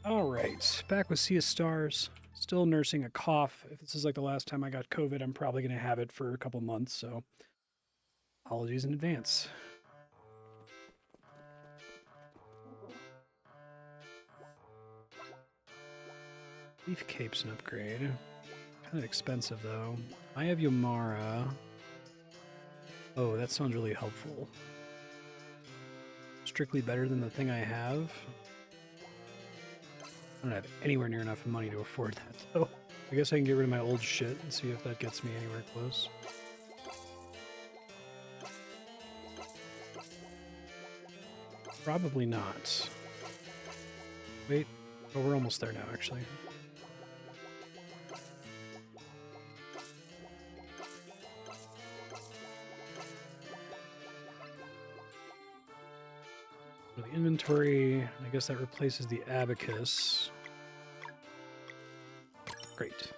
All right, back with Sea of Stars. Still nursing a cough. If this is like the last time I got COVID, I'm probably going to have it for a couple months, so apologies in advance. Leaf Cape's an upgrade. Kind of expensive, though. I have Yomara. Oh, that sounds really helpful. Strictly better than the thing I have. I don't have anywhere near enough money to afford that, though. I guess I can get rid of my old shit and see if that gets me anywhere close. Probably not. Wait. Oh, we're almost there now, actually. For the inventory, I guess that replaces the abacus. Great.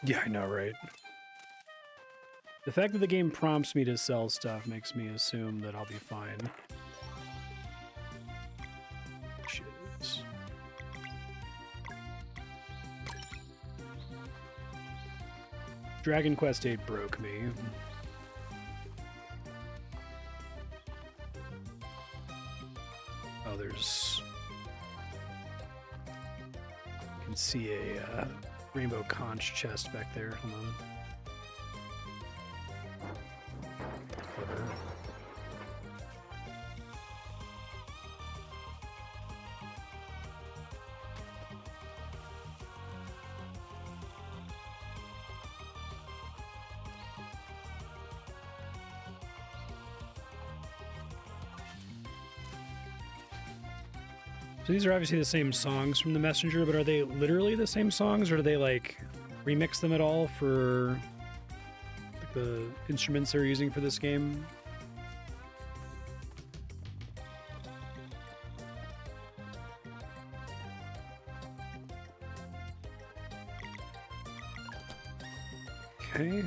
Yeah, I know, right? The fact that the game prompts me to sell stuff makes me assume that I'll be fine. Jeez. Dragon Quest VIII broke me. Oh, there's... You can see a rainbow conch chest back there. Hold on. Clever. So these are obviously the same songs from The Messenger, but are they literally the same songs, or do they, like, remix them at all for like, the instruments they're using for this game? Okay.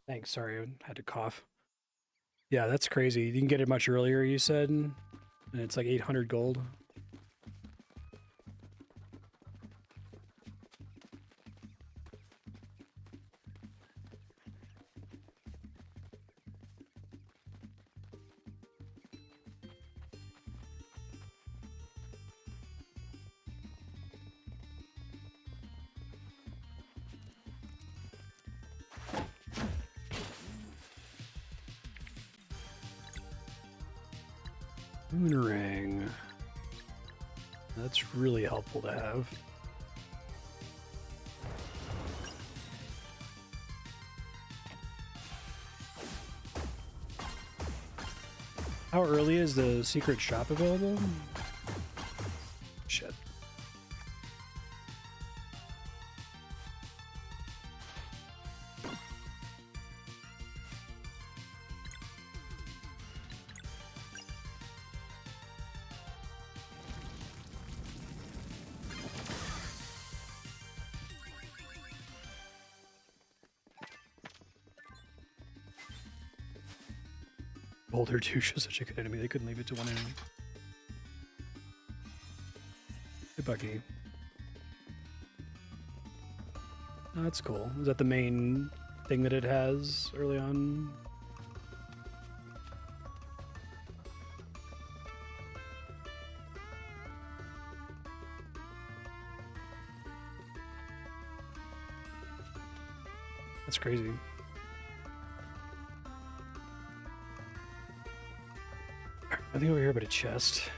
Thanks, sorry, I had to cough. Yeah, that's crazy. You can get it much earlier, you said, and it's like 800 gold. Moonring. That's really helpful to have. How early is the secret shop available? Shit. Boulder too was such a good enemy. They couldn't leave it to one enemy. Hey, Bucky. Oh, that's cool. Is that the main thing that it has early on? That's crazy. I think over here, but a chest.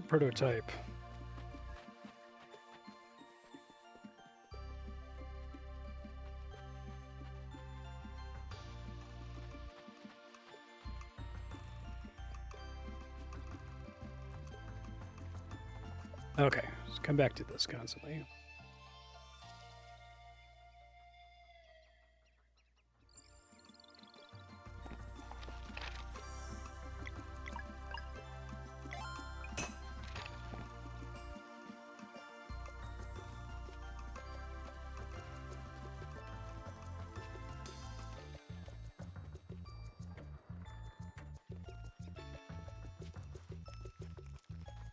Prototype. Okay, let's come back to this constantly.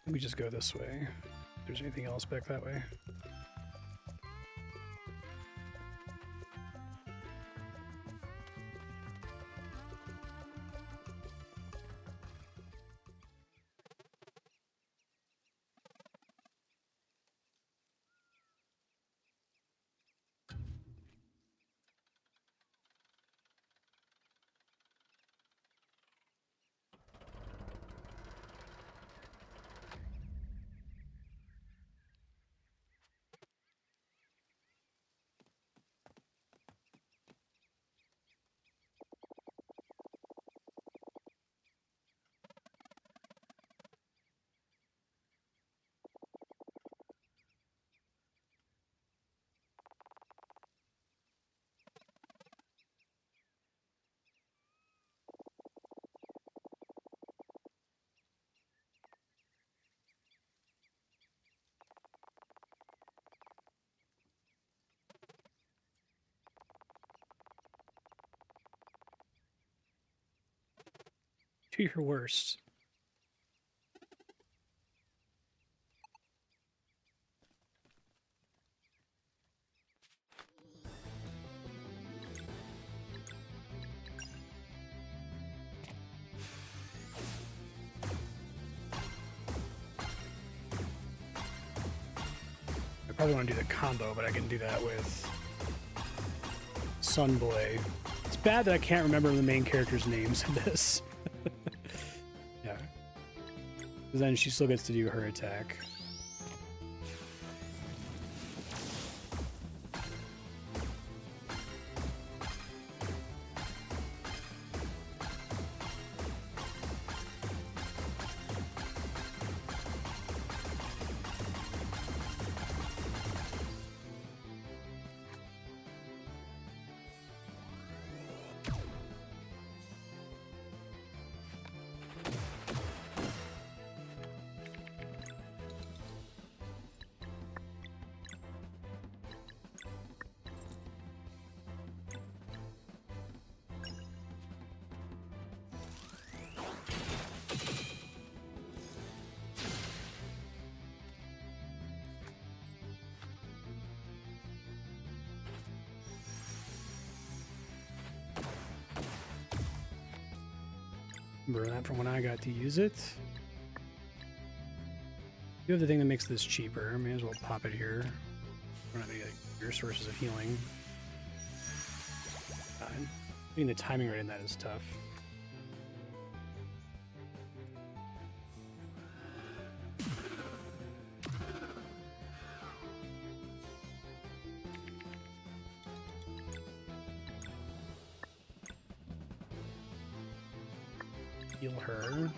Let me just go this way. If there's anything else back that way. Do your worst. I probably want to do the combo, but I can do that with Sunboy. It's bad that I can't remember the main character's names in this. Yeah. Because then she still gets to do her attack. Remember that from when I got to use it. You have the thing that makes this cheaper. May as well pop it here. I don't have any like, your sources of healing. Getting the timing right in that is tough. Heal her.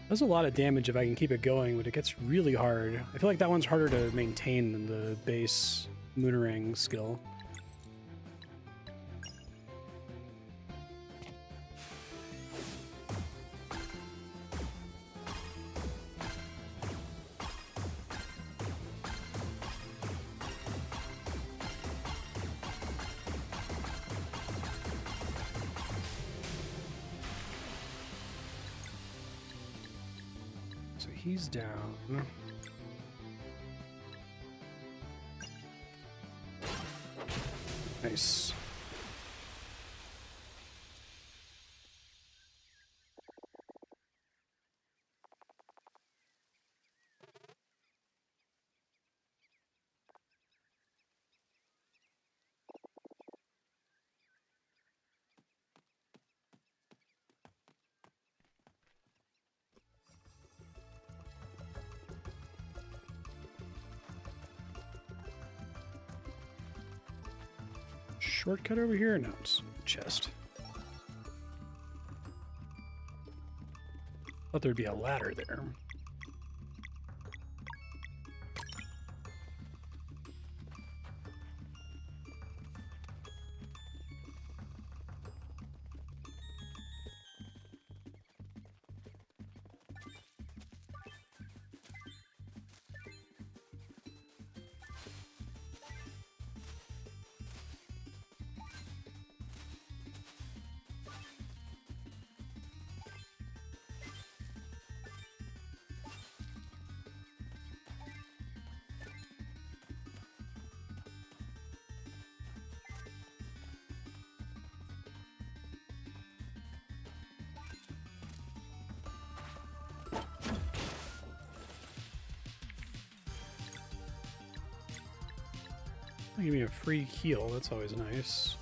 Does a lot of damage if I can keep it going, but it gets really hard. I feel like that one's harder to maintain than the base Moonerang skill. He's down. Nice. Shortcut over here? No, it's chest. Thought there'd be a ladder there. Give me a free heal, that's always nice.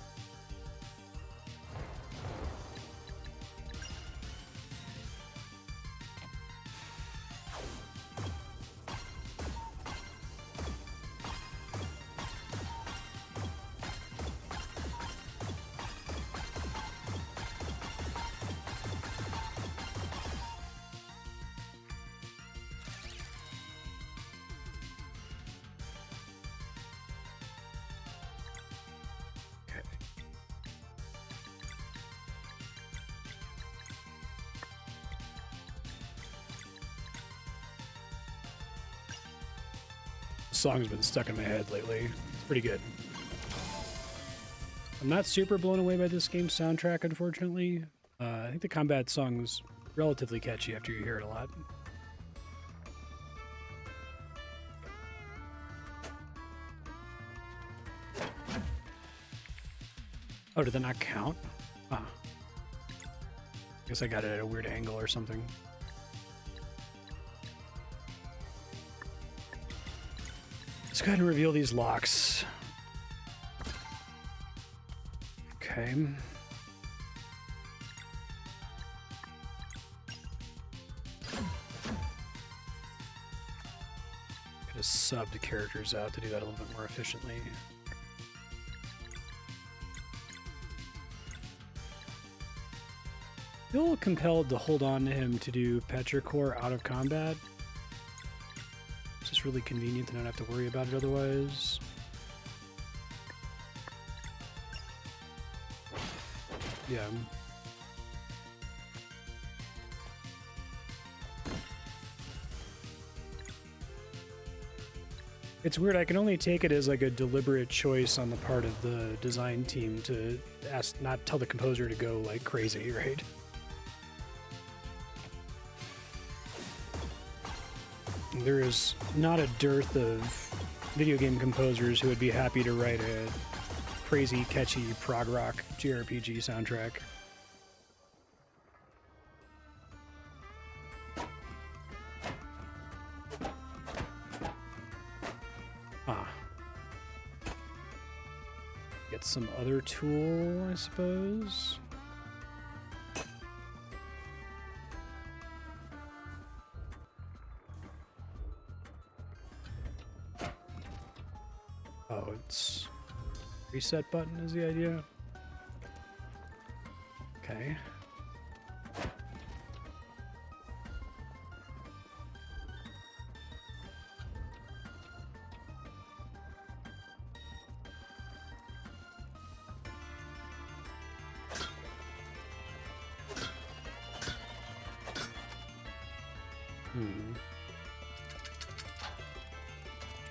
Song's been stuck in my head lately. It's pretty good. I'm not super blown away by this game's soundtrack, unfortunately. I think the combat song's relatively catchy after you hear it a lot. Oh, did that not count? Ah. Guess I got it at a weird angle or something. Let's go ahead and reveal these locks. Okay. sub the characters out to do that a little bit more efficiently. Feel compelled to hold on to him to do Petrichor out of combat. It's just really convenient to not have to worry about it otherwise. Yeah. It's weird, I can only take it as like a deliberate choice on the part of the design team to not tell the composer to go like crazy, right? There is not a dearth of video game composers who would be happy to write a crazy, catchy prog rock JRPG soundtrack. Get some other tool, I suppose. Oh, it's reset button is the idea. Okay.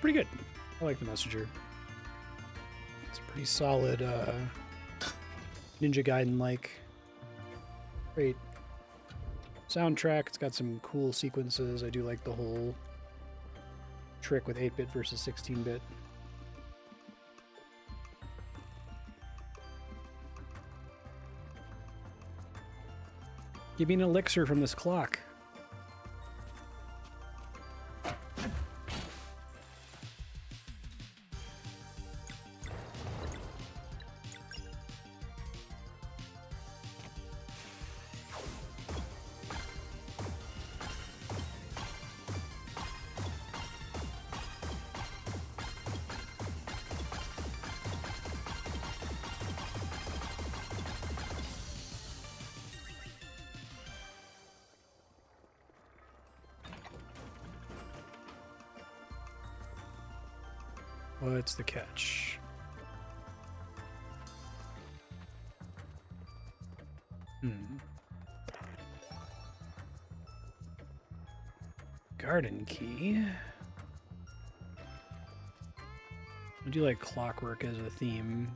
Pretty good. I like the Messenger. It's a pretty solid Ninja Gaiden-like. Great soundtrack. It's got some cool sequences. I do like the whole trick with 8-bit versus 16-bit. Give me an elixir from this clock. What's the catch? Garden key. I do like Clockwork as a theme.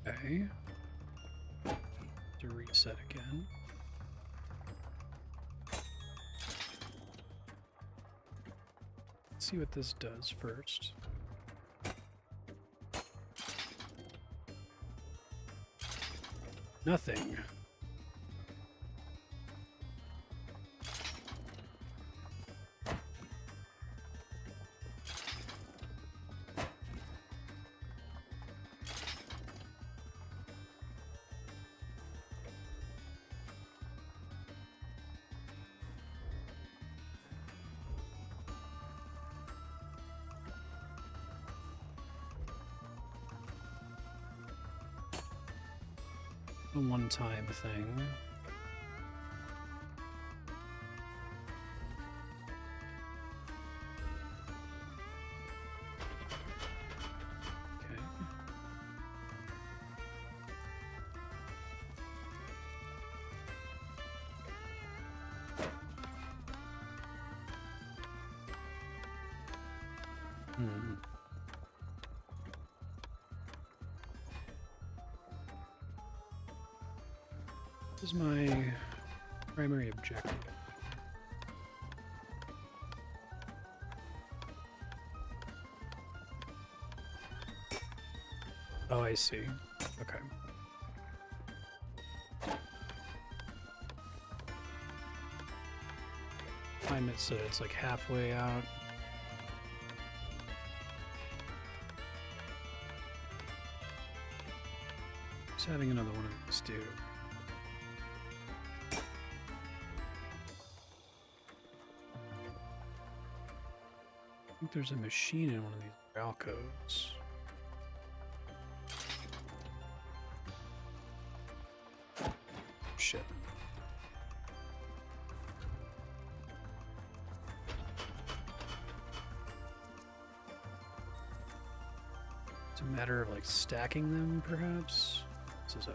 Okay. To reset again. Let's see what this does first. Nothing. A one-time thing. Okay. This is my primary objective. Oh, I see. Okay. Time it so it's like halfway out. Just having another one of these do. I think there's a machine in one of these alcoves. Shit. It's a matter of like stacking them, perhaps. This is a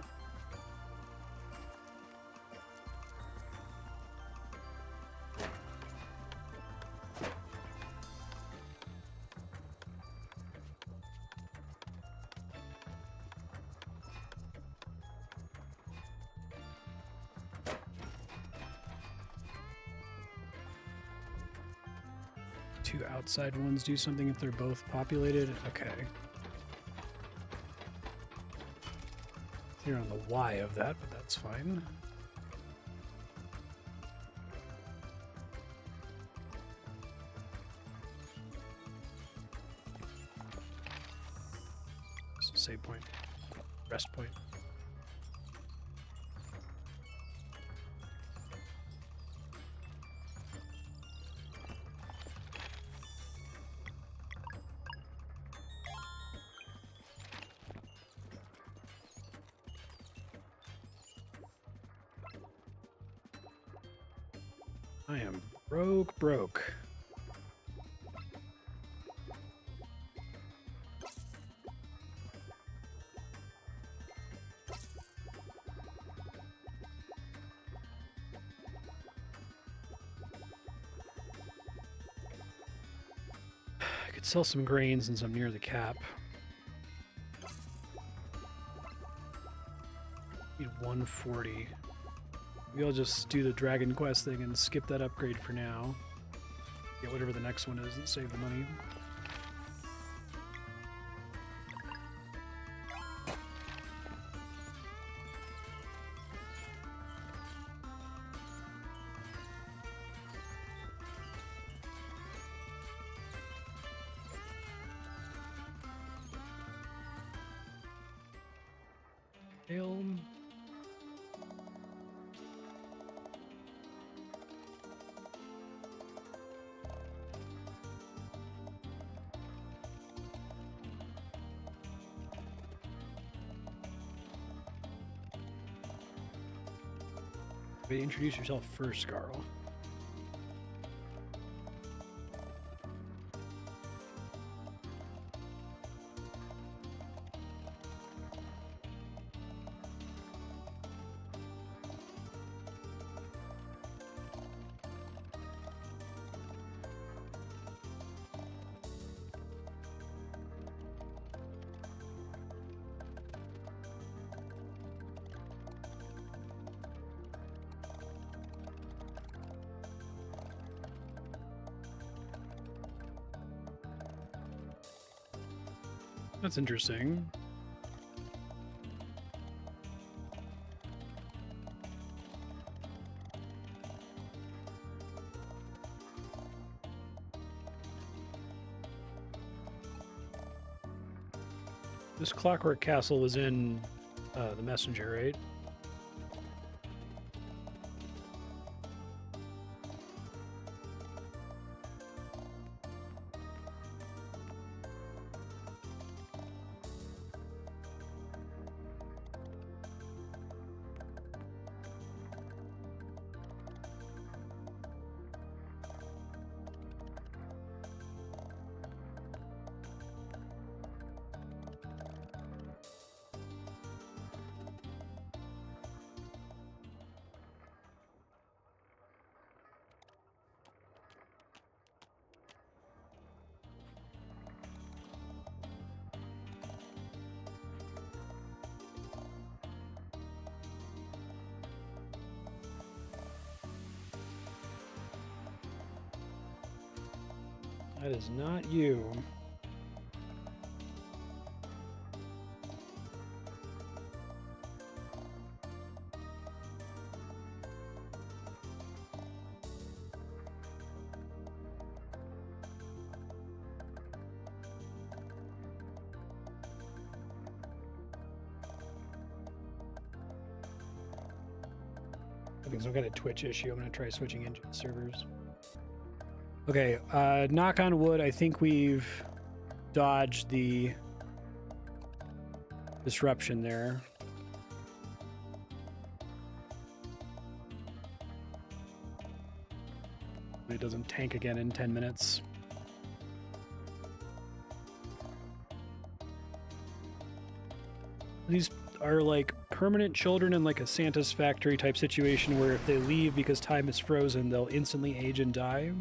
two outside ones do something if they're both populated. Okay. Clear on the why of that, but that's fine. It's a save point, rest point. I am broke. I could sell some grain since I'm near the cap. Need 140. Maybe I'll just do the Dragon Quest thing and skip that upgrade for now. Get whatever the next one is and save the money. Kiln. Wait, introduce yourself first, Carl. That's interesting. This Clockwork Castle was in the Messenger, right? That is not you. having some kind of Twitch issue. I'm gonna try switching into servers. Okay, knock on wood, I think we've dodged the disruption there. It doesn't tank again in 10 minutes. These are like permanent children in like a Santa's factory type situation where if they leave because time is frozen, they'll instantly age and die.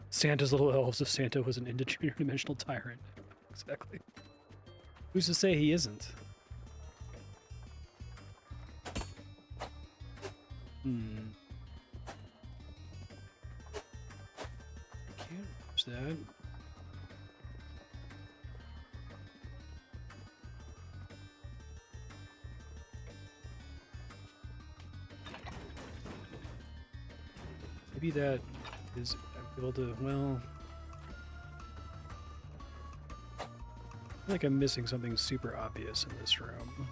Santa's little elves if Santa was an interdimensional tyrant. Exactly. Who's to say he isn't? Can't watch that. Maybe that is able to, well, I feel like I'm missing something super obvious in this room.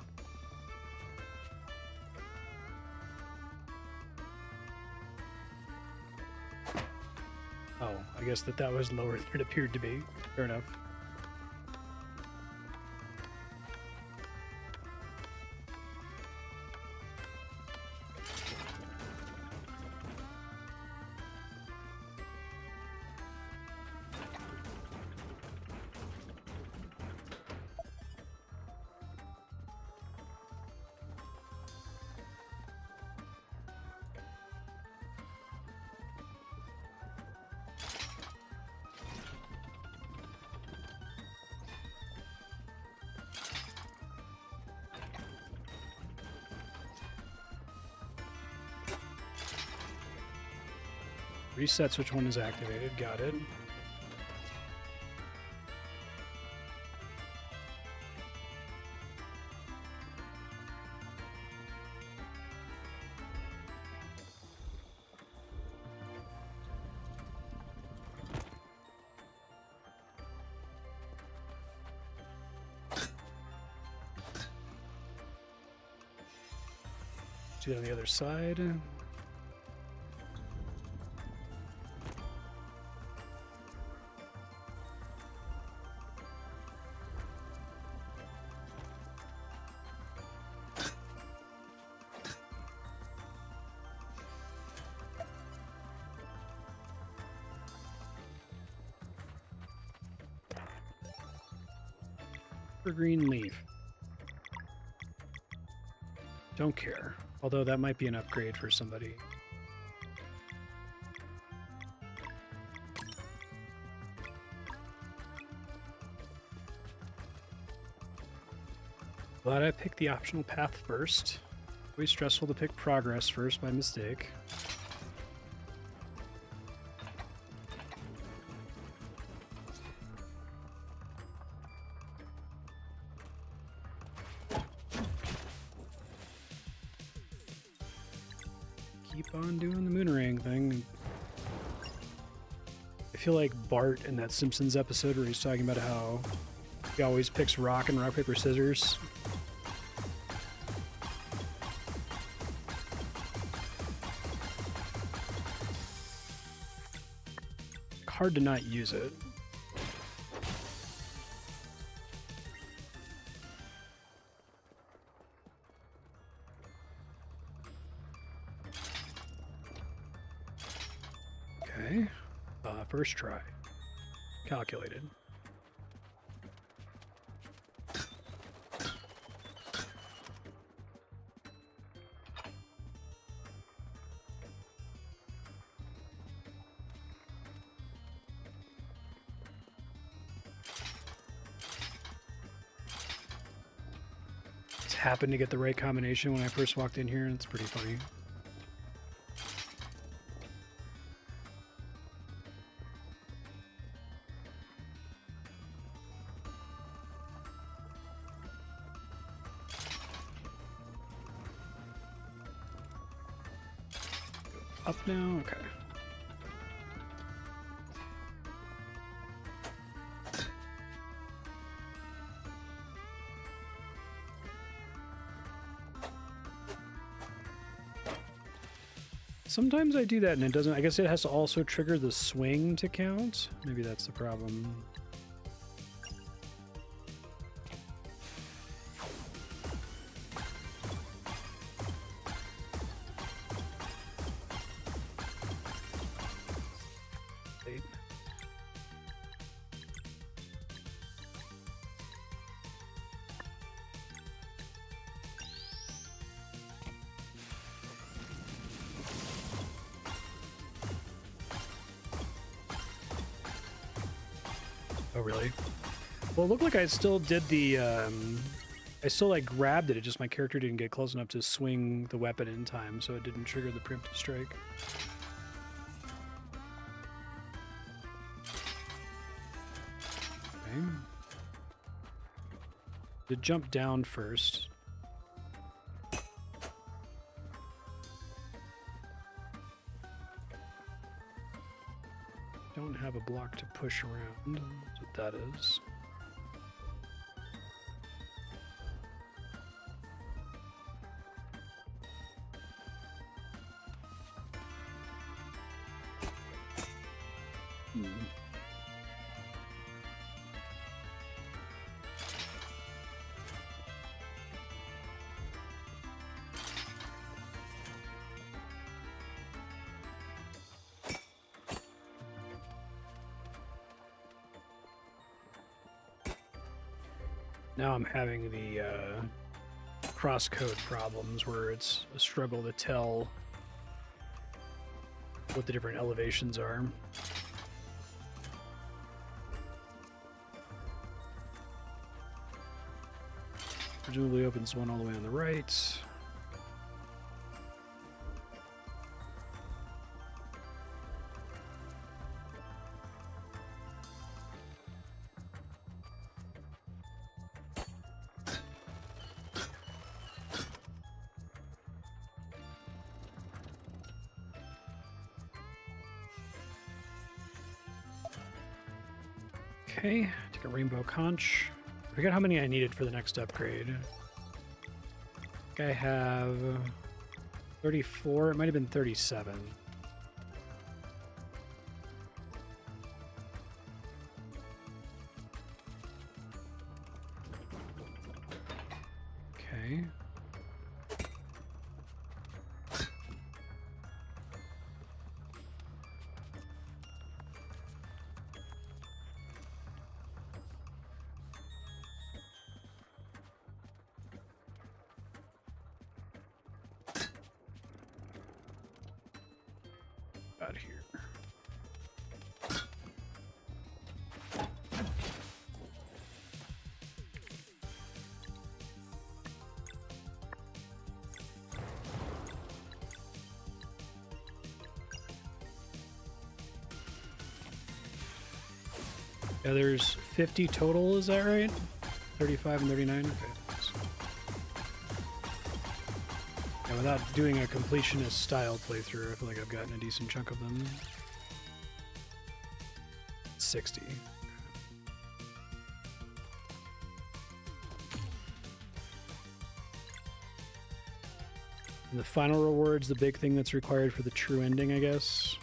Oh, I guess that was lower than it appeared to be. Fair enough. Resets which one is activated. Got it. Do it on the other side. Green leaf. Don't care. Although that might be an upgrade for somebody. Glad I picked the optional path first. Always stressful to pick progress first by mistake. On doing the Moonerang thing. I feel like Bart in that Simpsons episode where he's talking about how he always picks rock and rock, paper, scissors. Hard to not use it. Okay. First try. Calculated. Just happened to get the right combination when I first walked in here, and it's pretty funny. Up now? Okay. Sometimes I do that and it doesn't. I guess it has to also trigger the swing to count. Maybe that's the problem. Oh, really? Well, it looked like I still did the, I still, like, grabbed it. It just, my character didn't get close enough to swing the weapon in time, so it didn't trigger the preemptive strike. Okay. Did jump down first. Don't have a block to push around. That's what that is. Now I'm having the crosscode problems where it's a struggle to tell what the different elevations are. Presumably opens one all the way on the right. Okay, take a rainbow conch. I forget how many I needed for the next upgrade. I think I have 34, it might have been 37. Okay. Out here. Yeah, there's 50 total, is that right? 35 and 39? Okay. Yeah, without doing a completionist style playthrough, I feel like I've gotten a decent chunk of them. 60. And the final reward's the big thing that's required for the true ending, I guess.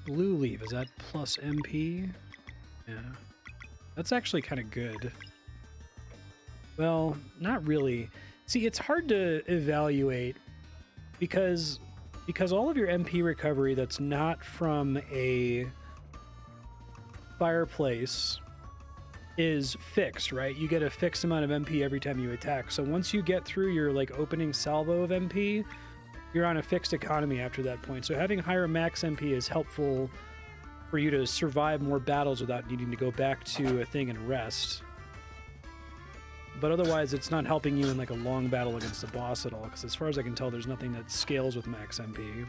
blue leaf? Is that plus MP? Yeah. That's actually kind of good. Well, not really. See, it's hard to evaluate because all of your MP recovery that's not from a fireplace is fixed, right? You get a fixed amount of MP every time you attack. So once you get through your like opening salvo of MP, you're on a fixed economy after that point. So having higher max MP is helpful for you to survive more battles without needing to go back to a thing and rest. But otherwise, it's not helping you in like a long battle against the boss at all, because as far as I can tell, there's nothing that scales with max MP.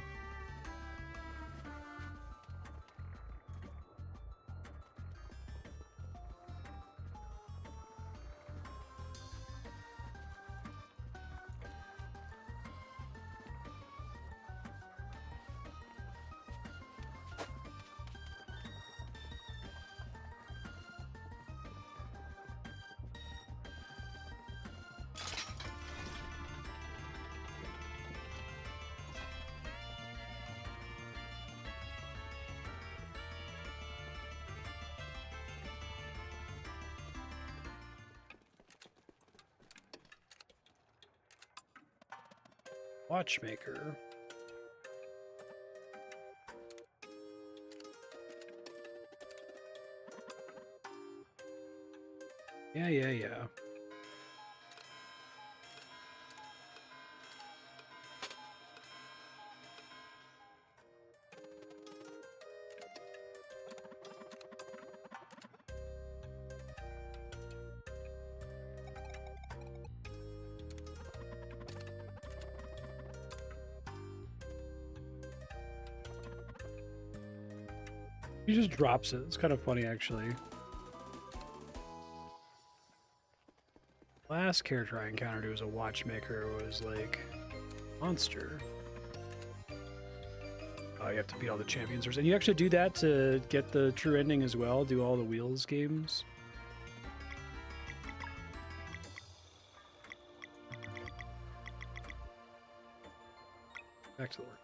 Watchmaker. Yeah. He just drops it. It's kind of funny, actually. Last character I encountered who was a watchmaker was like monster. Oh, you have to beat all the champions first. And you actually do that to get the true ending as well, do all the wheels games. Back to the work.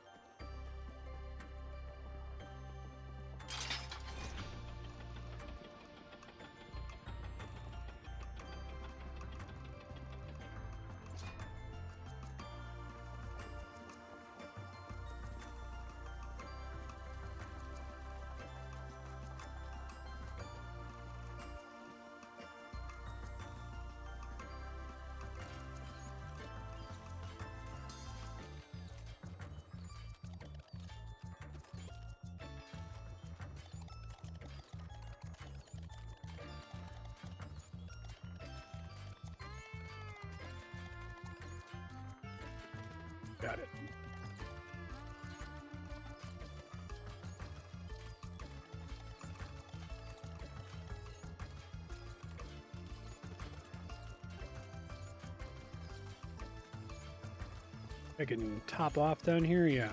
Got it. I can top off down here, yeah.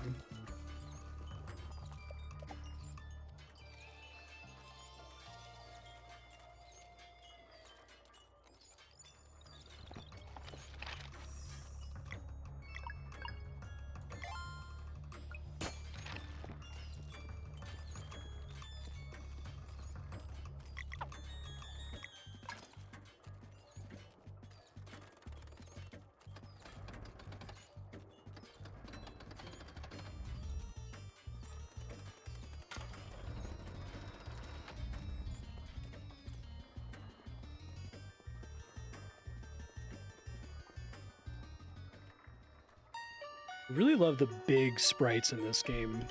I really love the big sprites in this game.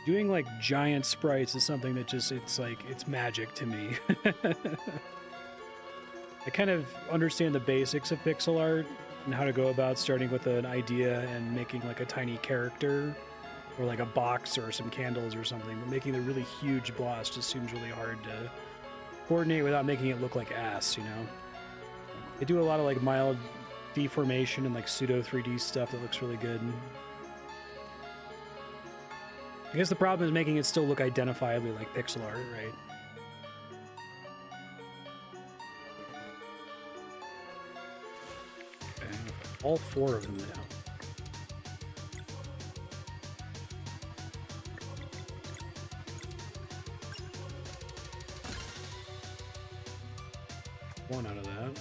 Doing like giant sprites is something that just, it's magic to me. I kind of understand the basics of pixel art and how to go about starting with an idea and making like a tiny character or like a box or some candles or something, but making the really huge boss just seems really hard to coordinate without making it look like ass, you know? They do a lot of like mild deformation and like pseudo 3D stuff that looks really good. I guess the problem is making it still look identifiably like pixel art, right? Okay, all four of them now. one out of that.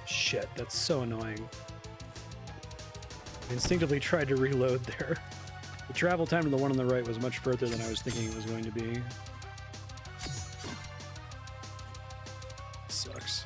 Shit, that's so annoying. I instinctively tried to reload there. The travel time to the one on the right was much further than I was thinking it was going to be. Sucks.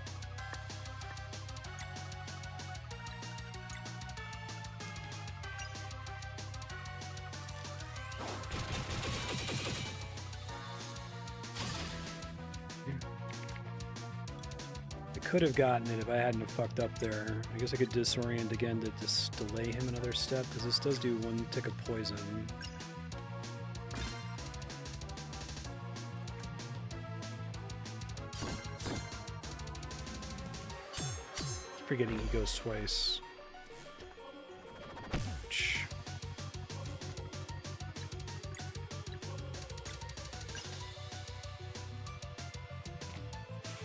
Could have gotten it if I hadn't have fucked up there. I guess I could disorient again to just delay him another step, because this does do one tick of poison. Forgetting he goes twice. Ouch.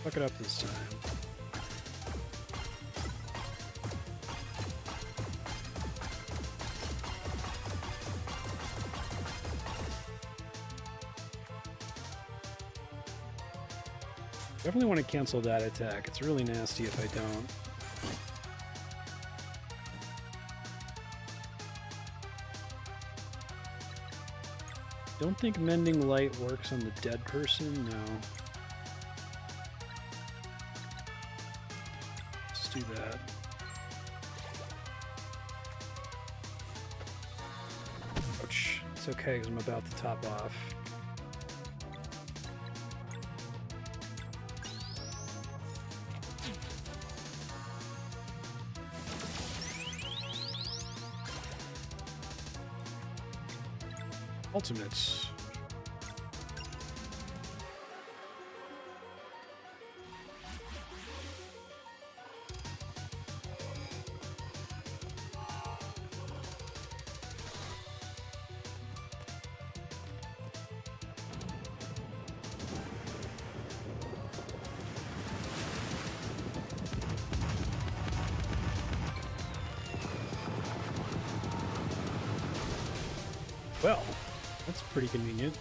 Fuck it up this time. Definitely want to cancel that attack. It's really nasty if I don't. Don't think Mending Light works on the dead person? No. Let's do that. Ouch. It's okay because I'm about to top off. Ultimates. Well, that's pretty convenient.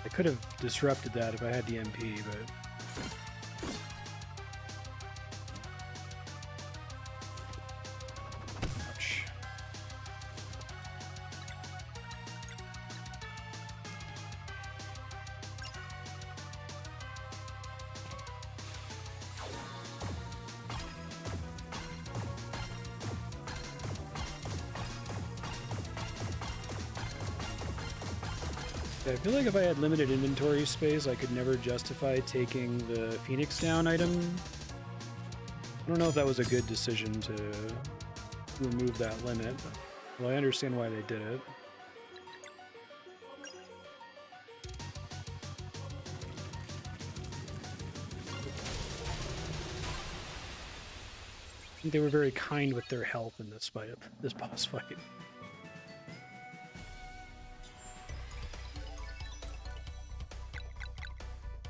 I could have disrupted that if I had the MP, but... Ouch. I feel like if I had limited inventory space, I could never justify taking the Phoenix down item. I don't know if that was a good decision to remove that limit. Well, I understand why they did it. I think they were very kind with their health in this fight, this boss fight.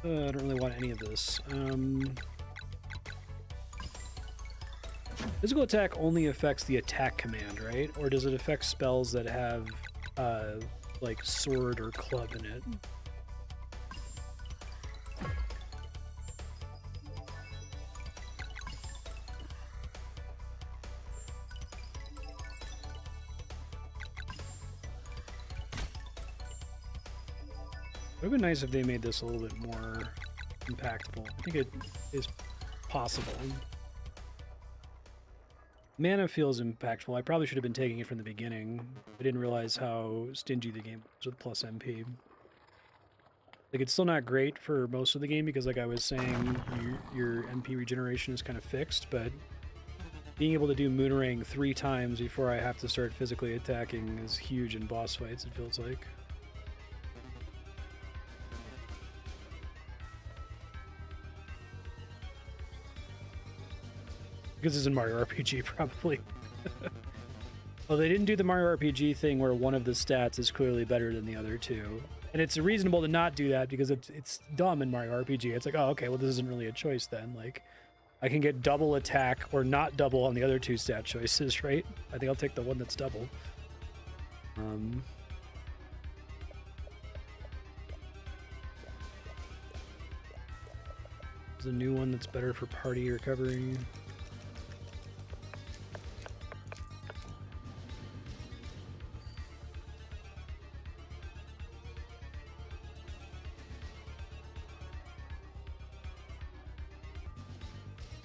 I don't really want any of this. Physical attack only affects the attack command, right? Or does it affect spells that have, like, sword or club in it? It would have been nice if they made this a little bit more impactful. I think it is possible. Mana feels impactful. I probably should have been taking it from the beginning. I didn't realize how stingy the game was with plus MP. Like, it's still not great for most of the game because, like I was saying, your MP regeneration is kind of fixed, but being able to do Moonerang 3 times before I have to start physically attacking is huge in boss fights, it feels like. Because it's in Mario RPG, probably. Well, they didn't do the Mario RPG thing where one of the stats is clearly better than the other two. And it's reasonable to not do that because it's dumb in Mario RPG. It's like, oh, okay, well, this isn't really a choice then. Like, I can get double attack or not double on the other two stat choices, right? I think I'll take the one that's double. There's a new one that's better for party recovery.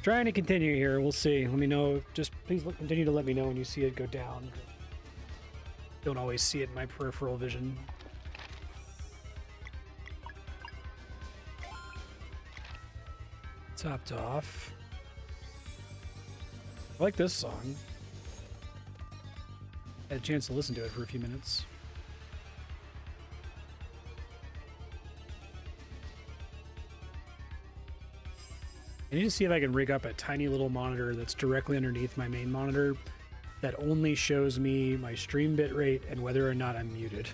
Trying to continue here. We'll see. Let me know. Just please continue to let me know when you see it go down. Don't always see it in my peripheral vision. Topped off. I like this song. Had a chance to listen to it for a few minutes. I need to see if I can rig up a tiny little monitor that's directly underneath my main monitor that only shows me my stream bitrate and whether or not I'm muted.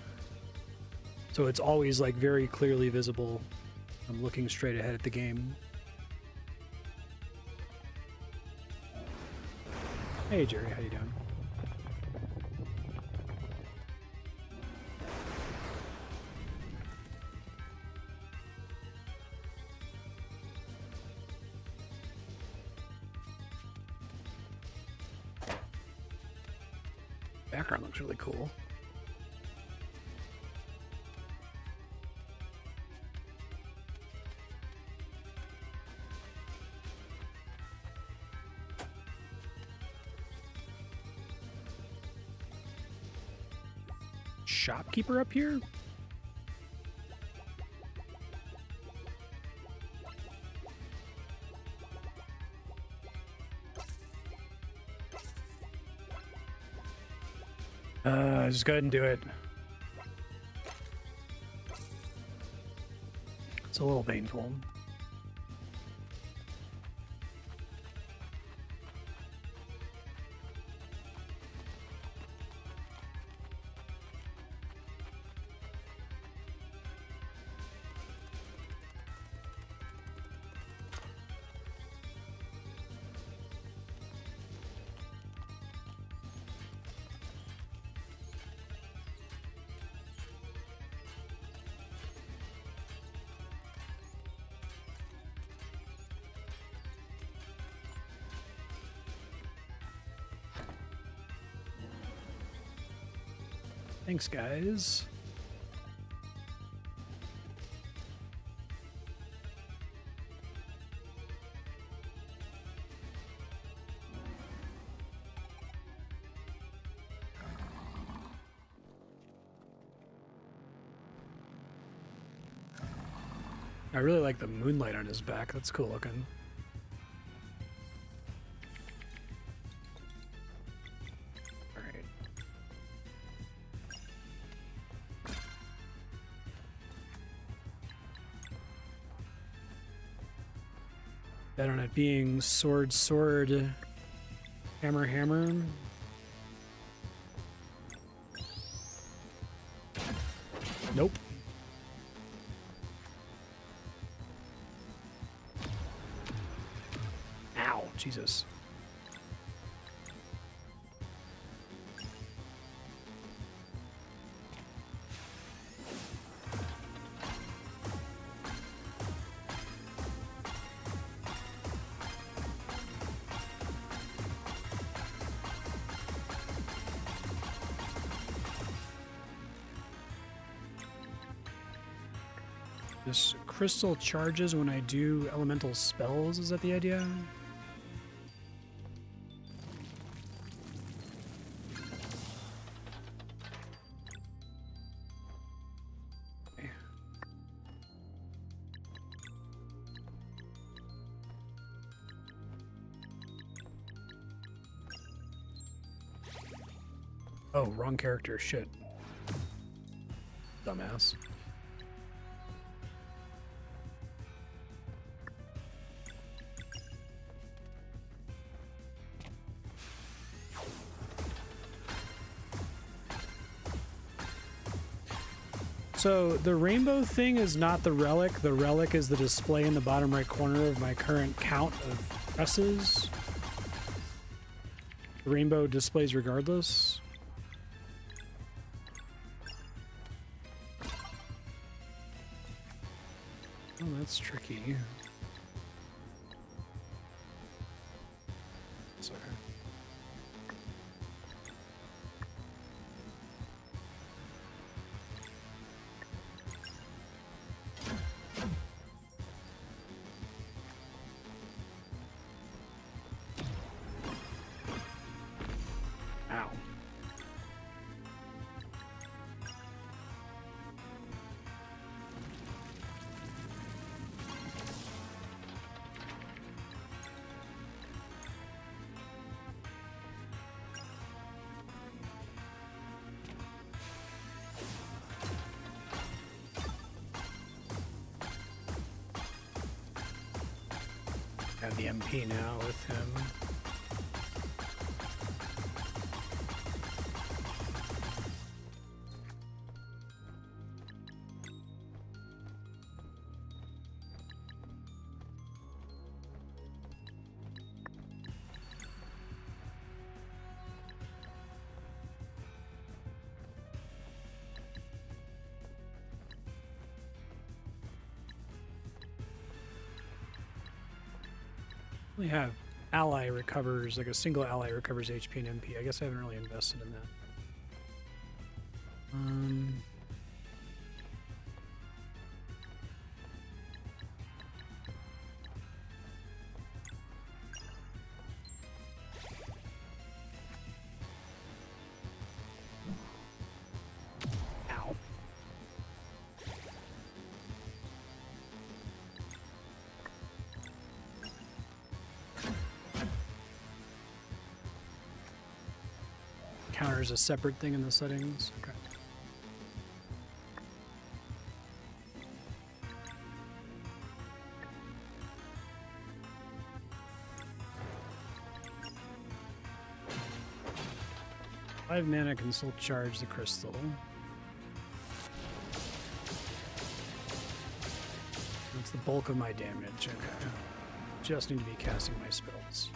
So it's always like very clearly visible. I'm looking straight ahead at the game. Hey Jerry, how you doing? Background looks really cool. Shopkeeper up here? Just go ahead and do it. It's a little painful. Thanks, guys. I really like the moonlight on his back. That's cool looking. Bet on it being sword, sword, hammer, hammer. Nope. Ow, Jesus. This crystal charges when I do elemental spells, is that the idea? Okay. Oh, wrong character, shit. Dumbass. So the rainbow thing is not the relic. The relic is the display in the bottom right corner of my current count of Presses. The rainbow displays regardless. Oh, that's tricky. Sorry. Ow. Have the MP now with him. We have ally recovers, like a single ally recovers HP and MP. I guess I haven't really invested in that. Ow. Counter is a separate thing in the settings. Okay. Five mana can still charge the crystal. That's the bulk of my damage. Okay. Just need to be casting my spells.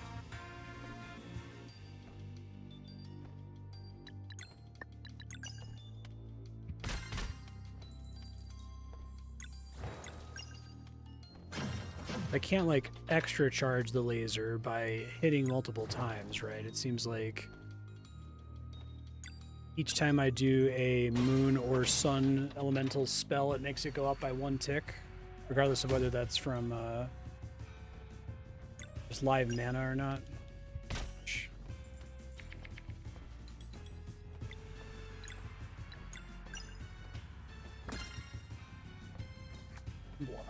I can't, like, extra charge the laser by hitting multiple times, right? It seems like each time I do a moon or sun elemental spell, it makes it go up by 1 tick, regardless of whether that's from just live mana or not. Block.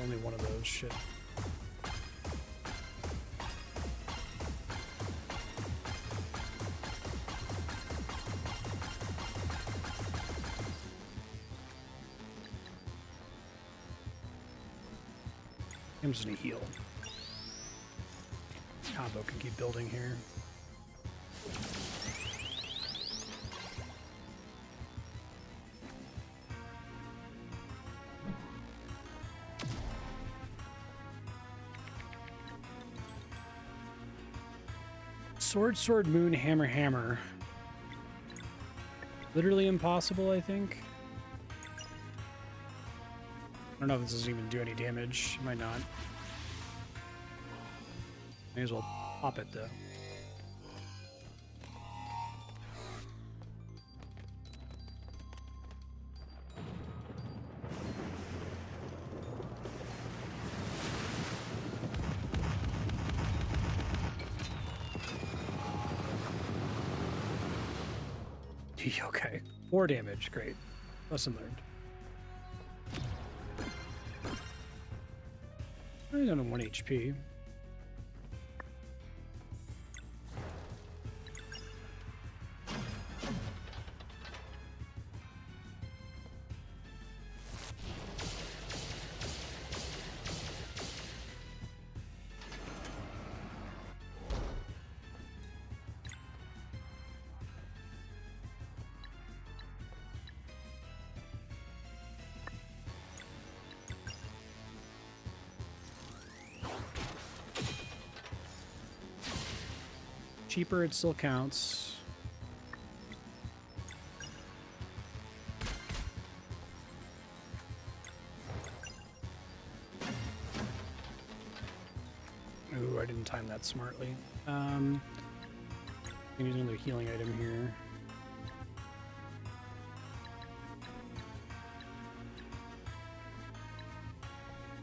Only one of those, shit. I'm just gonna heal. Combo can keep building here. Sword, sword, moon, hammer, hammer. Literally impossible, I think. I don't know if this doesn't even do any damage. It might not. May as well pop it, though. Okay, 4 damage, great. Lesson learned. I'm down to 1 HP. cheaper, it still counts. Ooh, I didn't time that smartly. I'm gonna use another healing item here.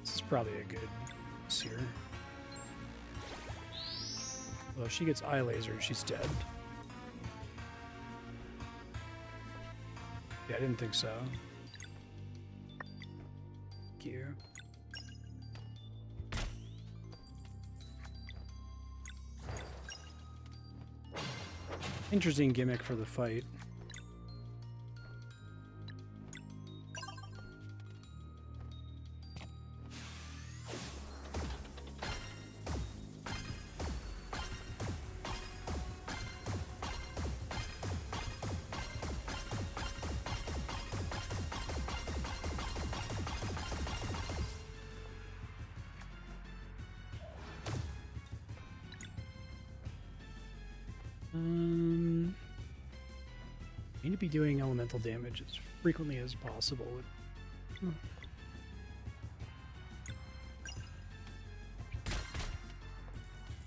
This is probably a good seer. Well, if she gets eye laser, she's dead. Yeah, I didn't think so. Thank you. Interesting gimmick for the fight. Need to be doing elemental damage as frequently as possible.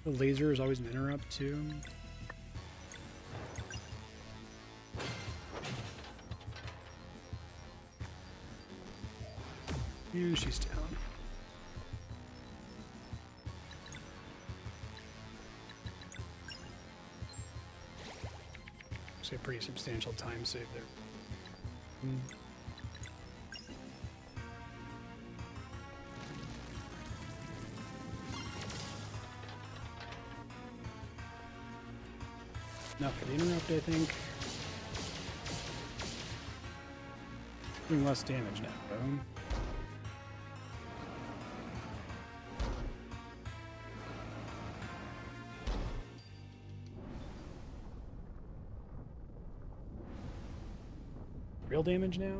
The laser is always an interrupt too. And she's down. A pretty substantial time save there. Enough for the interrupt, I think. Doing less damage now, though. Real damage now?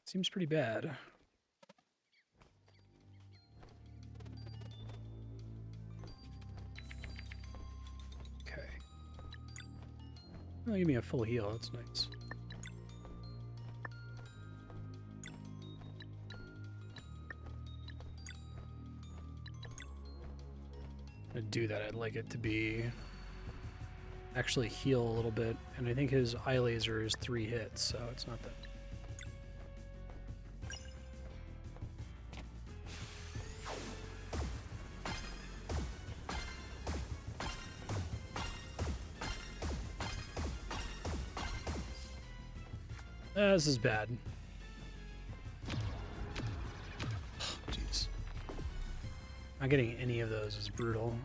Seems pretty bad. Oh, give me a full heal, that's nice. To do that, I'd like it to be actually heal a little bit, and I think his eye laser is 3 hits, so it's not that. This is bad. Jeez. Not getting any of those is brutal.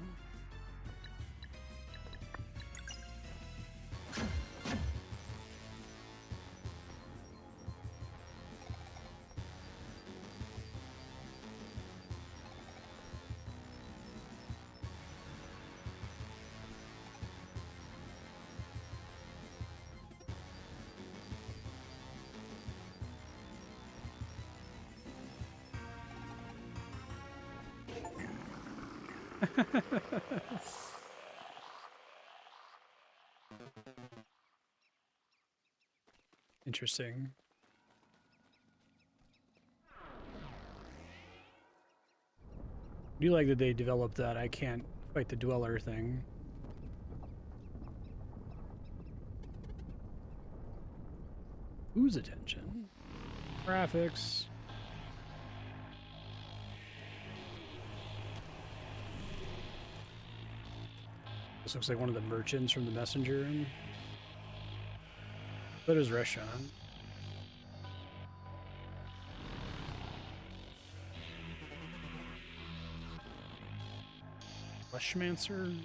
Interesting. I do like that they developed that I can't fight the dweller thing. Whose attention? Graphics. This looks like one of the merchants from the messenger. But his restaurant. Fleshmancer.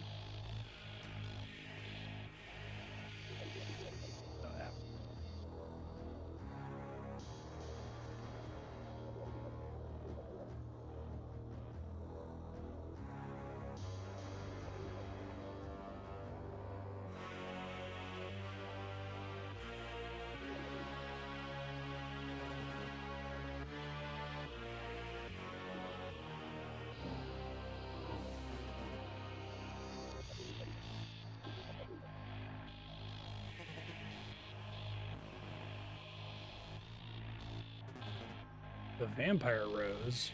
The Vampire Rose.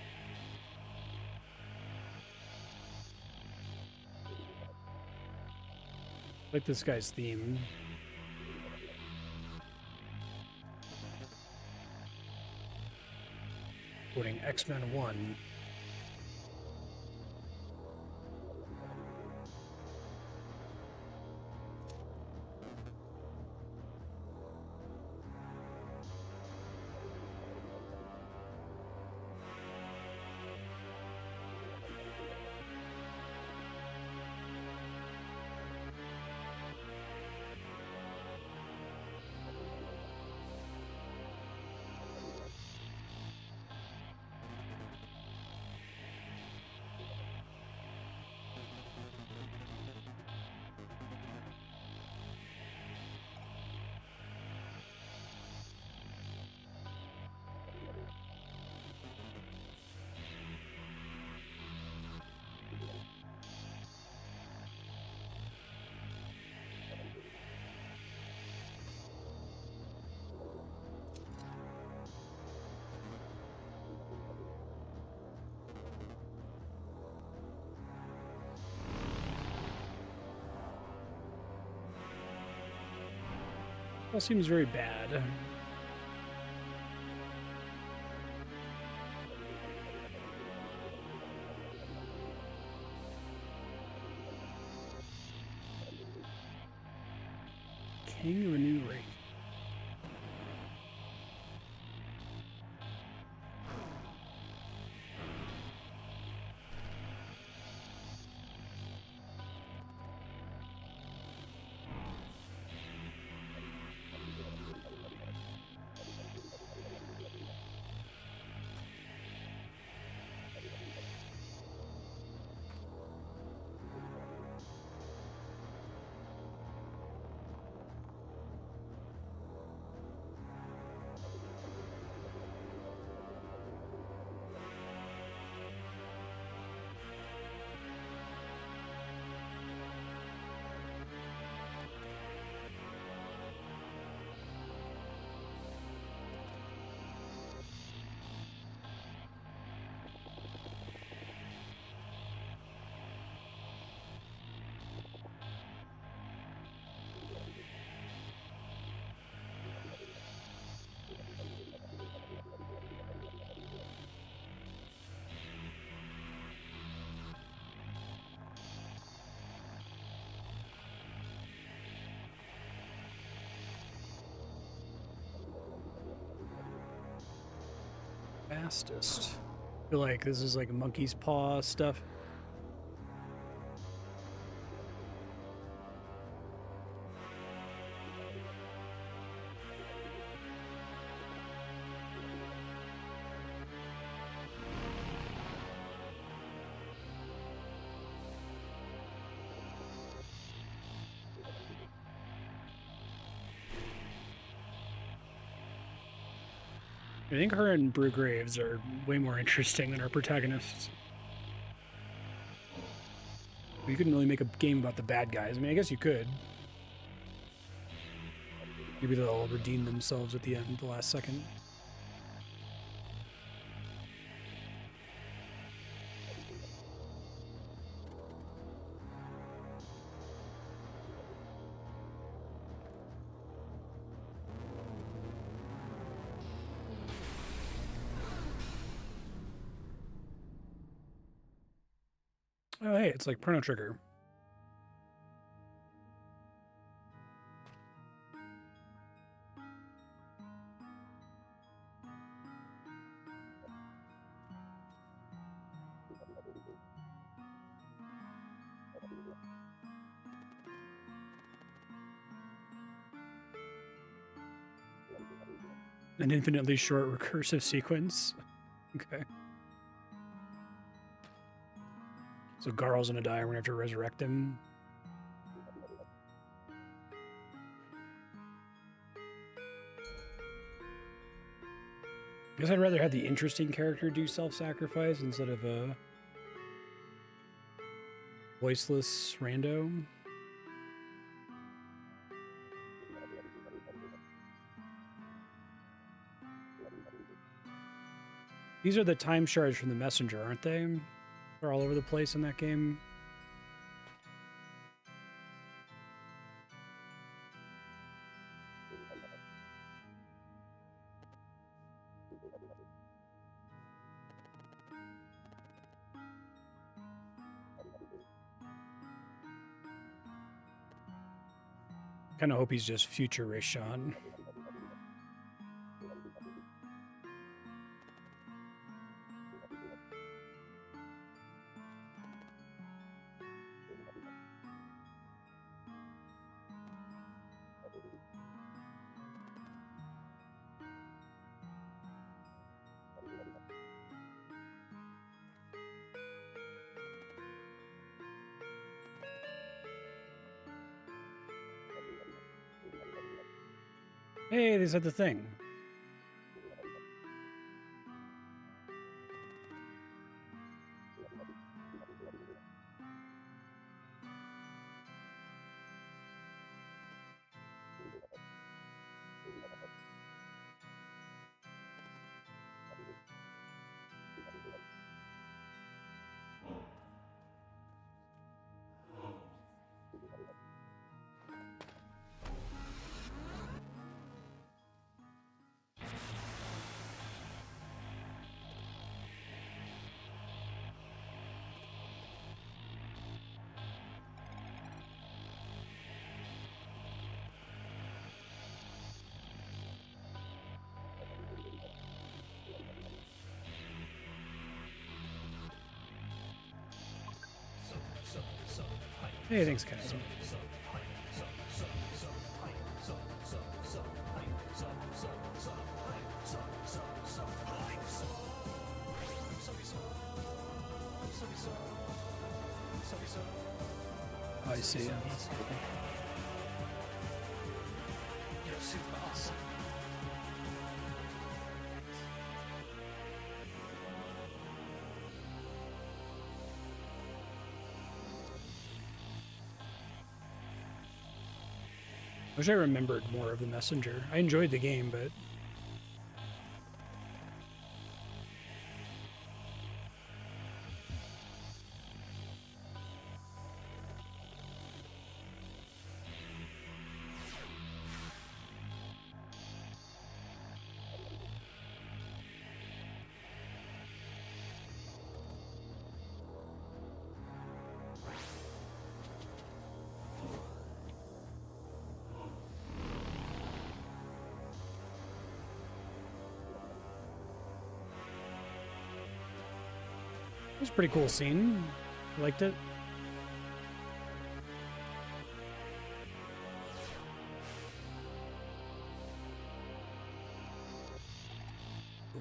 I like this guy's theme. Quoting X-Men 1. That seems very bad. King of a new race. Fastest. I feel like this is like monkey's paw stuff. I think her and Brugaves are way more interesting than our protagonists. You couldn't really make a game about the bad guys. I mean, I guess you could. Maybe they'll redeem themselves at the end, the last second. Oh, hey, it's like Chrono Trigger. An infinitely short recursive sequence. Okay. So Garl's gonna die, we're gonna have to resurrect him. I guess I'd rather have the interesting character do self-sacrifice instead of a voiceless rando. These are the time shards from the messenger, aren't they? They're all over the place in that game. Kind of hope he's just future Rishon. Hey, they said the thing. Hey, thanks, guys. I see. You're super awesome. I wish I remembered more of the messenger. I enjoyed the game, but it was a pretty cool scene. I liked it.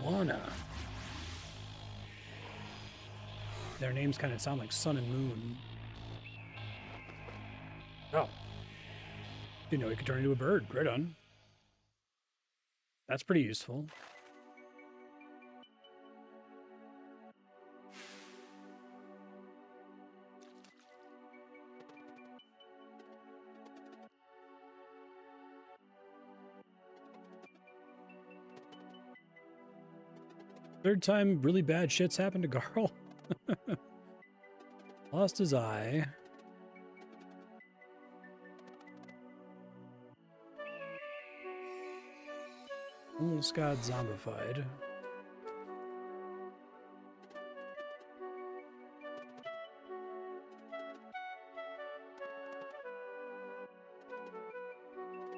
Lana. Their names kind of sound like Sun and Moon. Oh. Didn't know he could turn into a bird. Right on. That's pretty useful. Third time really bad shit's happened to Garl. Lost his eye. Almost got zombified.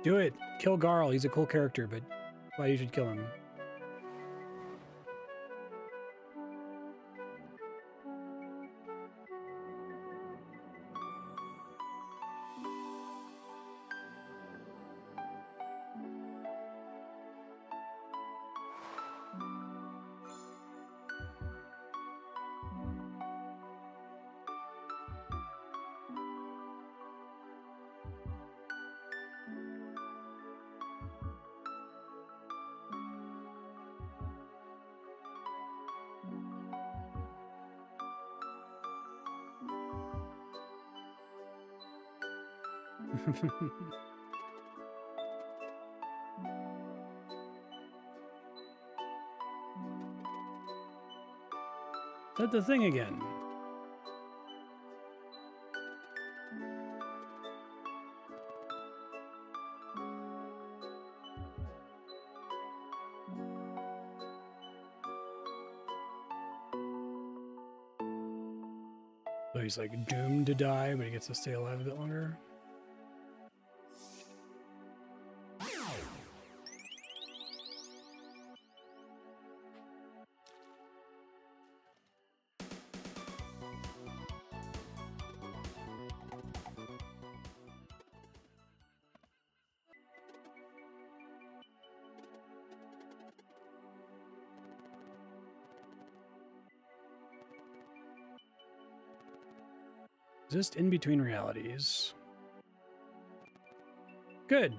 Do it. Kill Garl. He's a cool character, but why you should kill him. that the thing again? So he's like doomed to die, but he gets to stay alive a bit longer. Exist in between realities. Good.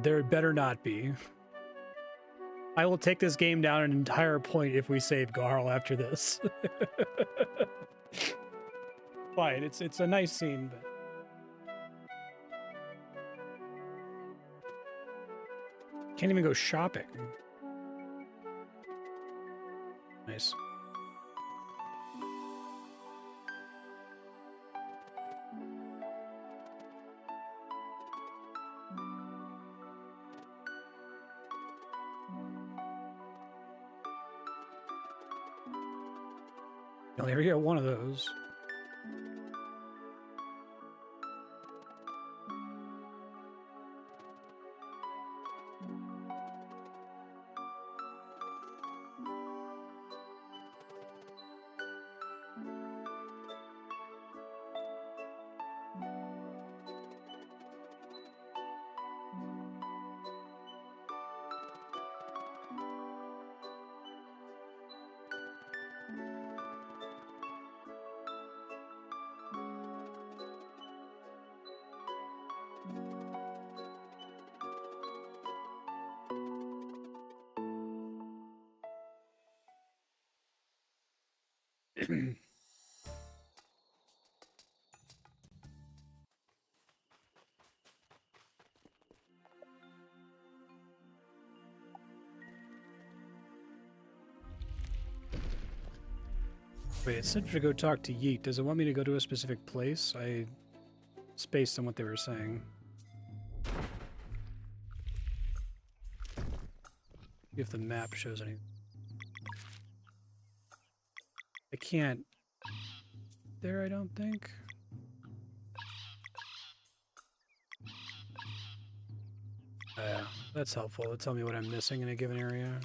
There better not be. I will take this game down an entire point if we save Garl after this. Fine, it's a nice scene, but can't even go shopping. Nice. You only ever get one of those. Wait, it said to go talk to Yeet. Does it want me to go to a specific place? I spaced on what they were saying. If the map shows anything. I can't. There, I don't think. That's helpful. It'll tell me what I'm missing in a given area.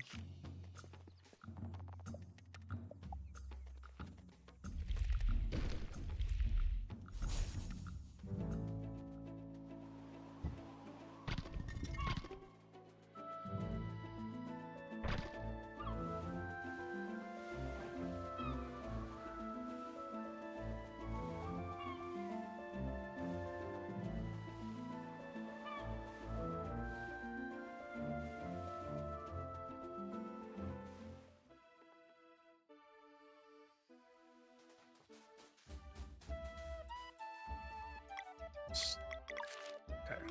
Okay,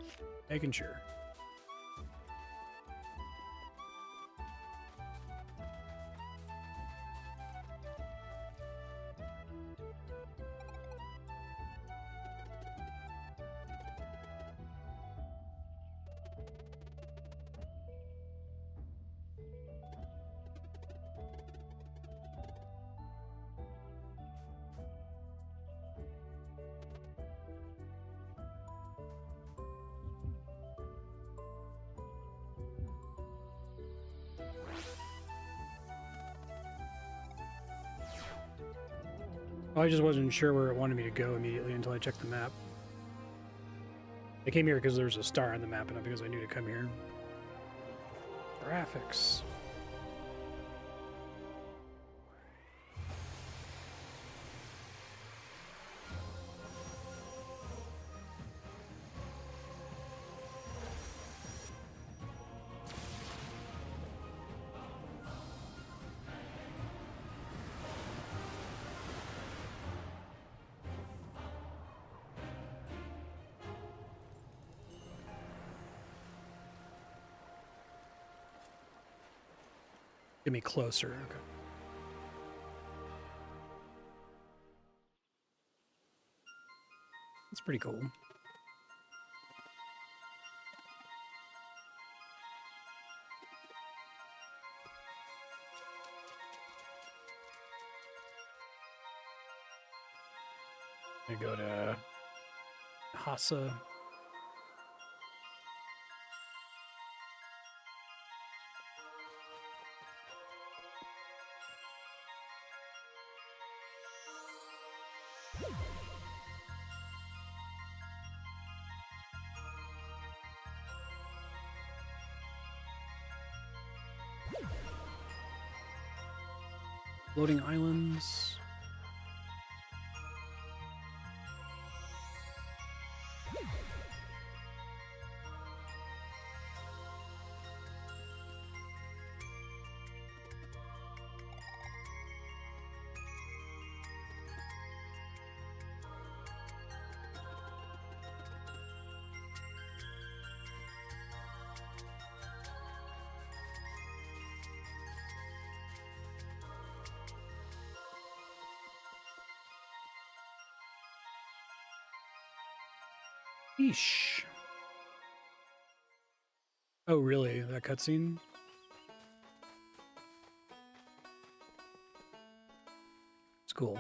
making sure. I just wasn't sure where it wanted me to go immediately until I checked the map. I came here because there's a star on the map, and not because I knew to come here. Graphics. Get me closer. Okay. That's pretty cool. I go to Hassa. Floating islands. Eesh. Oh, really? That cutscene? It's cool.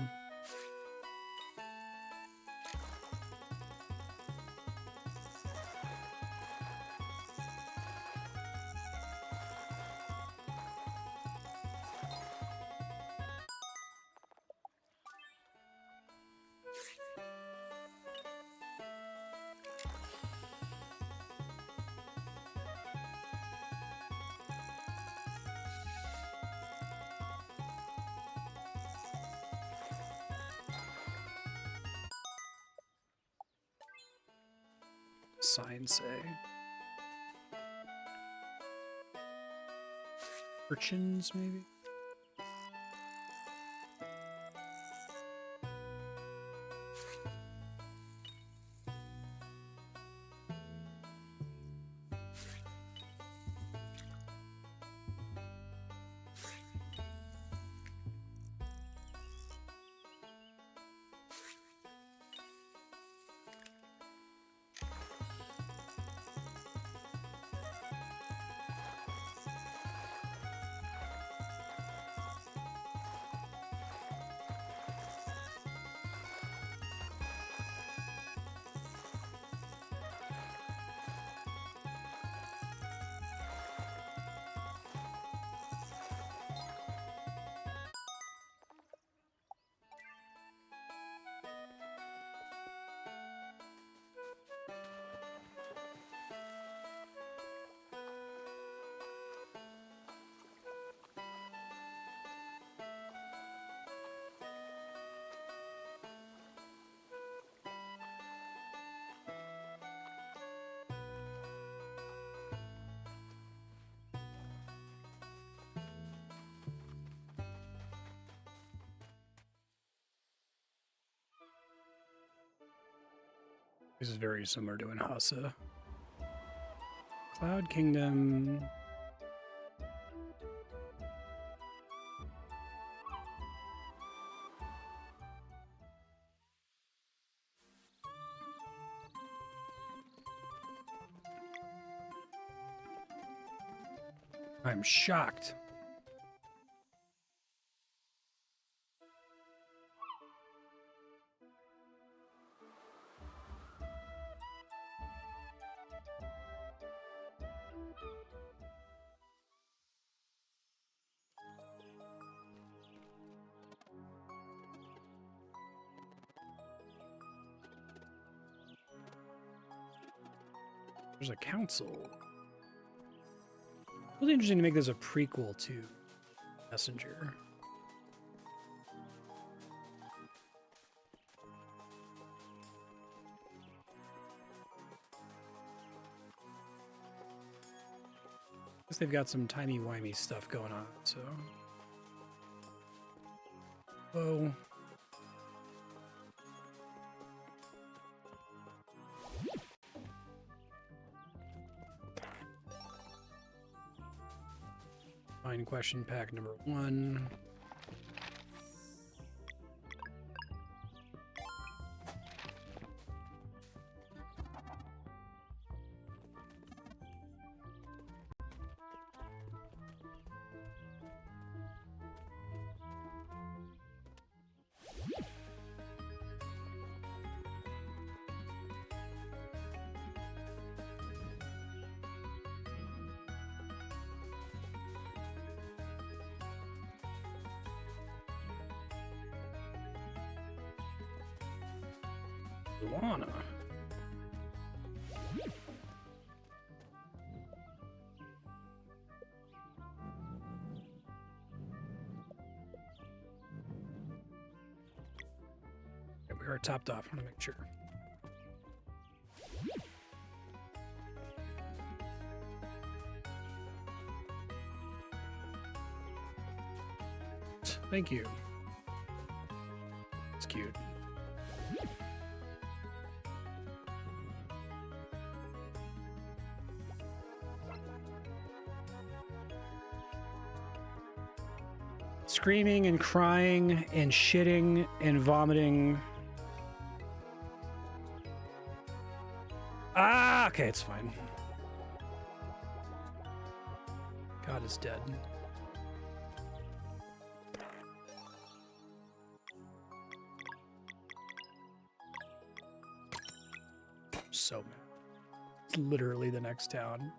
Sign say. Urchins, maybe? This is very similar to an Hassa. Cloud Kingdom. I'm shocked. There's a council. Really interesting to make this a prequel to Messenger. Guess they've got some timey-wimey stuff going on, so. Whoa. Repine question pack number 1. Luana. Yeah, we are topped off. I want to make sure. Thank you. It's cute. Screaming and crying and shitting and vomiting. Ah, okay, it's fine. God is dead. So mad. It's literally the next town.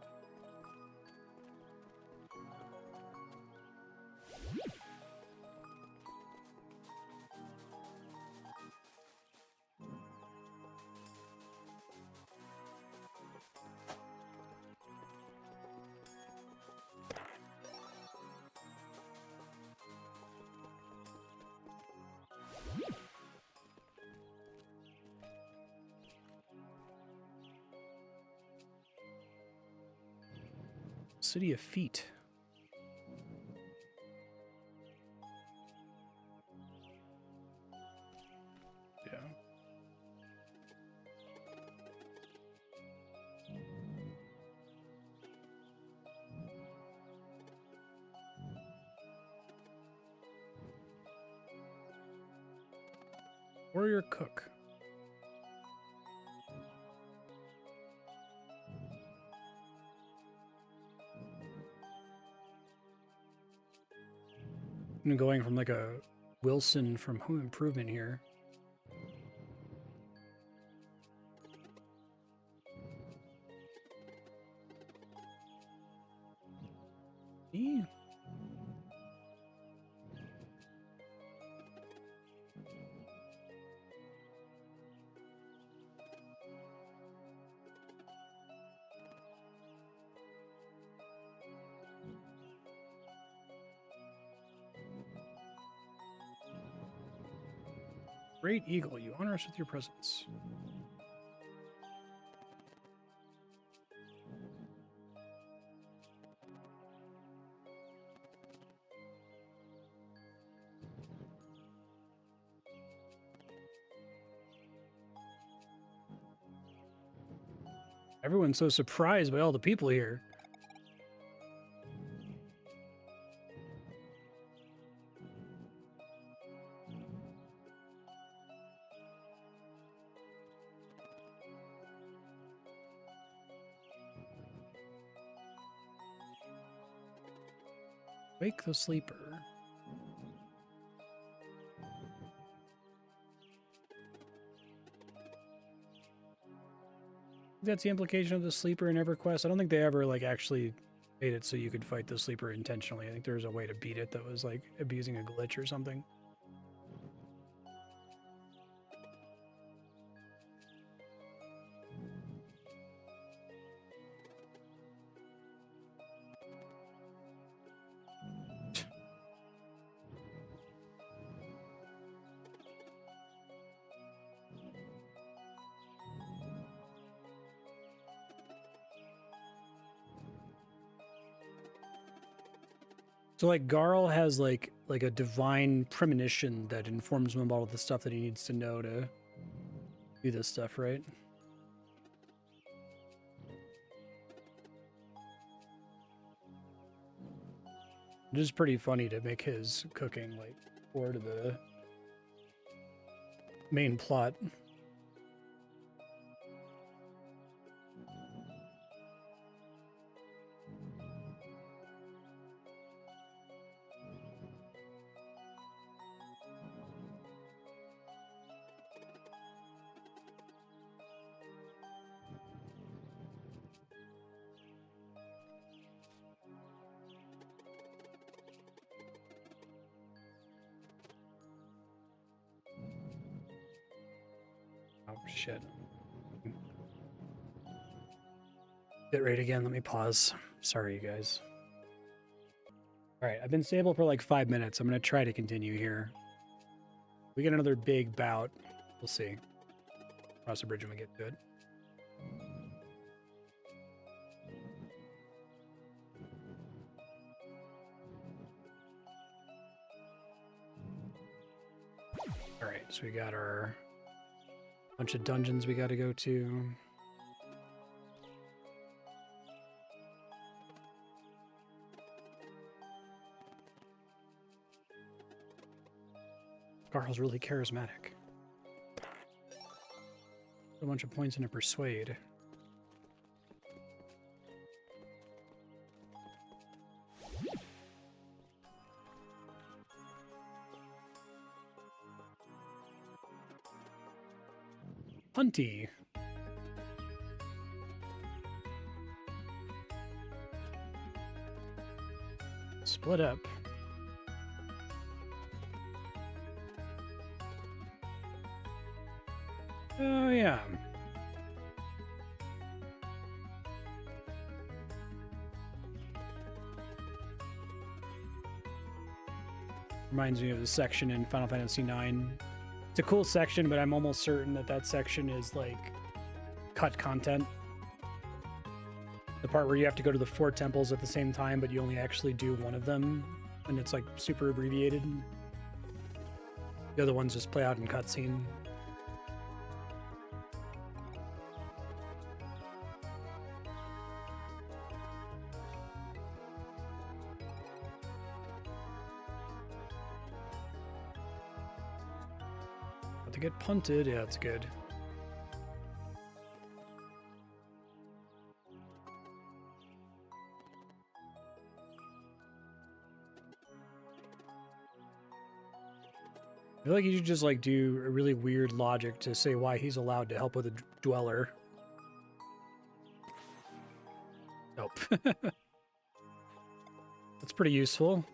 City of Feet. Yeah. Warrior Cook. I'm going from like a Wilson from Home Improvement here. Yeah. Great Eagle, you honor us with your presence. Everyone's so surprised by all the people here. Wake the sleeper. That's the implication of the sleeper in EverQuest. I don't think they ever like actually made it so you could fight the sleeper intentionally. I think there was a way to beat it that was like abusing a glitch or something. So like Garl has like a divine premonition that informs him about all the stuff that he needs to know to do this stuff, right? It is pretty funny to make his cooking like core to the main plot. Oh, shit. Bit rate again. Let me pause. Sorry, you guys. All right, I've been stable for like 5 minutes. I'm going to try to continue here. We get another big bout. We'll see. Cross the bridge when we get to it. All right, so we got our bunch of dungeons we got to go to. Carl's really charismatic. A bunch of points into Persuade. Hunty. Split up. Oh, yeah. Reminds me of the section in Final Fantasy IX. It's a cool section, but I'm almost certain that that section is, like, cut content. The part where you have to go to the 4 temples at the same time, but you only actually do one of them, and it's, like, super abbreviated. The other ones just play out in cutscene. To get punted, yeah, it's good. I feel like you should just like do a really weird logic to say why he's allowed to help with a dweller. Nope. That's pretty useful.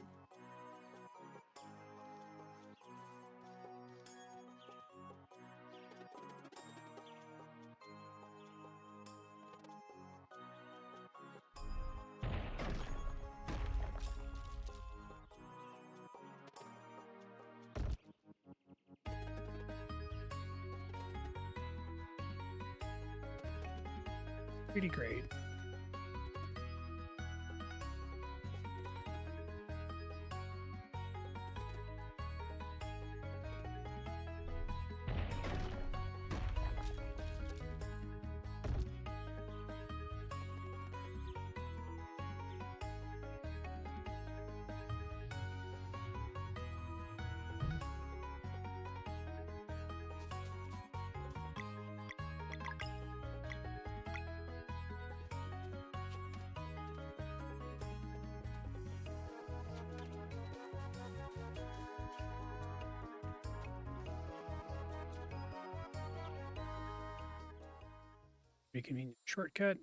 Pretty great. Pretty convenient shortcut.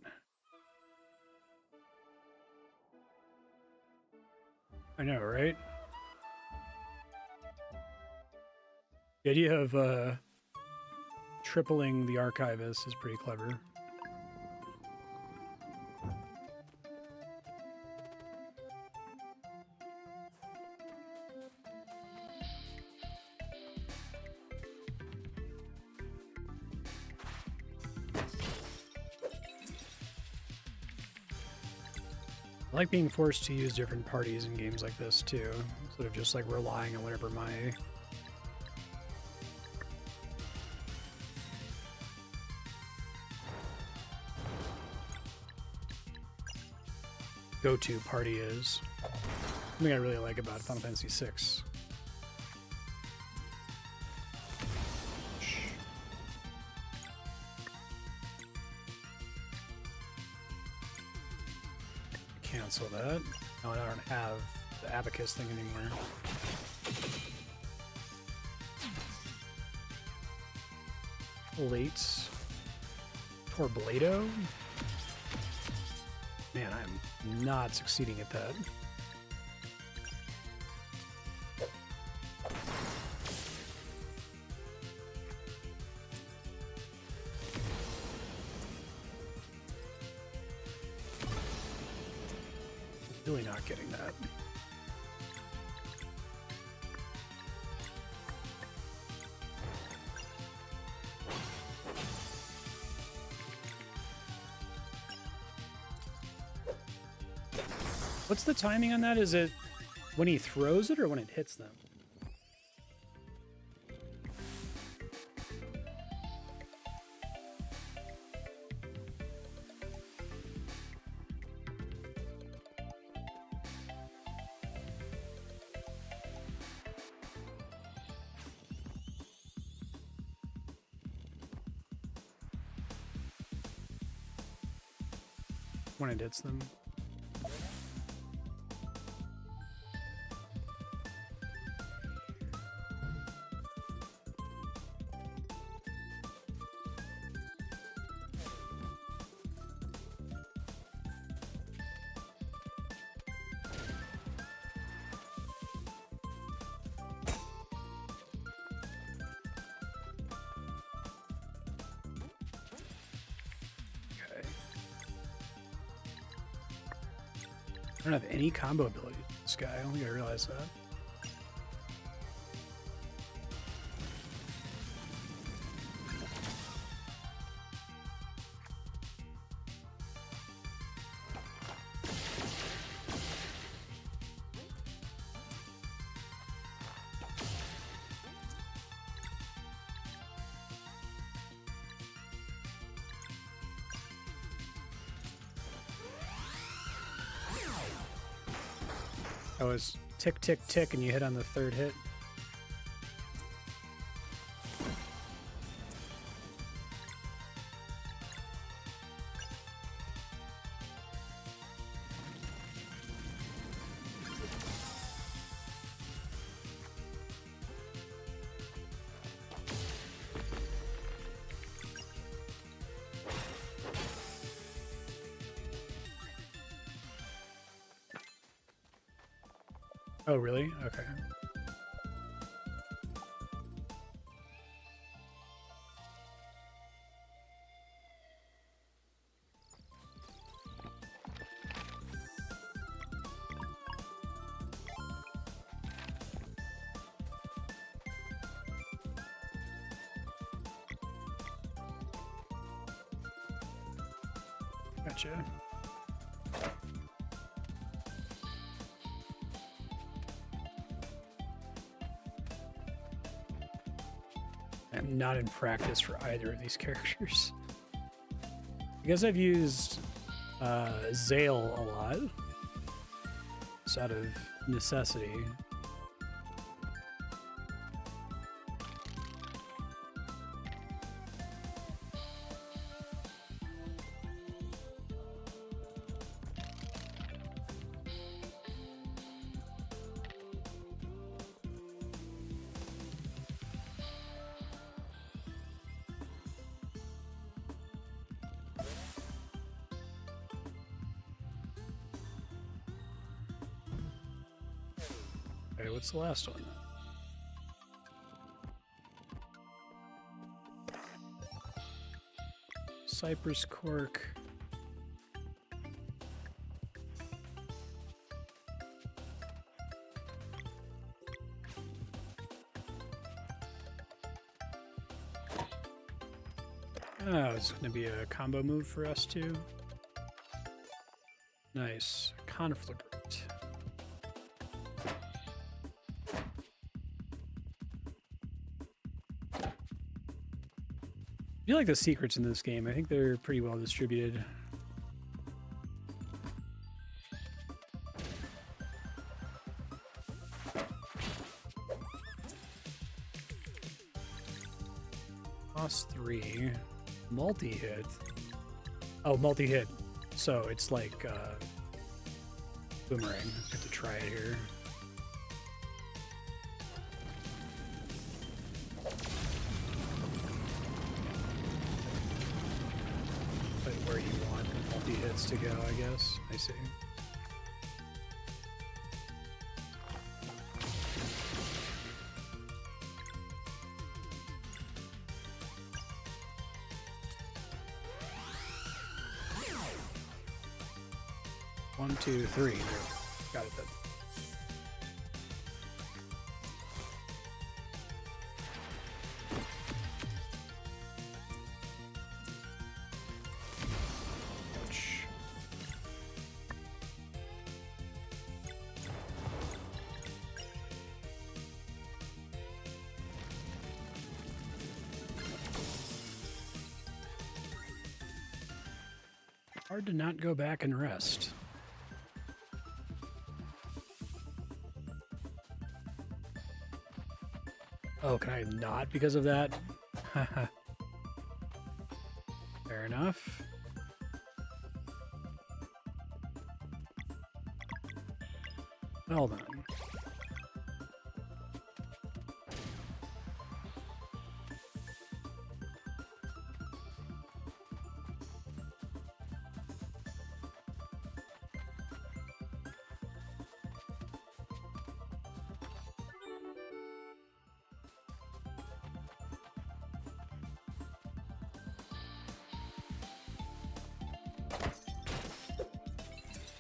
I know, right? The idea of tripling the archivist is pretty clever. I like being forced to use different parties in games like this too, instead of just like relying on whatever my go-to party is. Something I really like about Final Fantasy VI. Cancel that. No, I don't have the abacus thing anymore. Late Torblado? Man, I'm not succeeding at that. Really not getting that. What's the timing on that? Is it when he throws it or when it hits them? When it hits them. I don't have any combo ability with this guy. I don't think I realized that. That was tick, tick, tick, and you hit on the third hit. Oh, really? Okay. Gotcha. I'm not in practice for either of these characters. I guess I've used Zale a lot. It's out of necessity. Okay, what's the last one? Cypress cork. Oh, it's going to be a combo move for us too. Nice. Conflict. I feel like the secrets in this game, I think they're pretty well distributed. Toss 3. Multi-hit. Oh, multi-hit. So it's like boomerang. I have to try it here. But where you want multi-hits to go, I guess. I see. One, two, three. There. Got it then. Ouch. Hard to not go back and rest. Oh, can I not because of that? Fair enough. Well then.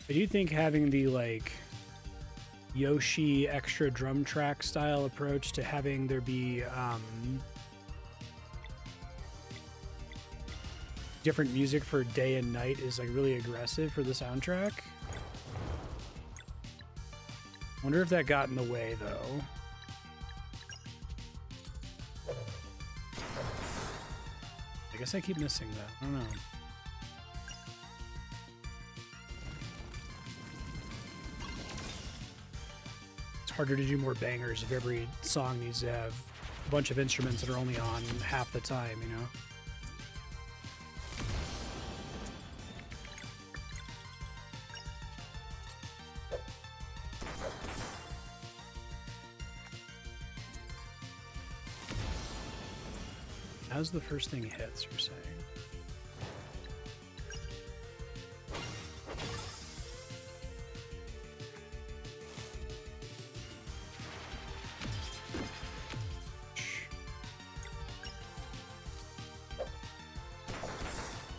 I do think having the, like, Yoshi extra drum track style approach to having there be different music for day and night is, like, really aggressive for the soundtrack. Wonder if that got in the way, though. I guess I keep missing that. I don't know. Harder to do more bangers if every song needs to have a bunch of instruments that are only on half the time, you know? As the first thing hits, you're saying?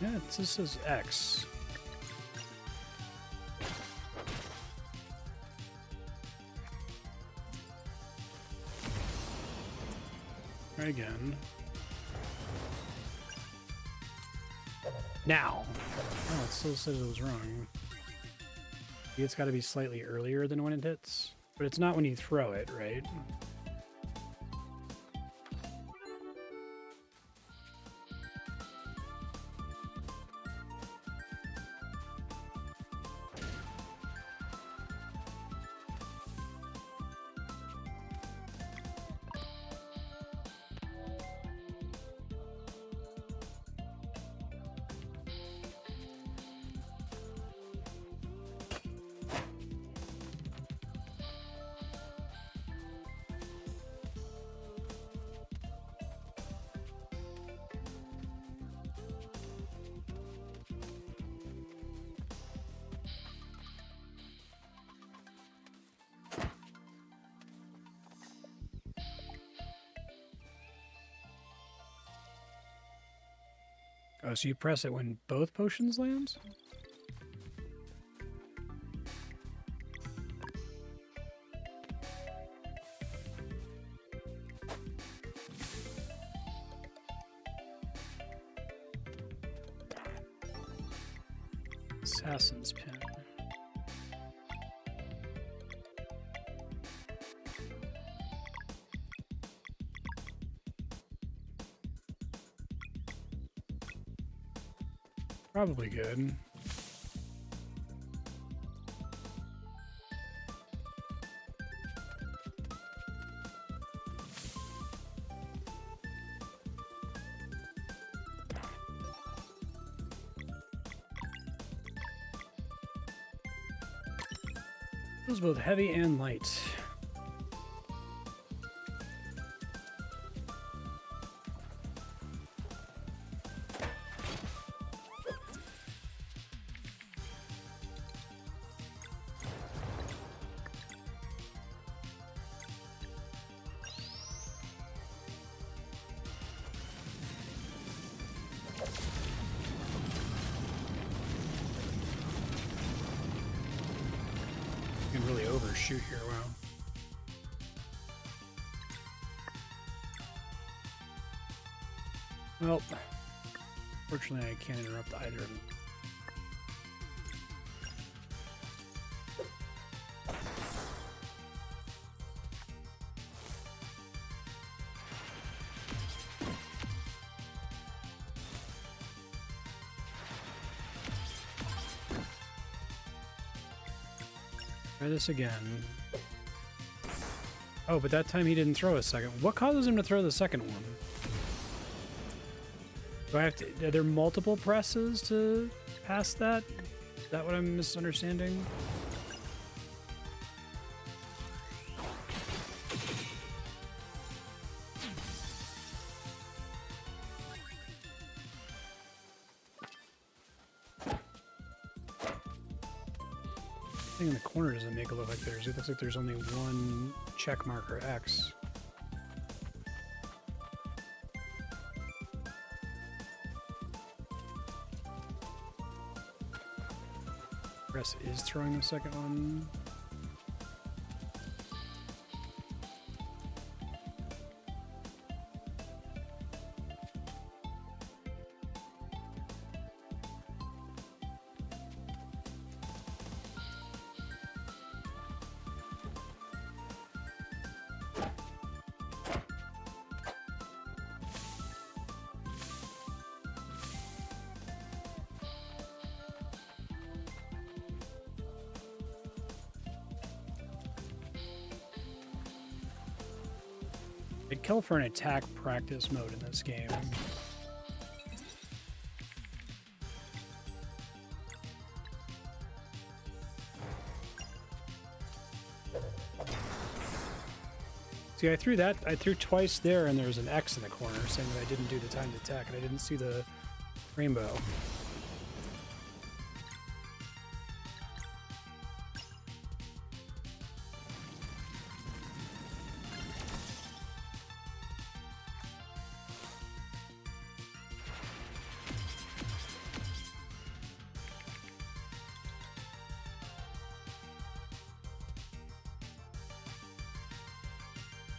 Yeah, this says X. Try again. Now. Oh, it still says it was wrong. Maybe it's got to be slightly earlier than when it hits. But it's not when you throw it, right? Oh, so you press it when both potions land? Assassin's Pin. Probably good. Feels both heavy and light. Shoot here, wow. Well, fortunately I can't interrupt either of them. Try this again. Oh, but that time he didn't throw a second. What causes him to throw the second one? Do I have to... Are there multiple presses to pass that? Is that what I'm misunderstanding? In the corner doesn't make it look like there's. It looks like there's only one check marker X. Press is throwing the second one. I'd kill for an attack practice mode in this game. See, I threw twice there and there was an X in the corner saying that I didn't do the timed attack and I didn't see the rainbow.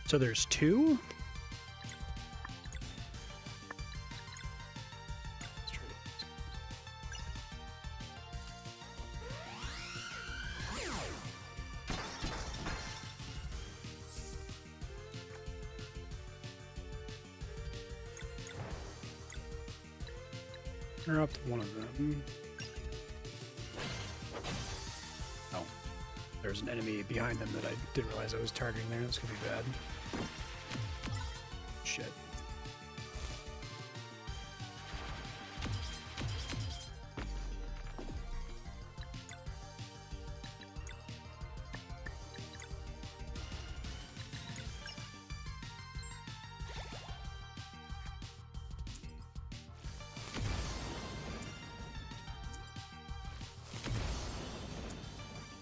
So there's two? Interrupt one of them. Oh. There's an enemy behind them that I didn't realize I was targeting there. This could be bad. Shit.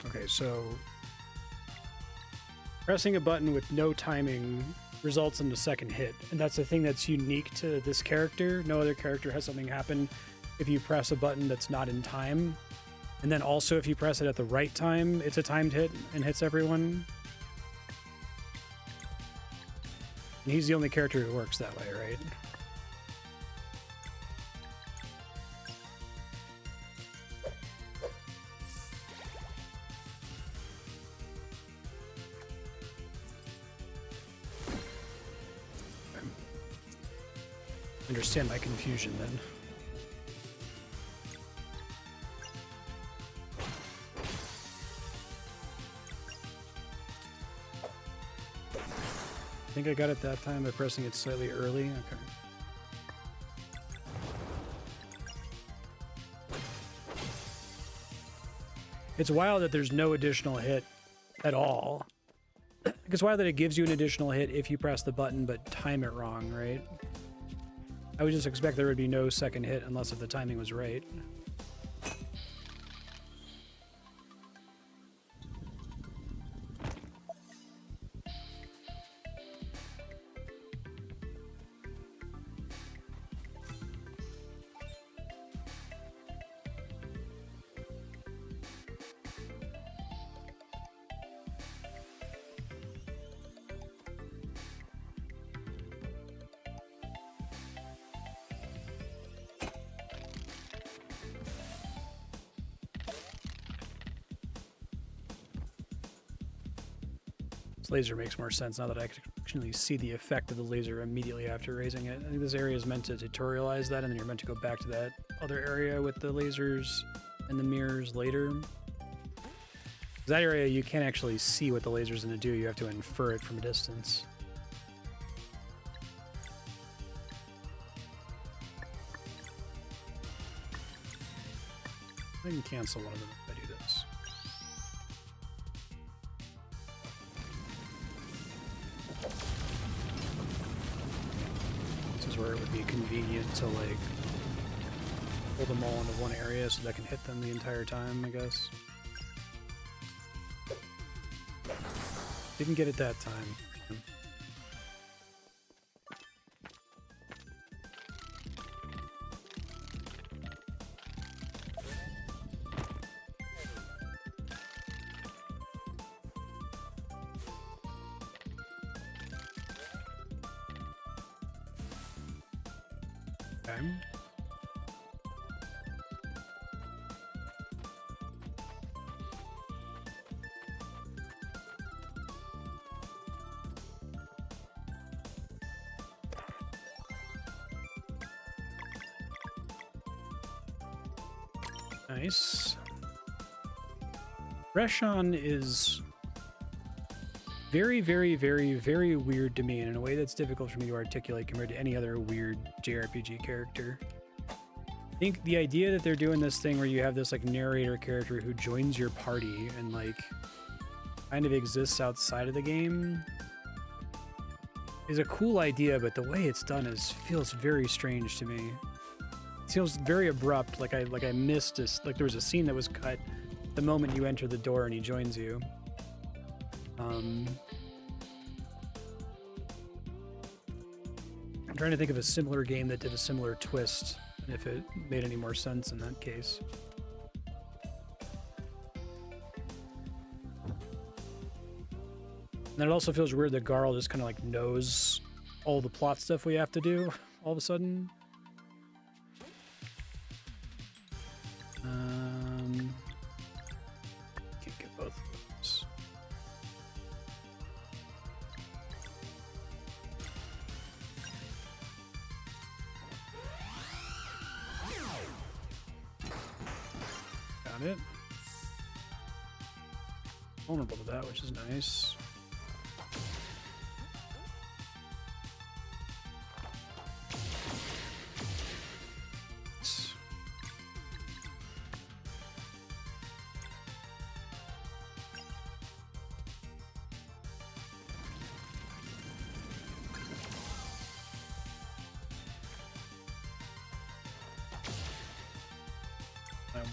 Okay, so pressing a button with no timing results in the second hit, and that's the thing that's unique to this character. No other character has something happen if you press a button that's not in time, and then also if you press it at the right time, it's a timed hit and hits everyone. And he's the only character who works that way, right? Understand my confusion then. I think I got it that time by pressing it slightly early. Okay. It's wild that there's no additional hit at all. Because why that it gives you an additional hit if you press the button but time it wrong, right? I would just expect there would be no second hit unless if the timing was right. Laser makes more sense now that I can actually see the effect of the laser immediately after raising it. I think this area is meant to tutorialize that, and then you're meant to go back to that other area with the lasers and the mirrors later. That area, you can't actually see what the laser's going to do. You have to infer it from a distance. I can cancel one of them if I do this. Where it would be convenient to like pull them all into one area so that I can hit them the entire time, I guess. Didn't get it that time. Nice. Reshon is very, very, very, very weird to me, and in a way that's difficult for me to articulate compared to any other weird JRPG character. I think the idea that they're doing this thing where you have this like narrator character who joins your party and like kind of exists outside of the game is a cool idea, but the way it's done feels very strange to me. It feels very abrupt, like I missed this, like there was a scene that was cut the moment you enter the door and he joins you. I'm trying to think of a similar game that did a similar twist, and if it made any more sense in that case. And then it also feels weird that Garl just kind of like knows all the plot stuff we have to do all of a sudden. Can't get both of those. Got it. Vulnerable to that, which is nice.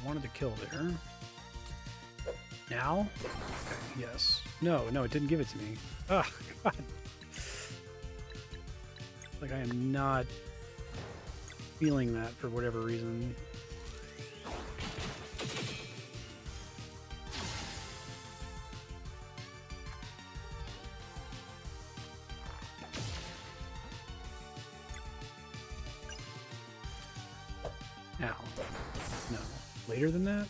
Wanted to kill there. Now? Okay, yes. No, it didn't give it to me. Oh, God. Like, I am not feeling that for whatever reason. Later than that?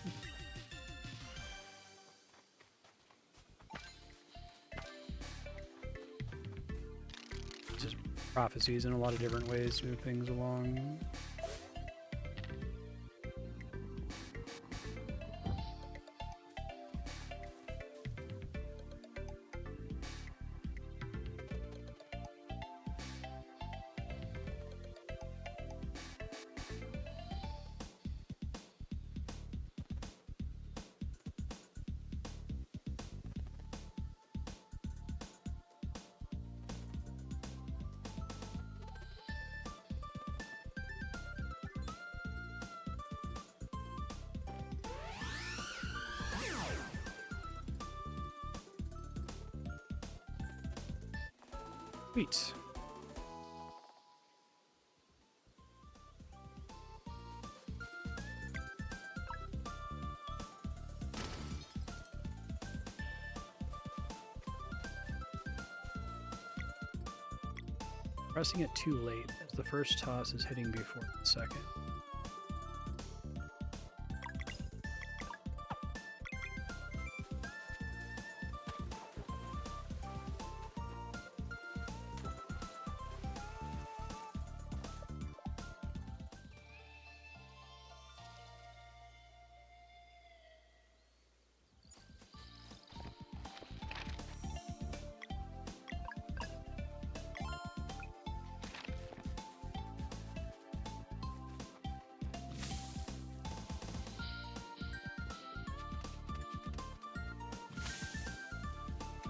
Just prophecies in a lot of different ways to move things along. Sweet. Pressing it too late, as the first toss is hitting before the second.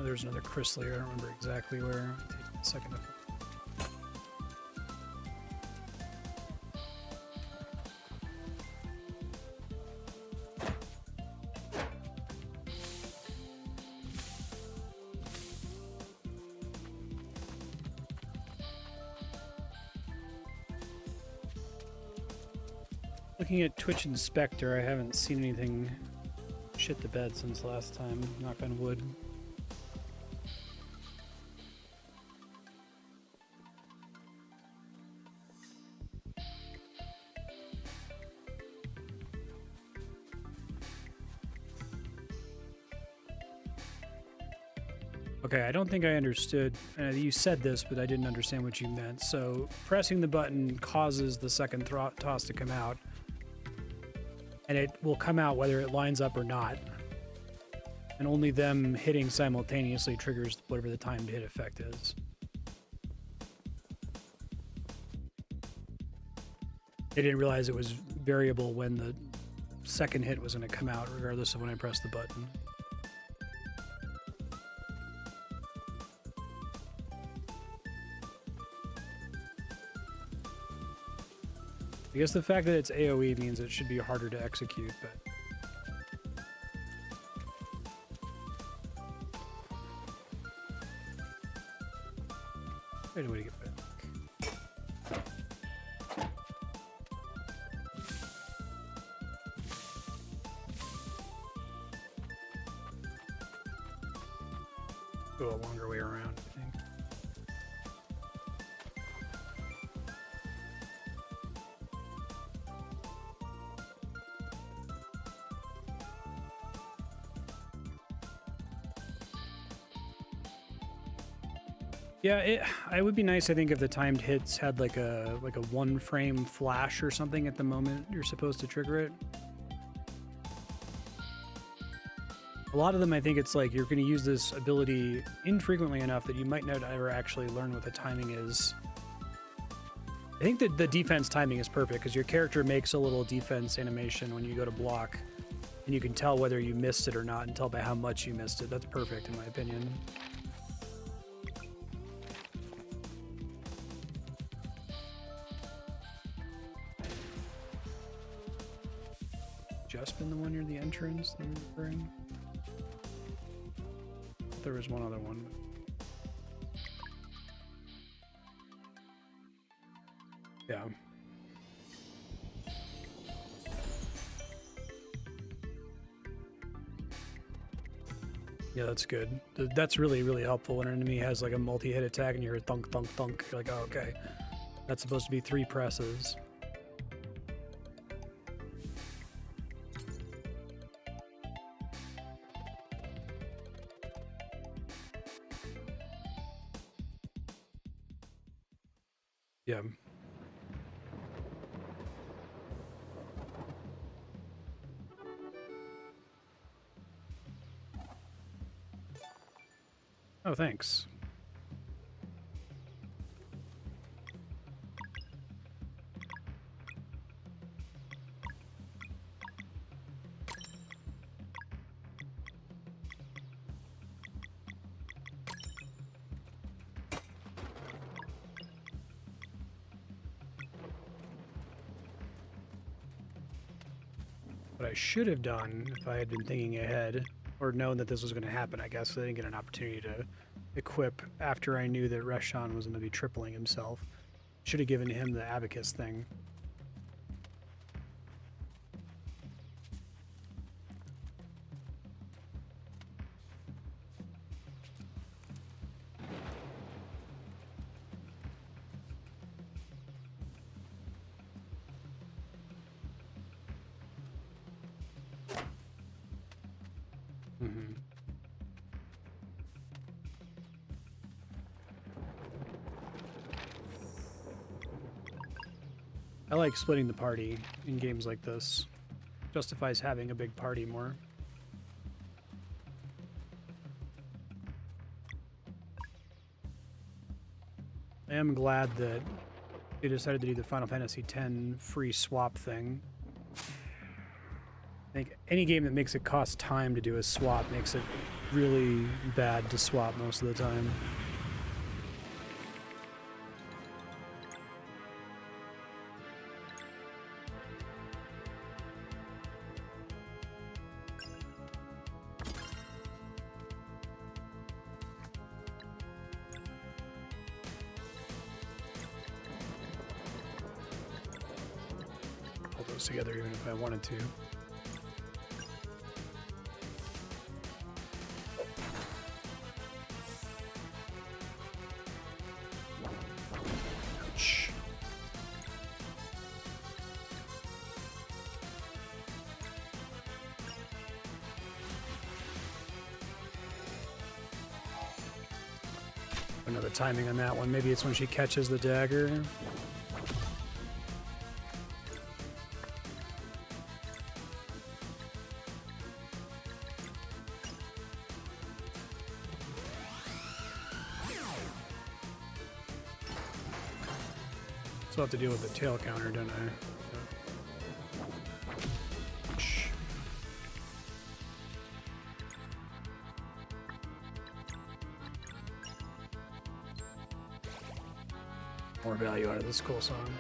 Oh, there's another crystal here. I don't remember exactly where. Take a second to... Looking at Twitch Inspector, I haven't seen anything shit the bed since last time. Knock on wood. Okay, I don't think I understood. You said this, but I didn't understand what you meant. So pressing the button causes the second toss to come out. And it will come out whether it lines up or not. And only them hitting simultaneously triggers whatever the timed hit effect is. I didn't realize it was variable when the second hit was going to come out, regardless of when I pressed the button. I guess the fact that it's AoE means it should be harder to execute, but... Wait a way to get back. Go a longer way around, I think. Yeah, it would be nice, I think, if the timed hits had like a one frame flash or something at the moment you're supposed to trigger it. A lot of them, I think it's like you're going to use this ability infrequently enough that you might not ever actually learn what the timing is. I think that the defense timing is perfect because your character makes a little defense animation when you go to block, and you can tell whether you missed it or not and tell by how much you missed it. That's perfect in my opinion. Just been the one near the entrance that I'm referring? There was one other one. Yeah. Yeah, that's good. That's really, really helpful when an enemy has like a multi-hit attack and you hear thunk, thunk, thunk. You're like, oh, okay. That's supposed to be 3 presses. Yeah. Oh, thanks. What I should have done if I had been thinking ahead, or known that this was going to happen, I guess I didn't get an opportunity to equip after I knew that Reshan was going to be tripling himself. Should have given him the Abacus thing. I like splitting the party in games like this. Justifies having a big party more. I am glad that they decided to do the Final Fantasy X free swap thing. I think any game that makes it cost time to do a swap makes it really bad to swap most of the time. Together even if I wanted to. Ouch. Another timing on that one. Maybe it's when she catches the dagger. Still have to deal with the tail counter, don't I? Shh. More value out of this cool song.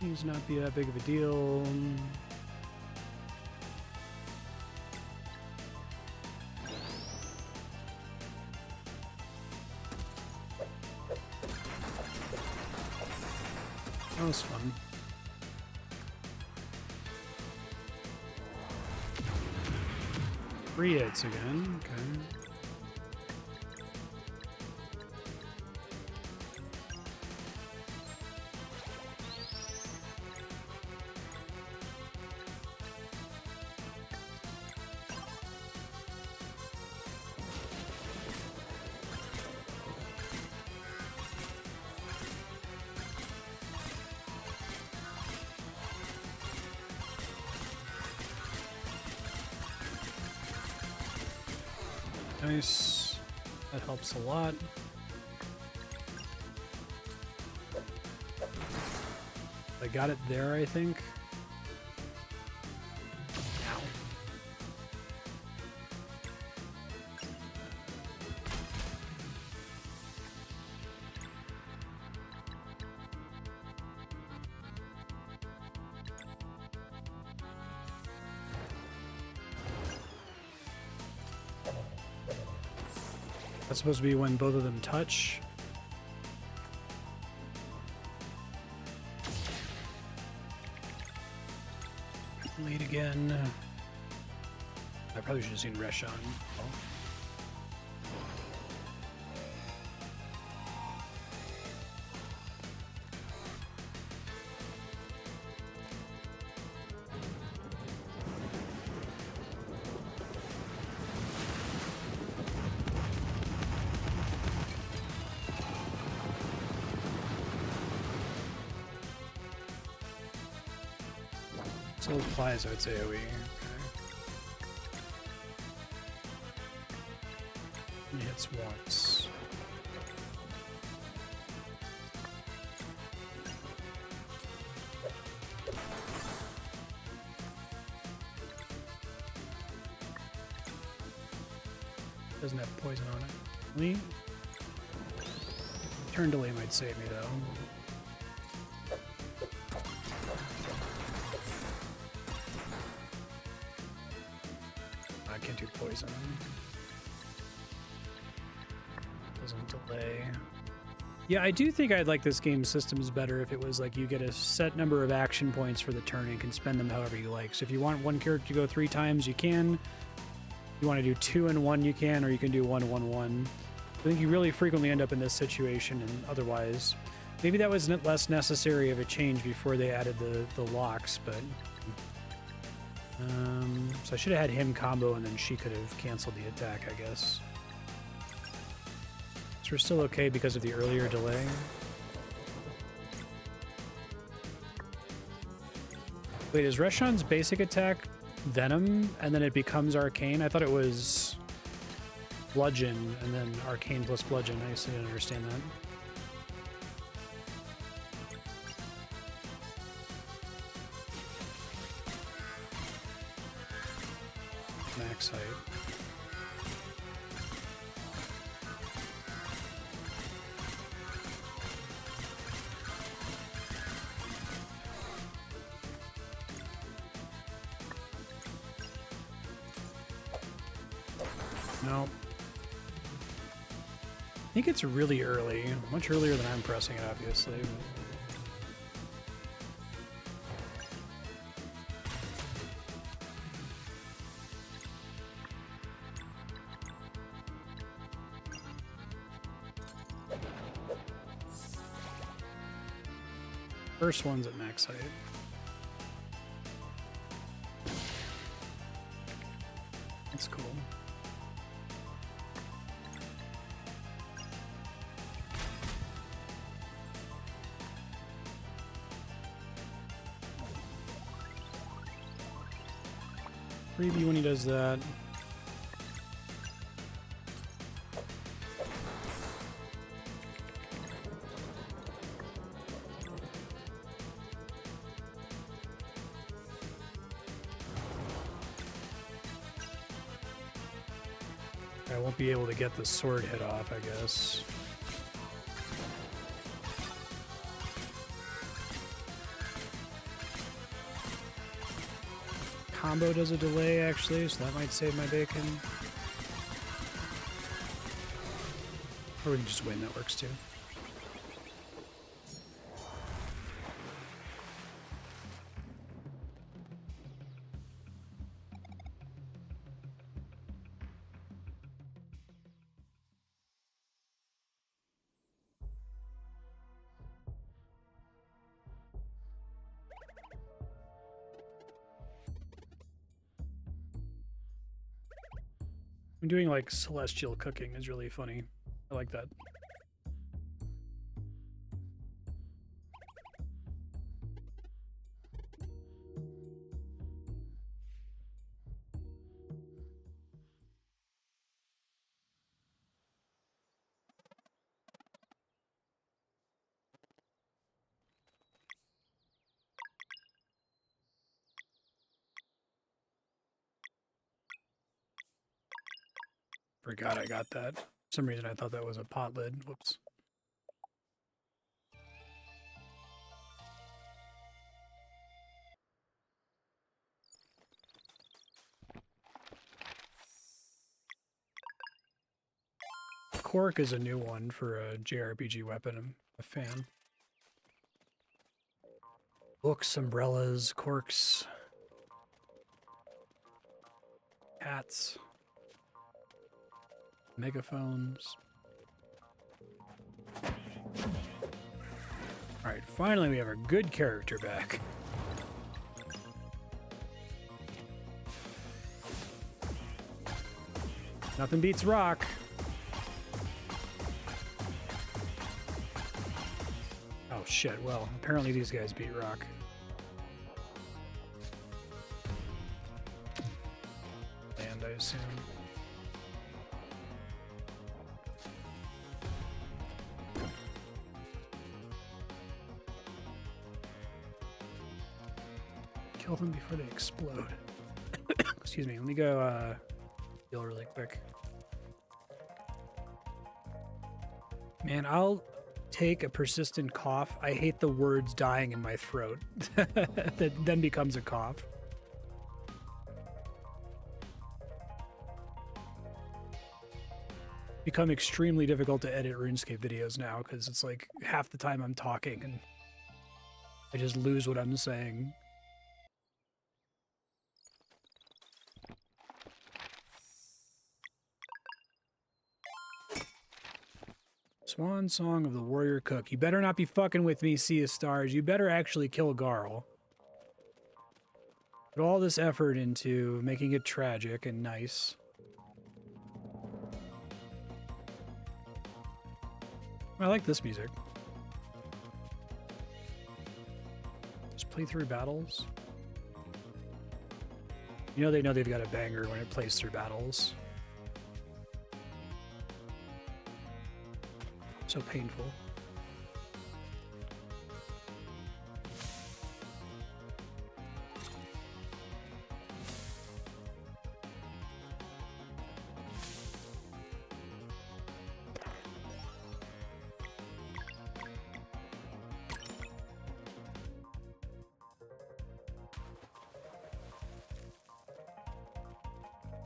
Seems not be that big of a deal. That was fun. Three hits again, okay. Nice. That helps a lot. I got it there, I think. Ow. That's supposed to be when both of them touch. Lead again. I probably should have seen Reshan. Oh. Still applies, I would say, AoE. Okay. He hits once. Doesn't have poison on it. Really? Turn delay might save me, though. poison. Doesn't delay. Yeah, I do think I'd like this game's systems better if it was like you get a set number of action points for the turn and can spend them however you like. So if you want one character to go 3 times, you can. If you want to do 2 and 1, you can, or you can do 1, 1, 1. I think you really frequently end up in this situation, and otherwise, maybe that was less necessary of a change before they added the locks, but so I should have had him combo, and then she could have canceled the attack, I guess. So we're still okay because of the earlier delay. Wait, is Reshawn's basic attack Venom, and then it becomes Arcane? I thought it was Bludgeon, and then Arcane plus Bludgeon. I guess I didn't understand that. Max height. No. I think it's really early. Much earlier than I'm pressing it, obviously. First one's at max height. That's cool. Preview when he does that. I won't be able to get the sword hit off, I guess. Combo does a delay, actually, so that might save my bacon. Or we can just win, that works too. Doing like celestial cooking is really funny. I like that. Forgot I got that. For some reason I thought that was a pot lid. Whoops. Cork is a new one for a JRPG weapon. I'm a fan. Books, umbrellas, corks, hats. Megaphones. Alright, finally we have a good character back. Nothing beats rock. Oh shit, well, apparently these guys beat rock. And I assume. Kill them before they explode. Excuse me, let me go heal really quick. Man, I'll take a persistent cough. I hate the words dying in my throat. That then becomes a cough. become extremely difficult to edit RuneScape videos now because it's like half the time I'm talking and I just lose what I'm saying. Swan Song of the Warrior Cook. You better not be fucking with me, Sea of Stars. You better actually kill Garl. Put all this effort into making it tragic and nice. I like this music. Just play through battles. You know they know they've got a banger when it plays through battles. So painful.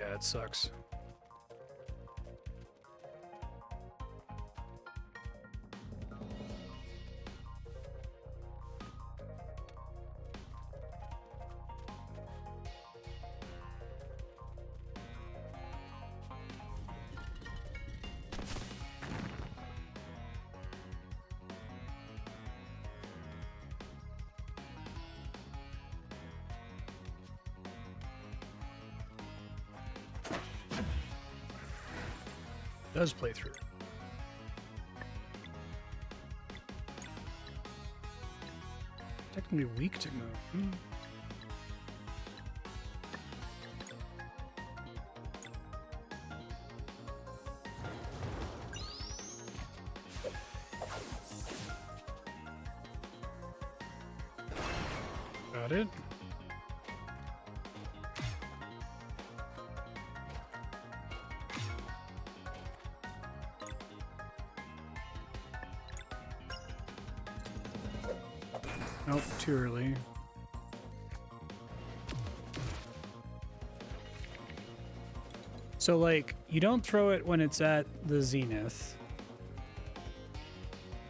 Yeah, it sucks. Does play through. Technically weak to move. Got it. Nope, too early. So, like, you don't throw it when it's at the zenith.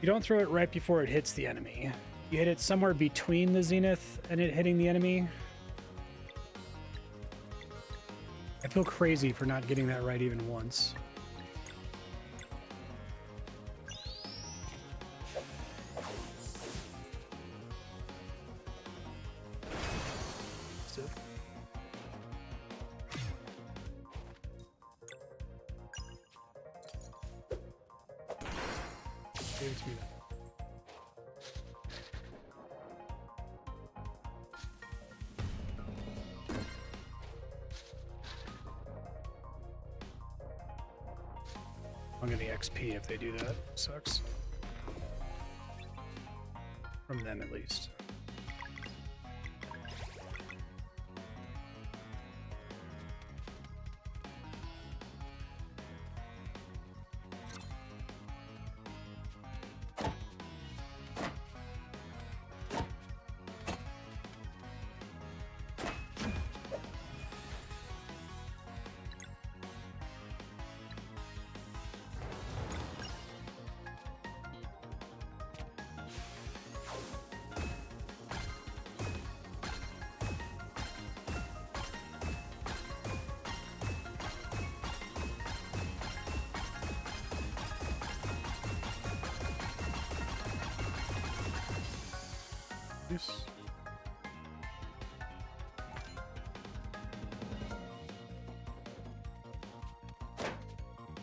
You don't throw it right before it hits the enemy. You hit it somewhere between the zenith and it hitting the enemy. I feel crazy for not getting that right even once. I'm getting XP if they do that. Sucks. From them, at least.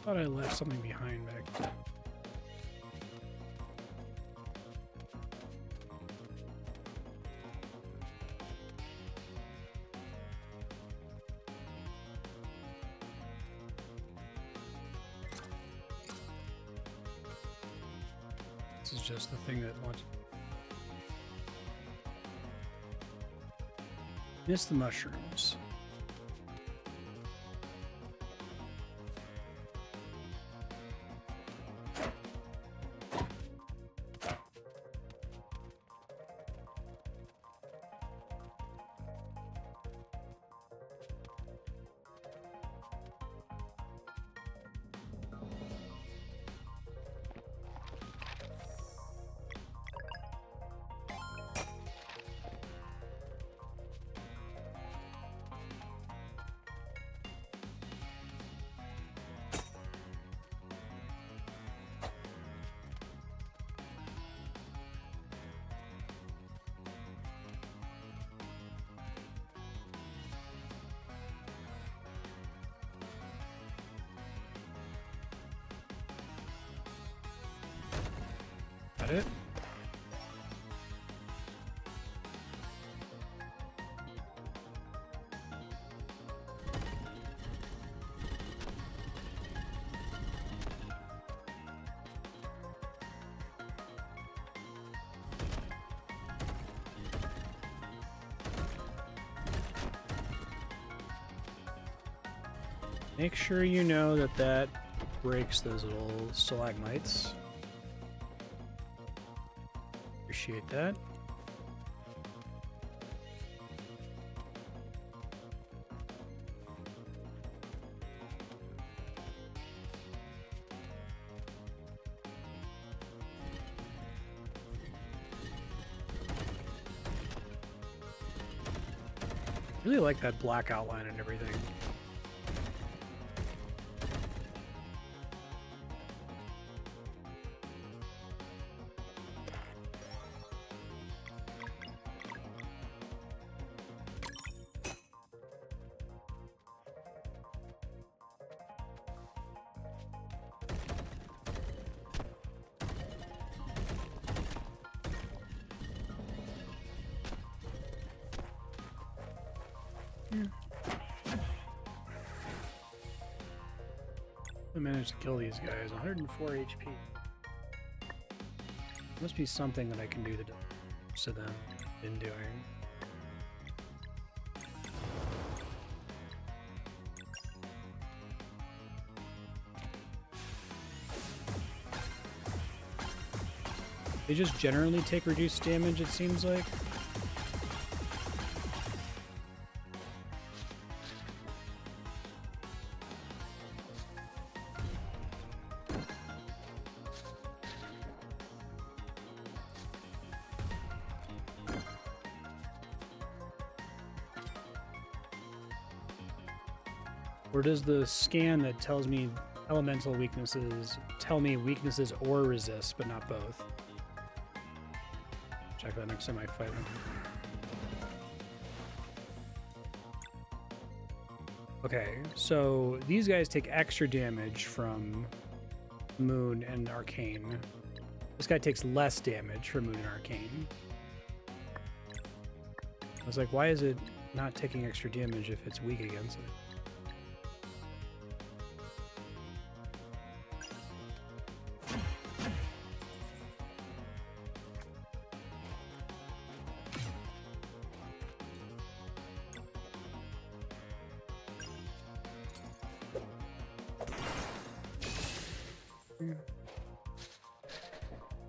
Thought I left something behind back there. This is just the thing that wants. Miss the mushrooms. Got it. Make sure you know that that breaks those little stalagmites. Appreciate that. Really like that black outline and everything. I managed to kill these guys. 104 HP. Must be something that I can do that to them in doing. They just generally take reduced damage, it seems like. Or does the scan that tells me elemental weaknesses tell me weaknesses or resist, but not both? Check that next time I fight them. Okay, so these guys take extra damage from Moon and Arcane. This guy takes less damage from Moon and Arcane. I was like, why is it not taking extra damage if it's weak against it?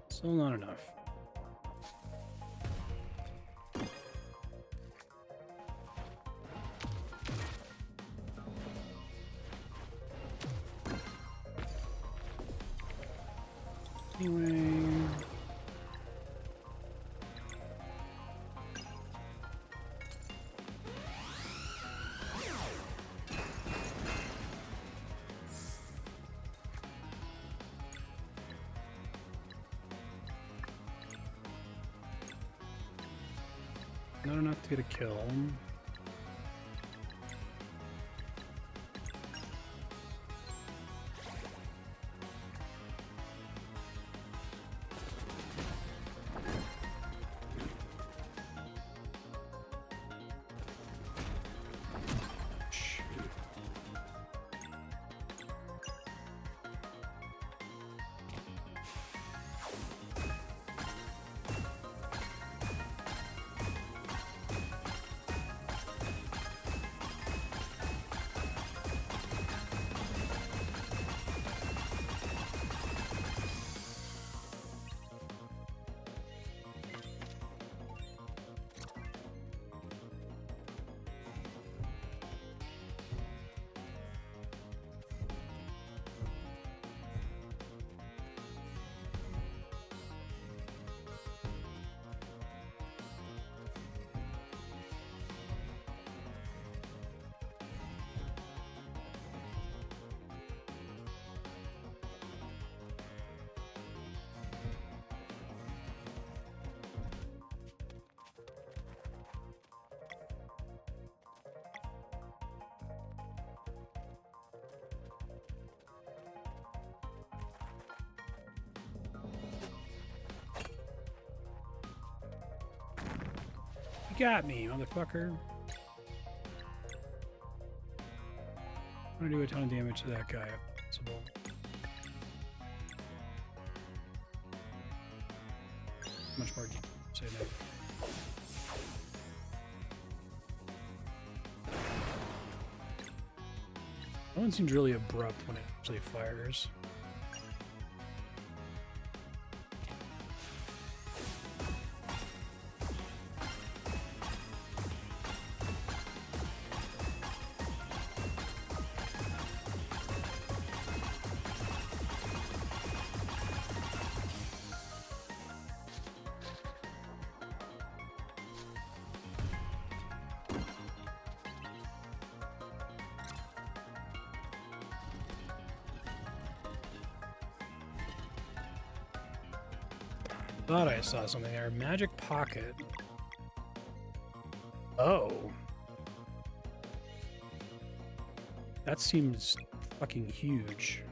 Still not enough. Anyway. Not enough to get a kill. got me, motherfucker. I'm gonna do a ton of damage to that guy if possible. Much more say that. That one seems really abrupt when it actually fires. Thought I saw something there. Magic pocket. Oh. That seems fucking huge.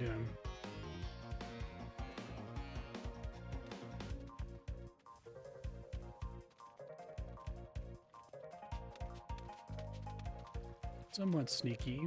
Yeah. Somewhat sneaky.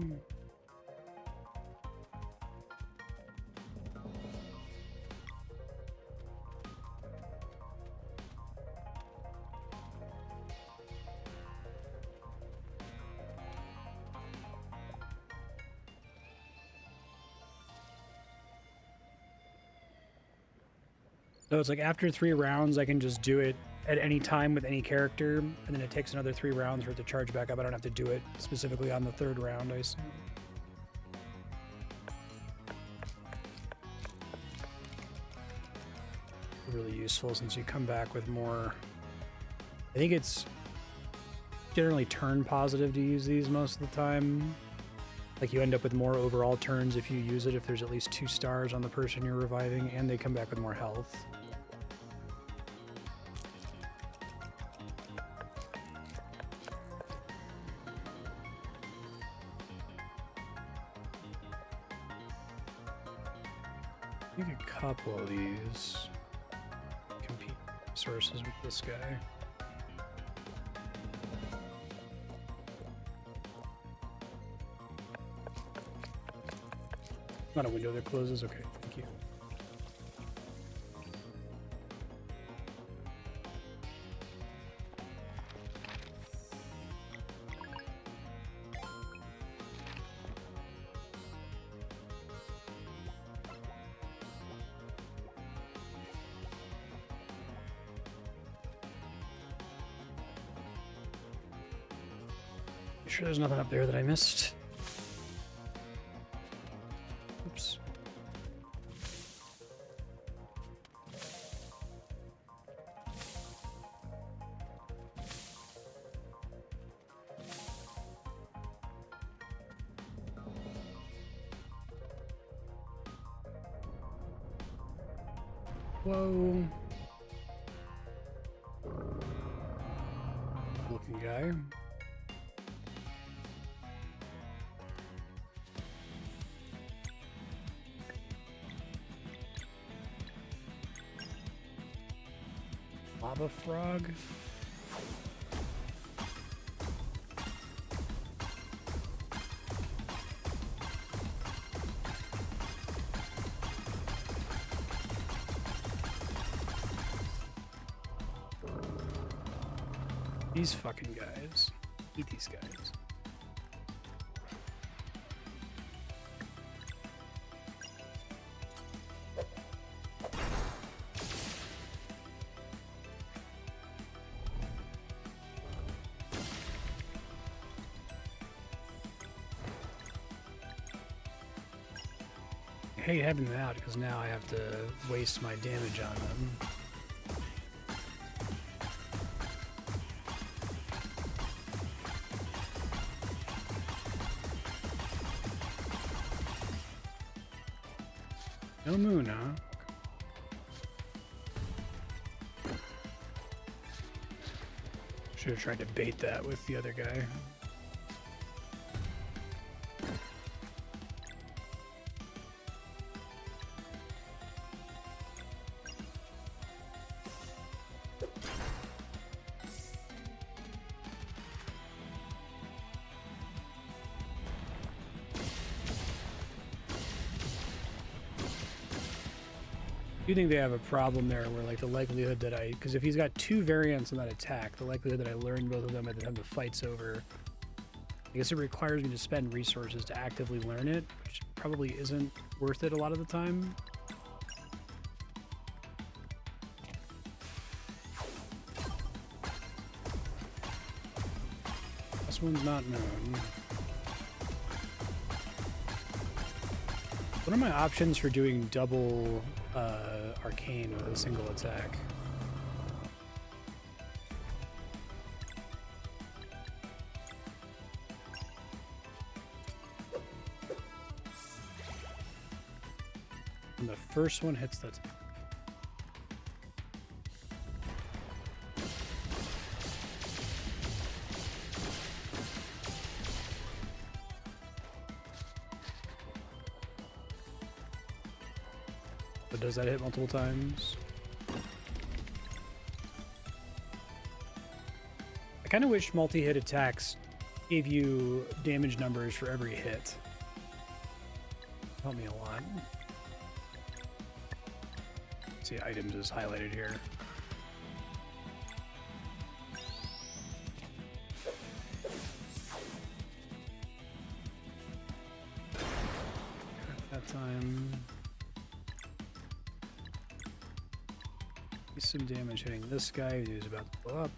So it's like after 3 rounds, I can just do it at any time with any character, and then it takes another 3 rounds for it to charge back up. I don't have to do it specifically on the 3rd round, I assume. Really useful since you come back with more. I think it's generally turn positive to use these most of the time. Like you end up with more overall turns if you use it, if there's at least 2 stars on the person you're reviving, and they come back with more health. I think a couple of these compete sources with this guy. Not a window that closes? Okay, thank you. You sure there's nothing up there that I missed? Oops. Whoa. Looking guy. Lava frog. These fucking guys. Eat these guys. I hate having them out because now I have to waste my damage on them. No moon, huh? Should have tried to bait that with the other guy. I do think they have a problem there where, like, the likelihood that because if he's got two variants on that attack, the likelihood that I learn both of them at the time the fight's over, I guess it requires me to spend resources to actively learn it, which probably isn't worth it a lot of the time. This one's not known. What are my options for doing double arcane with a single attack? And the first one hits that. But does that hit multiple times? I kind of wish multi-hit attacks gave you damage numbers for every hit. Help me a lot. See, items is highlighted here. That time. Some damage hitting this guy who's about to blow up.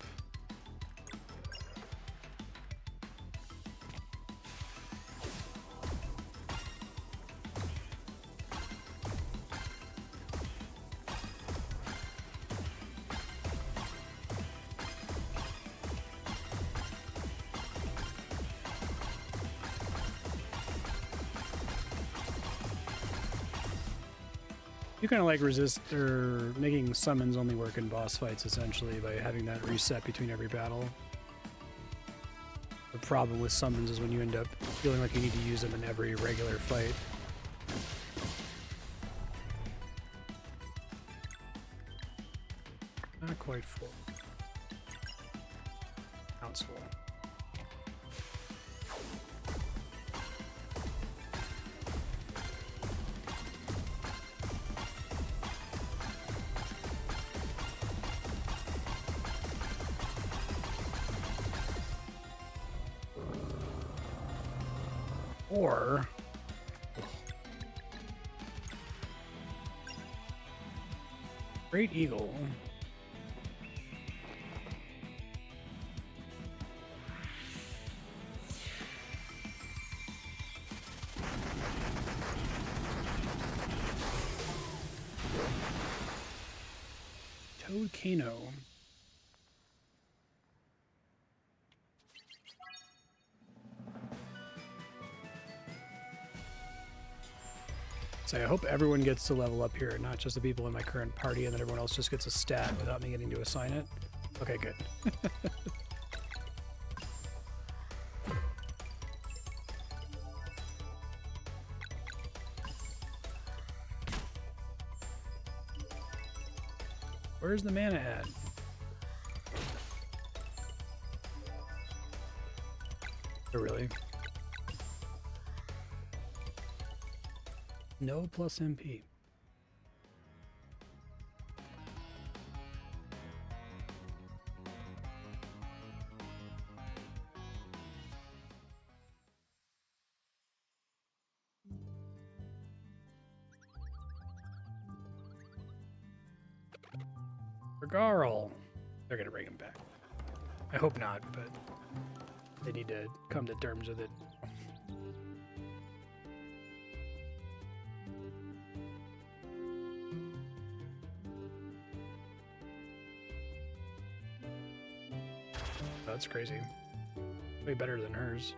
You kind of like resist or making summons only work in boss fights essentially by having that reset between every battle. The problem with summons is when you end up feeling like you need to use them in every regular fight. Not quite full. Now it's full. Or Great Eagle. Toadcano. So I hope everyone gets to level up here, not just the people in my current party, and then everyone else just gets a stat without me getting to assign it. Okay, good. Where's the mana at? Oh, really? No plus MP. Garl. They're gonna bring him back. I hope not, but they need to come to terms with it. That's crazy. Way better than hers.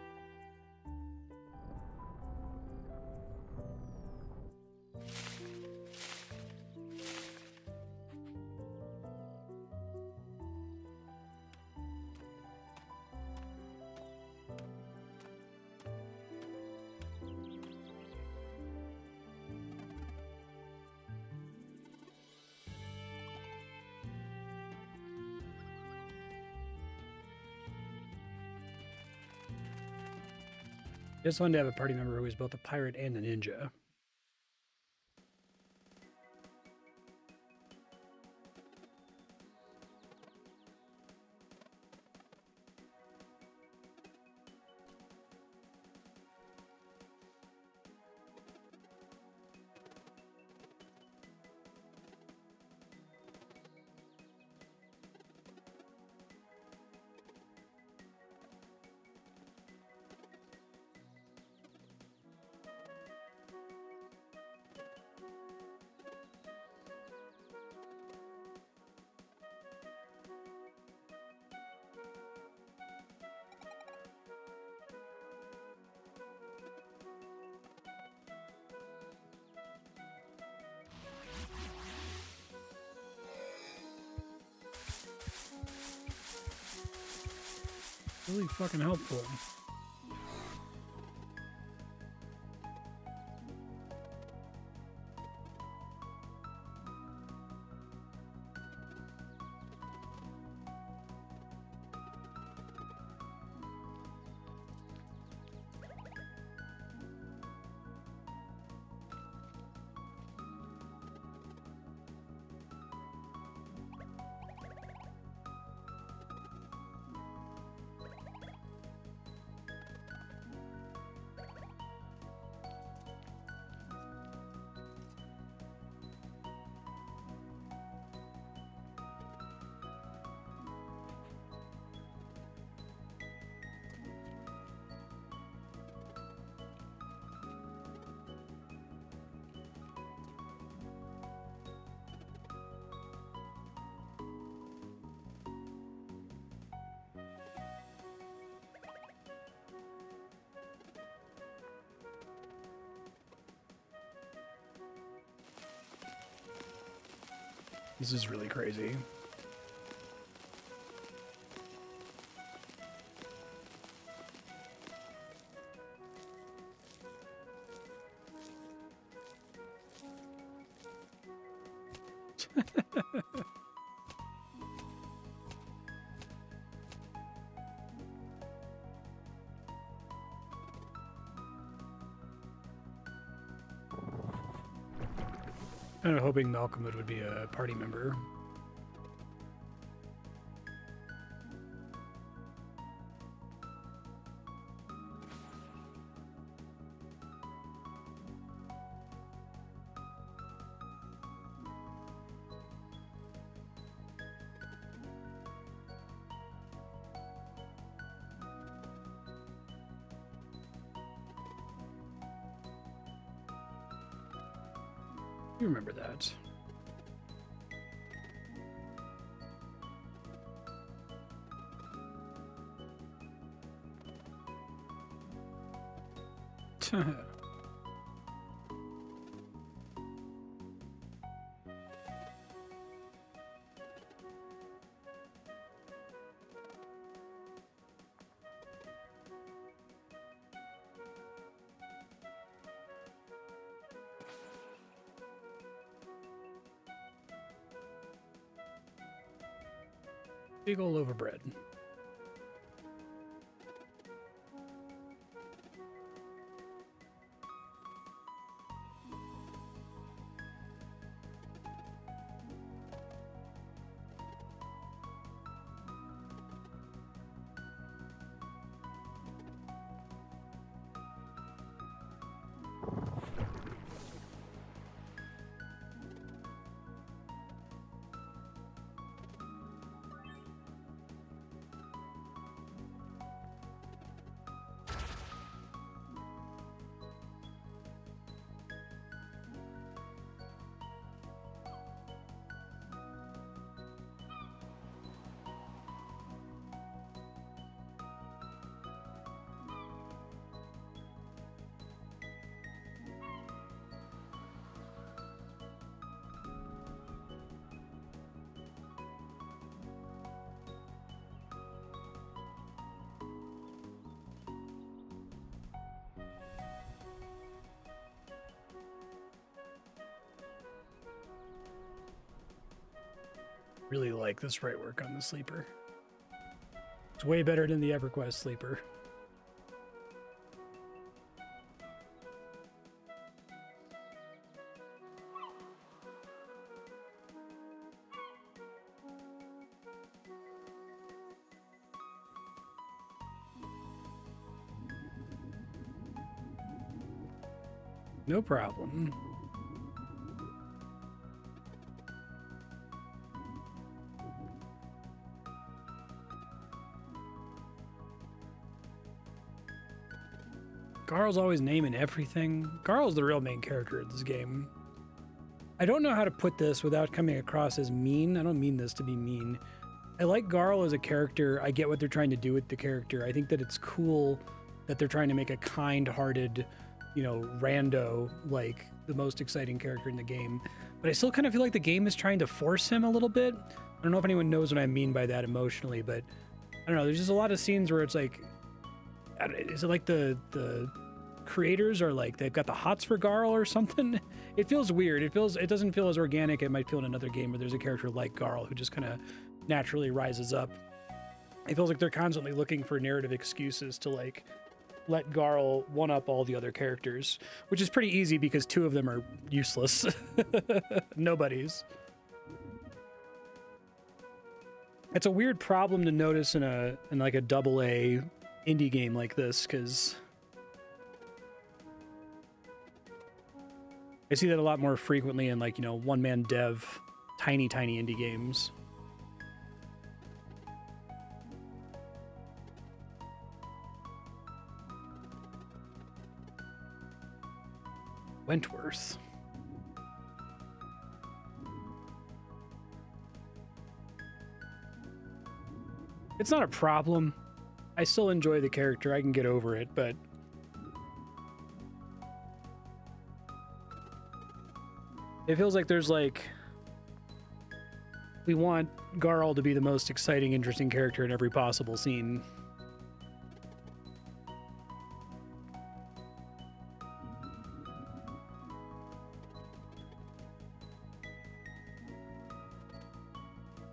Just wanted to have a party member who is both a pirate and a ninja. Really fucking helpful. This is really crazy. Kind of hoping Malcolm would be a party member. You remember that. Big ol' loaf of bread. Really like the sprite work on the sleeper. It's way better than the EverQuest sleeper. No problem. Garl's always naming everything. Garl's the real main character of this game. I don't know how to put this without coming across as mean. I don't mean this to be mean. I like Garl as a character. I get what they're trying to do with the character. I think that it's cool that they're trying to make a kind-hearted, you know, rando, like the most exciting character in the game. But I still kind of feel like the game is trying to force him a little bit. I don't know if anyone knows what I mean by that emotionally, but I don't know. There's just a lot of scenes where it's like, is it like the creators are like they've got the hots for Garl or something? It feels weird. It doesn't feel as organic. It might feel in another game where there's a character like Garl who just kind of naturally rises up. It feels like they're constantly looking for narrative excuses to like let Garl one up all the other characters, which is pretty easy because two of them are useless. Nobodies. It's a weird problem to notice in like a AA indie game like this, because I see that a lot more frequently in like, you know, one-man dev, tiny indie games. Wentworth. It's not a problem. I still enjoy the character. I can get over it, but it feels like there's like, we want Garl to be the most exciting, interesting character in every possible scene.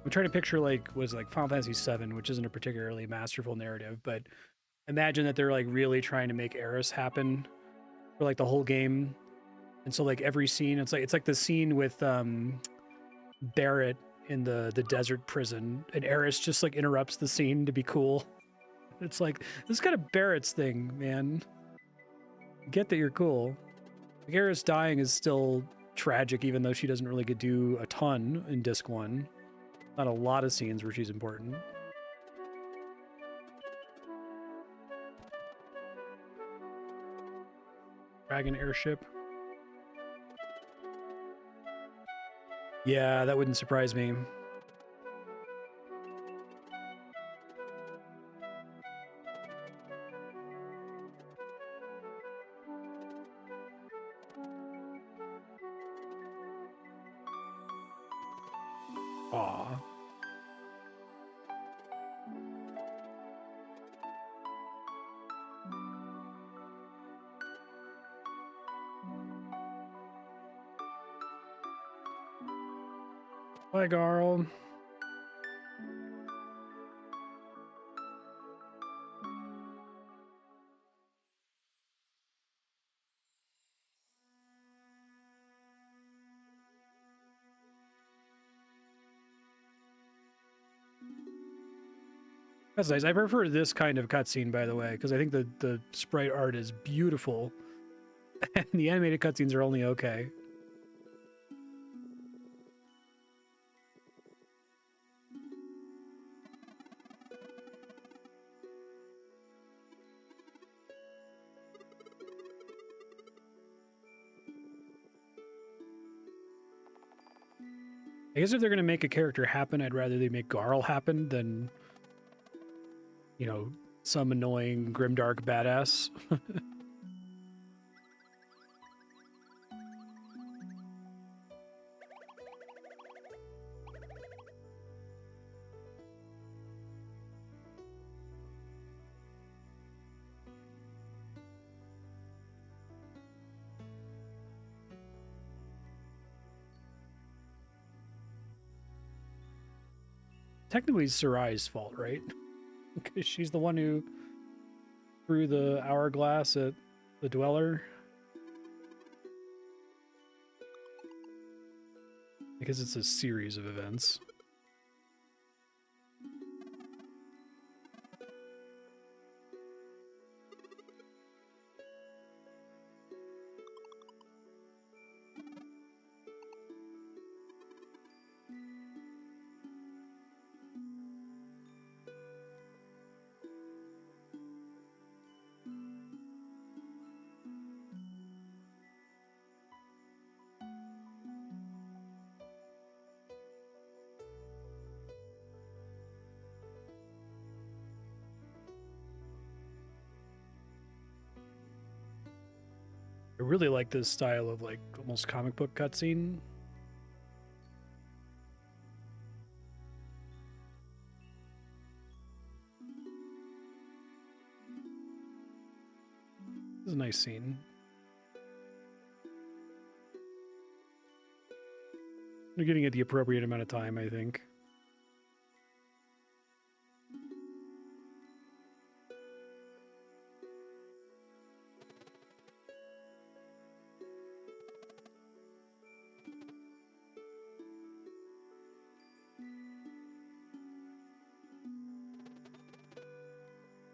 I'm trying to picture like Final Fantasy VII, which isn't a particularly masterful narrative, but imagine that they're like really trying to make Eris happen for like the whole game. And so like every scene, it's like the scene with Barrett in the desert prison, and Eris just like interrupts the scene to be cool. It's like, this is kind of Barrett's thing, man. Get that you're cool. Like, Eris dying is still tragic, even though she doesn't really get to do a ton in Disc 1. Not a lot of scenes where she's important. Dragon airship. Yeah, that wouldn't surprise me. Aw. Bye, Garl. That's nice. I prefer this kind of cutscene, by the way, because I think the sprite art is beautiful. And the animated cutscenes are only okay. I guess if they're going to make a character happen, I'd rather they make Garl happen than, you know, some annoying grimdark badass. Technically, it's Sarai's fault, right? Because she's the one who threw the hourglass at the Dweller. Because it's a series of events. I really like this style of like almost comic book cutscene. This is a nice scene. They're giving it the appropriate amount of time, I think.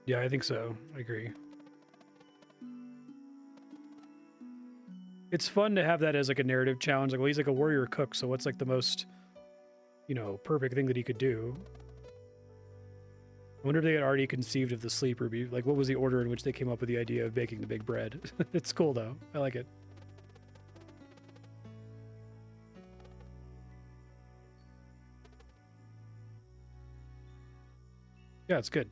Yeah, I think so. I agree. It's fun to have that as like a narrative challenge. Like, well, he's like a warrior cook, so what's like the most, you know, perfect thing that he could do? I wonder if they had already conceived of the sleeper. Like, what was the order in which they came up with the idea of baking the big bread? It's cool, though. I like it. Yeah, it's good.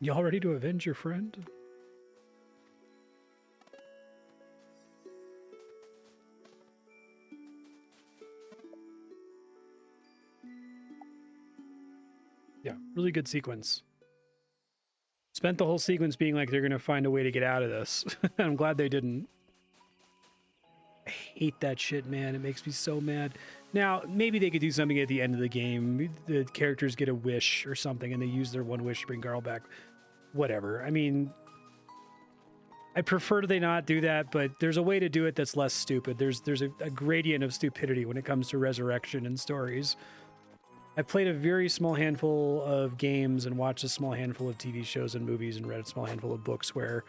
Y'all ready to avenge your friend? Yeah, really good sequence. Spent the whole sequence being like they're going to find a way to get out of this. I'm glad they didn't. I hate that shit, man. It makes me so mad. Now, maybe they could do something at the end of the game. The characters get a wish or something, and they use their one wish to bring Garl back. Whatever. I mean, I prefer they not do that, but there's a way to do it that's less stupid. There's a gradient of stupidity when it comes to resurrection in stories. I played a very small handful of games and watched a small handful of TV shows and movies and read a small handful of books where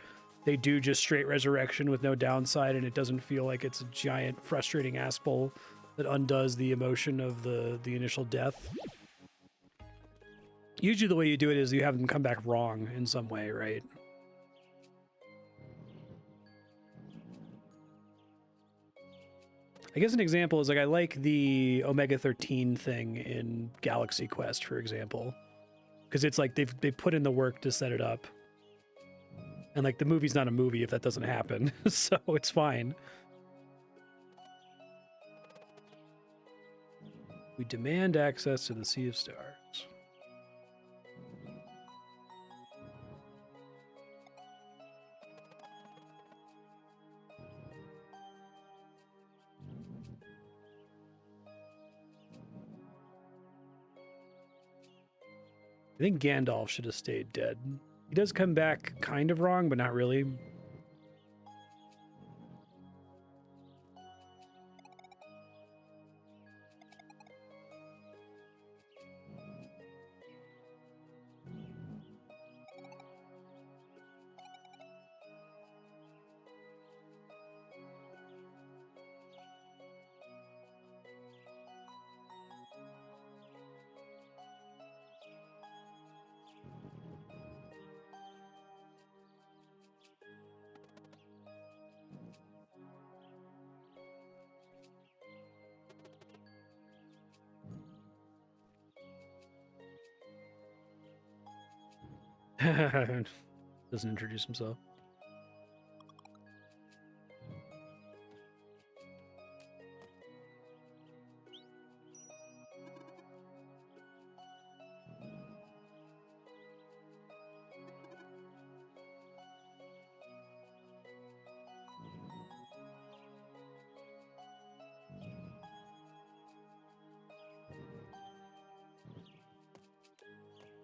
they do just straight resurrection with no downside, and it doesn't feel like it's a giant frustrating ass bowl that undoes the emotion of the initial death. Usually the way you do it is you have them come back wrong in some way, right? I guess an example is like I like the Omega 13 thing in Galaxy Quest, for example, because it's like they put in the work to set it up, and like the movie's not a movie if that doesn't happen, so it's fine. We demand access to the Sea of Stars. I think Gandalf should have stayed dead. He does come back kind of wrong, but not really. Doesn't introduce himself.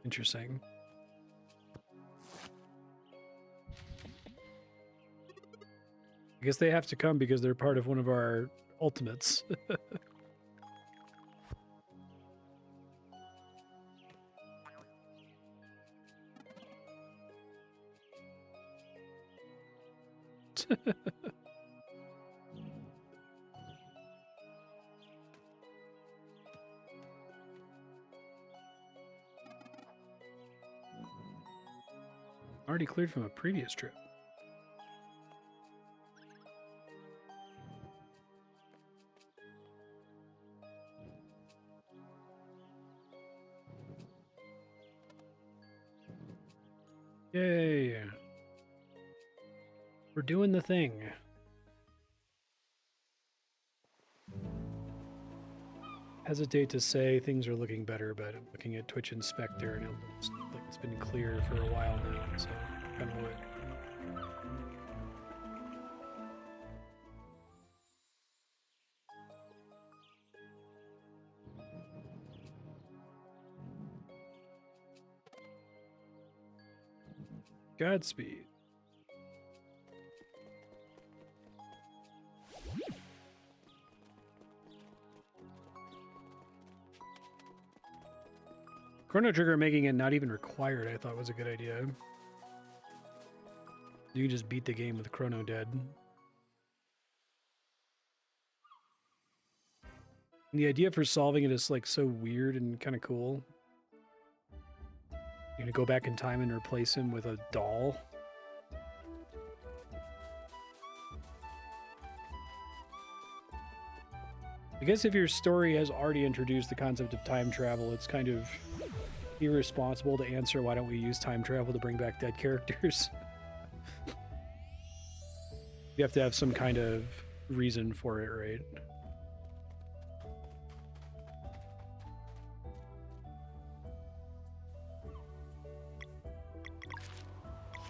Interesting. I guess they have to come because they're part of one of our ultimates. Already cleared from a previous trip. Yay. We're doing the thing. Hesitate to say things are looking better, but I'm looking at Twitch Inspector and it looks like it's been clear for a while now, so kind of what. Godspeed. Chrono Trigger making it not even required, I thought was a good idea. You can just beat the game with Chrono Dead. And the idea for solving it is like so weird and kind of cool. You're gonna go back in time and replace him with a doll. I guess if your story has already introduced the concept of time travel, it's kind of irresponsible to answer, why don't we use time travel to bring back dead characters? You have to have some kind of reason for it, right?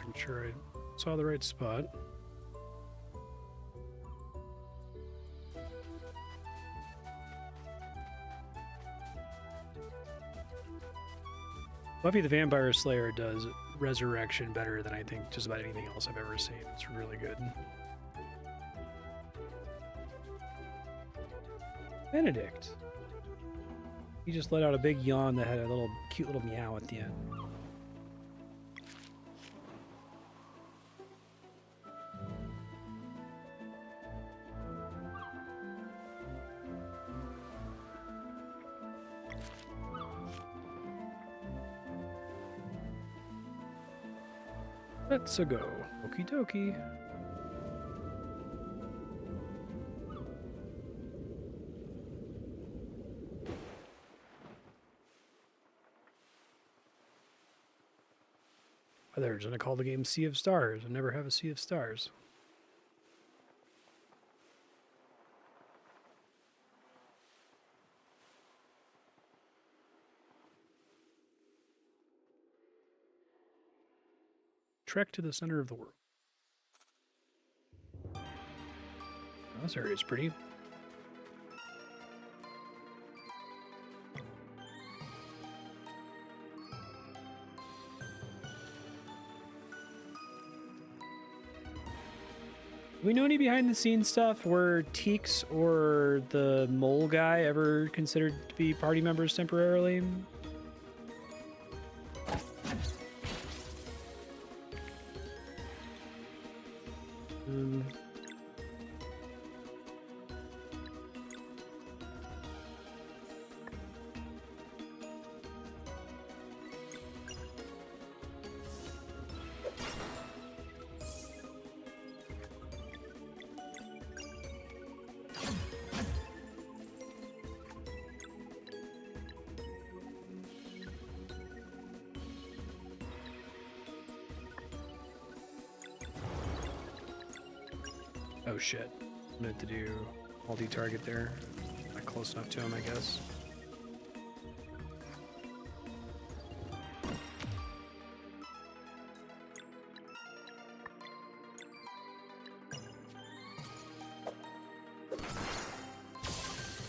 I'm sure I saw the right spot. Buffy the Vampire Slayer does resurrection better than I think just about anything else I've ever seen. It's really good. Benedict. He just let out a big yawn that had a little cute little meow at the end. Let's go. Okie dokie. They're just gonna call the game Sea of Stars and never have a Sea of Stars. Trek to the center of the world. Oh, this area is pretty. Do we know any behind the scenes stuff? Were Teeks or the mole guy ever considered to be party members temporarily? Oh shit. I meant to do multi-target there. Not close enough to him, I guess.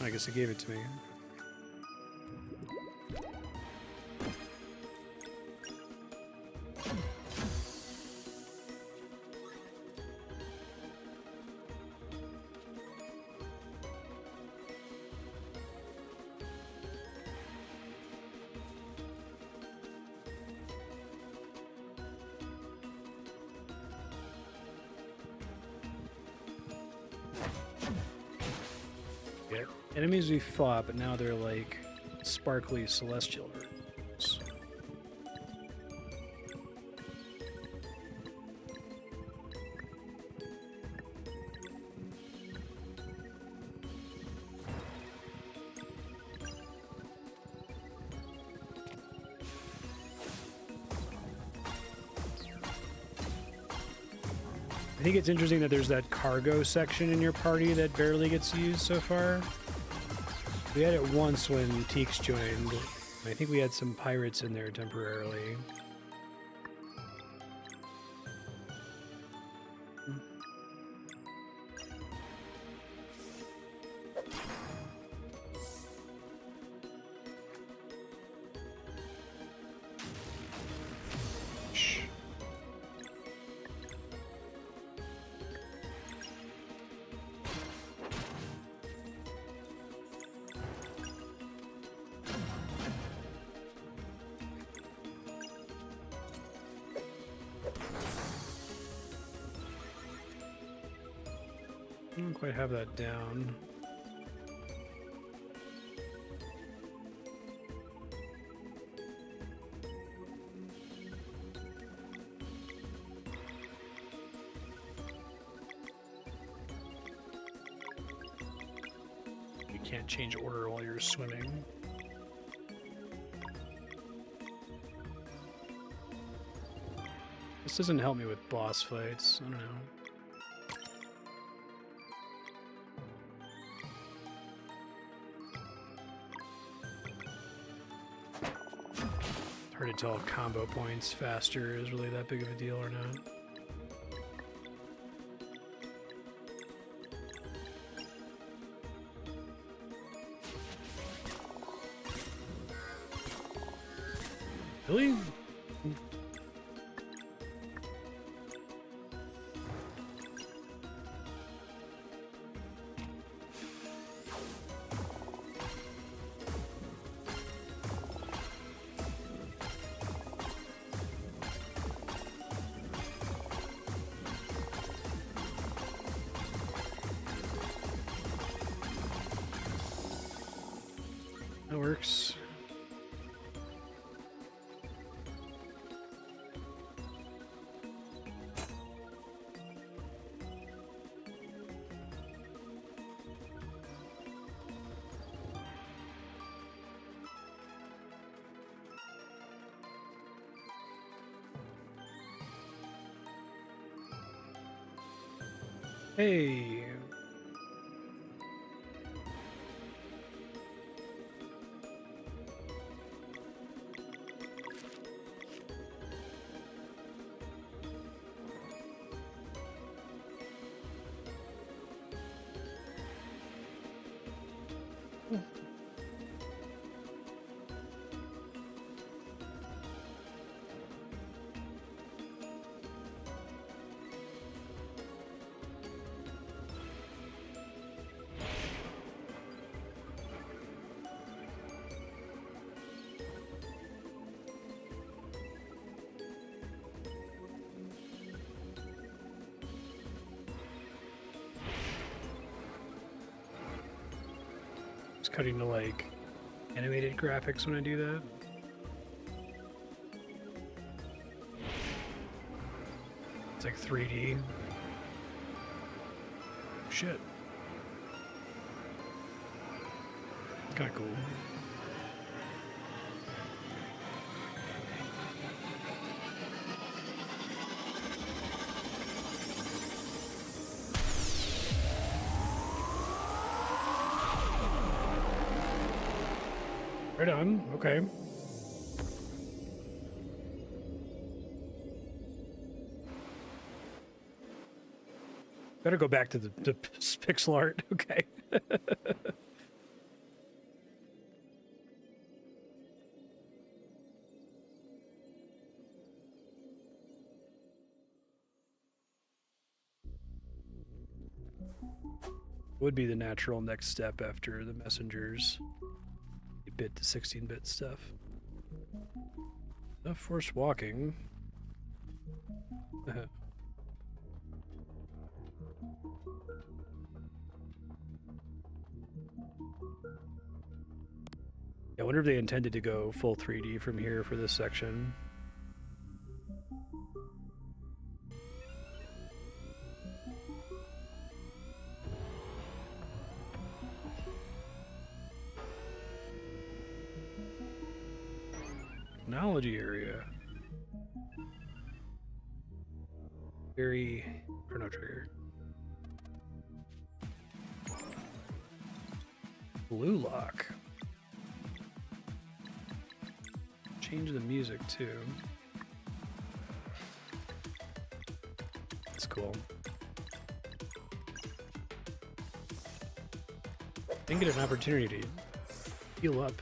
I guess he gave it to me. Enemies we fought, but now they're like sparkly celestial versions. think it's interesting that there's that cargo section in your party that barely gets used so far. We had it once when Teeks joined. I think we had some pirates in there temporarily. I don't quite have that down. You can't change order while you're swimming. This doesn't help me with boss fights. I don't know. Hard to tell if combo points faster is really that big of a deal or not. Really? That works. Hey. Cutting to like animated graphics when I do that. It's like 3D. Shit. It's kind of cool. Right on, okay. Better go back to the pixel art, okay. Would be the natural next step after the messengers. 8-bit to 16-bit stuff. Enough forced walking. I wonder if they intended to go full 3D from here for this section. Technology area. Very Chrono Trigger. Blue Lock. Change the music too. That's cool. Didn't get an opportunity to heal up.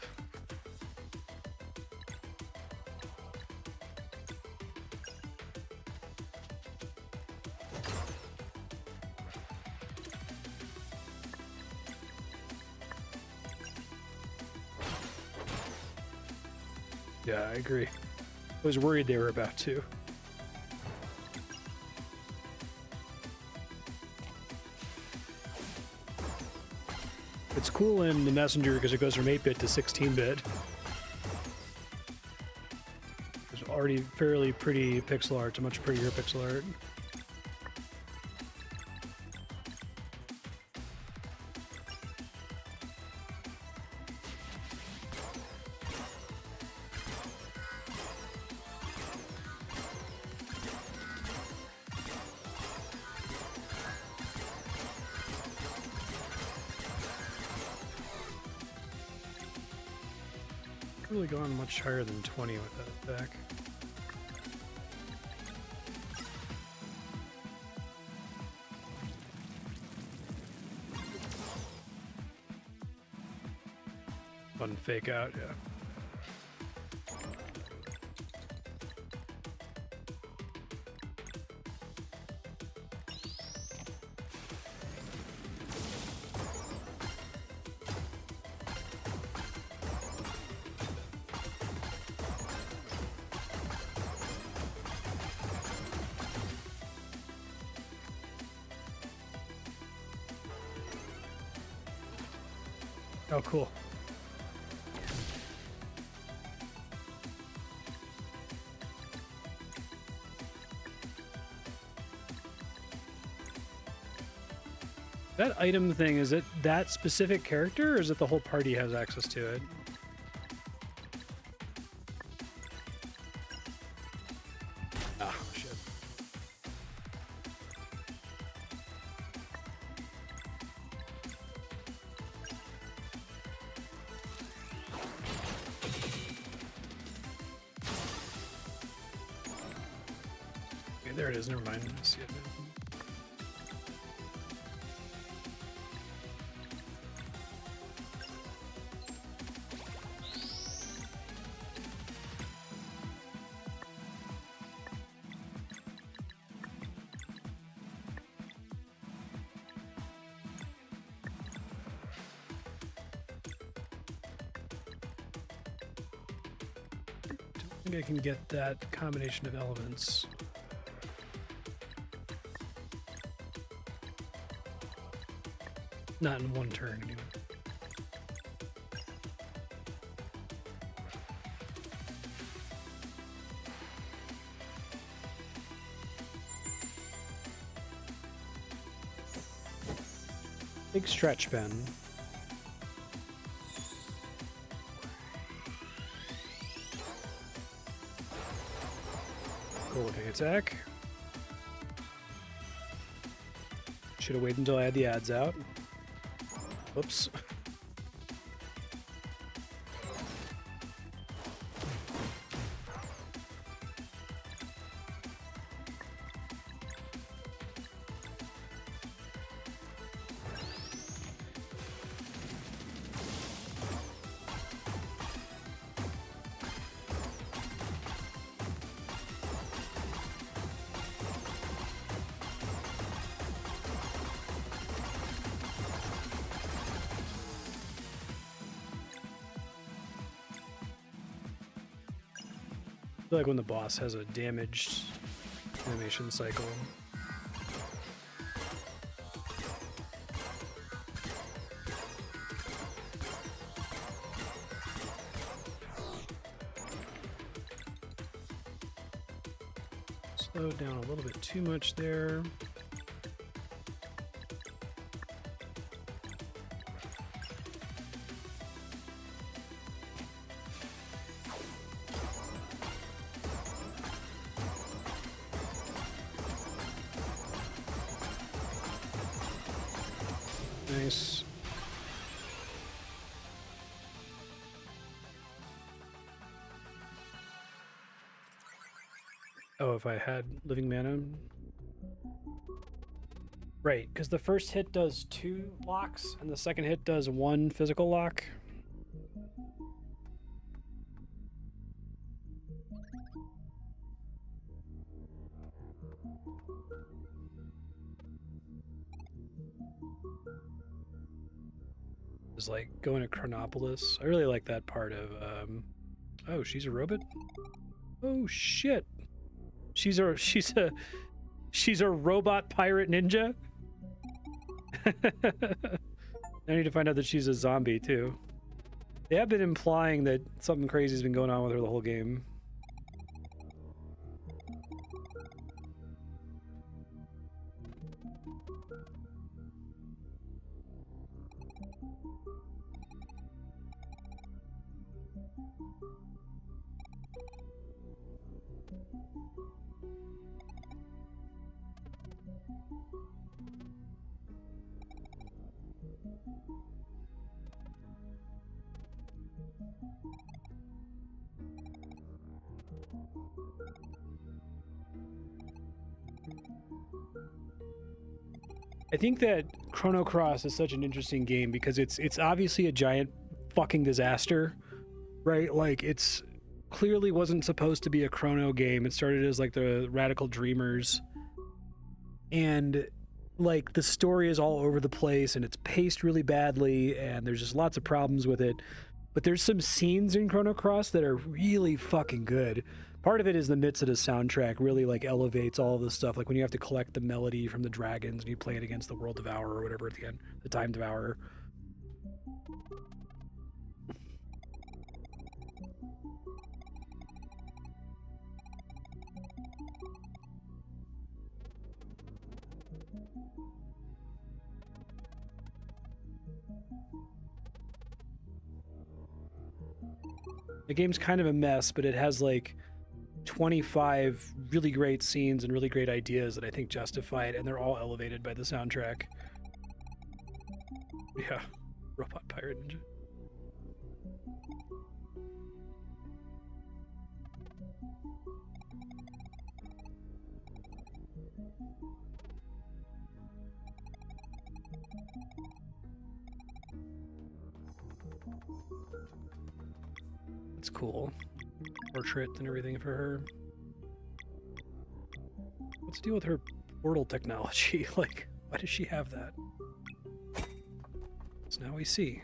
Yeah, I agree. I was worried they were about to. It's cool in the Messenger because it goes from 8-bit to 16-bit. It's already fairly pretty pixel art to much prettier pixel art. Really gone much higher than 20 with that back. Fun fake out, yeah. Oh, cool. That item thing, is it that specific character, or is it the whole party has access to it? Ah, shit. Okay, there it is. Never mind. I see it now. I think I can get that combination of elements. Not in one turn, anyway. Big stretch pen. Cool looking attack. Should have waited until I had the ads out. Whoops. I feel like when the boss has a damaged animation cycle. Slowed down a little bit too much there. Nice. Oh, if I had living mana. Right, because the first hit does 2 locks, and the second hit does 1 physical lock. Is like going to Chronopolis. I really like that part of, oh, she's a robot? Oh, shit. She's a robot pirate ninja? I need to find out that she's a zombie, too. They have been implying that something crazy has been going on with her the whole game. I think that Chrono Cross is such an interesting game because it's obviously a giant fucking disaster, right? Like, it's clearly wasn't supposed to be a Chrono game. It started as like the Radical Dreamers, and like the story is all over the place and it's paced really badly and there's just lots of problems with it. But there's some scenes in Chrono Cross that are really fucking good. Part of it is the Mitsuda soundtrack really like elevates all of this stuff. Like when you have to collect the melody from the dragons and you play it against the World Devourer or whatever at the end, the Time Devourer. The game's kind of a mess, but it has like 25 really great scenes and really great ideas that I think justify it, and they're all elevated by the soundtrack. Yeah, Robot Pirate Ninja. It's cool. Portrait and everything for her. What's the deal with her portal technology? Like, why does she have that? So now we see.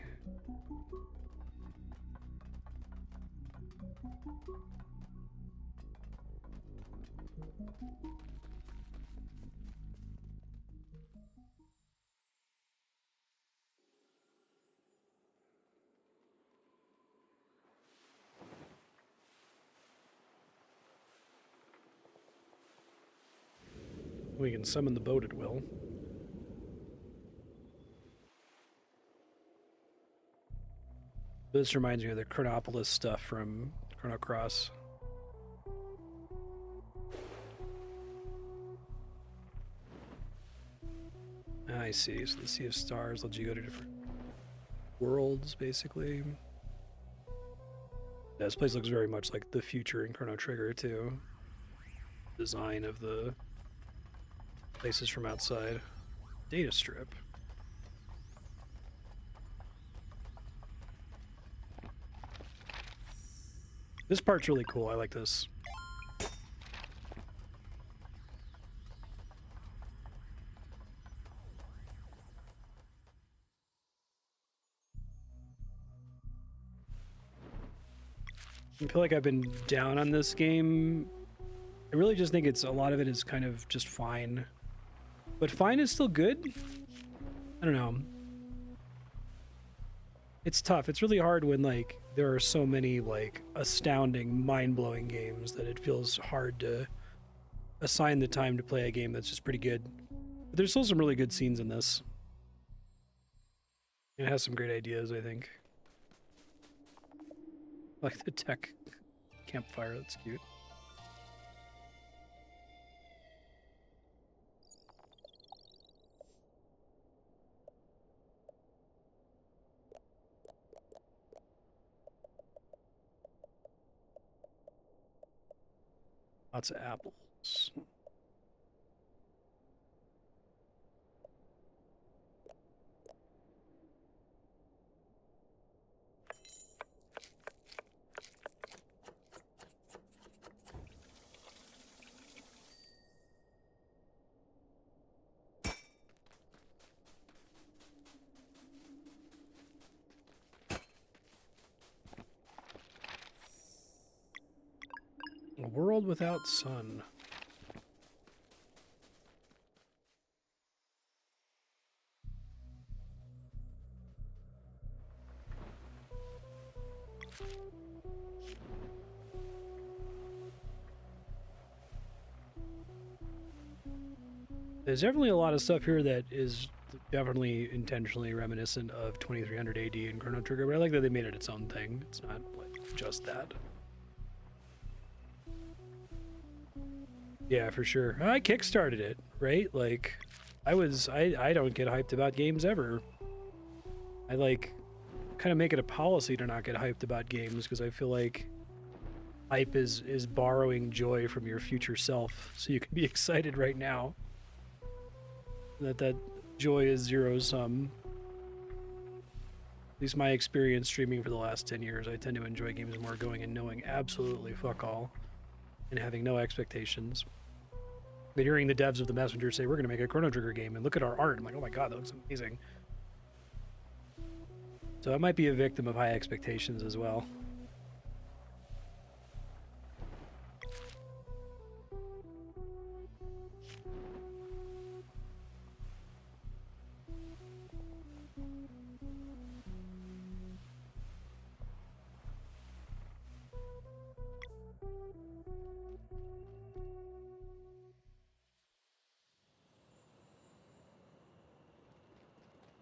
We can summon the boat at will. This reminds me of the Chronopolis stuff from Chrono Cross. I see. So the Sea of Stars lets you go to different worlds, basically. Yeah, this place looks very much like the future in Chrono Trigger, too. Design of the places from outside. Data strip. This part's really cool. I like this. I feel like I've been down on this game. I really just think a lot of it is kind of just fine. But fine is still good? I don't know. It's tough. It's really hard when, like, there are so many, like, astounding, mind-blowing games that it feels hard to assign the time to play a game that's just pretty good. But there's still some really good scenes in this. It has some great ideas, I think. Like the tech campfire, that's cute. Lots of apples. A world without sun. There's definitely a lot of stuff here that is definitely intentionally reminiscent of 2300 AD and Chrono Trigger, but I like that they made it its own thing. It's not like just that. Yeah, for sure. I kickstarted it, right? Like, I don't get hyped about games ever. I like kind of make it a policy to not get hyped about games because I feel like hype is borrowing joy from your future self, so you can be excited right now. That joy is zero sum. At least my experience streaming for the last 10 years, I tend to enjoy games more going and knowing absolutely fuck all and having no expectations. But hearing the devs of The Messenger say, we're going to make a Chrono Trigger game and look at our art, I'm like, oh my god, that looks amazing. So I might be a victim of high expectations as well.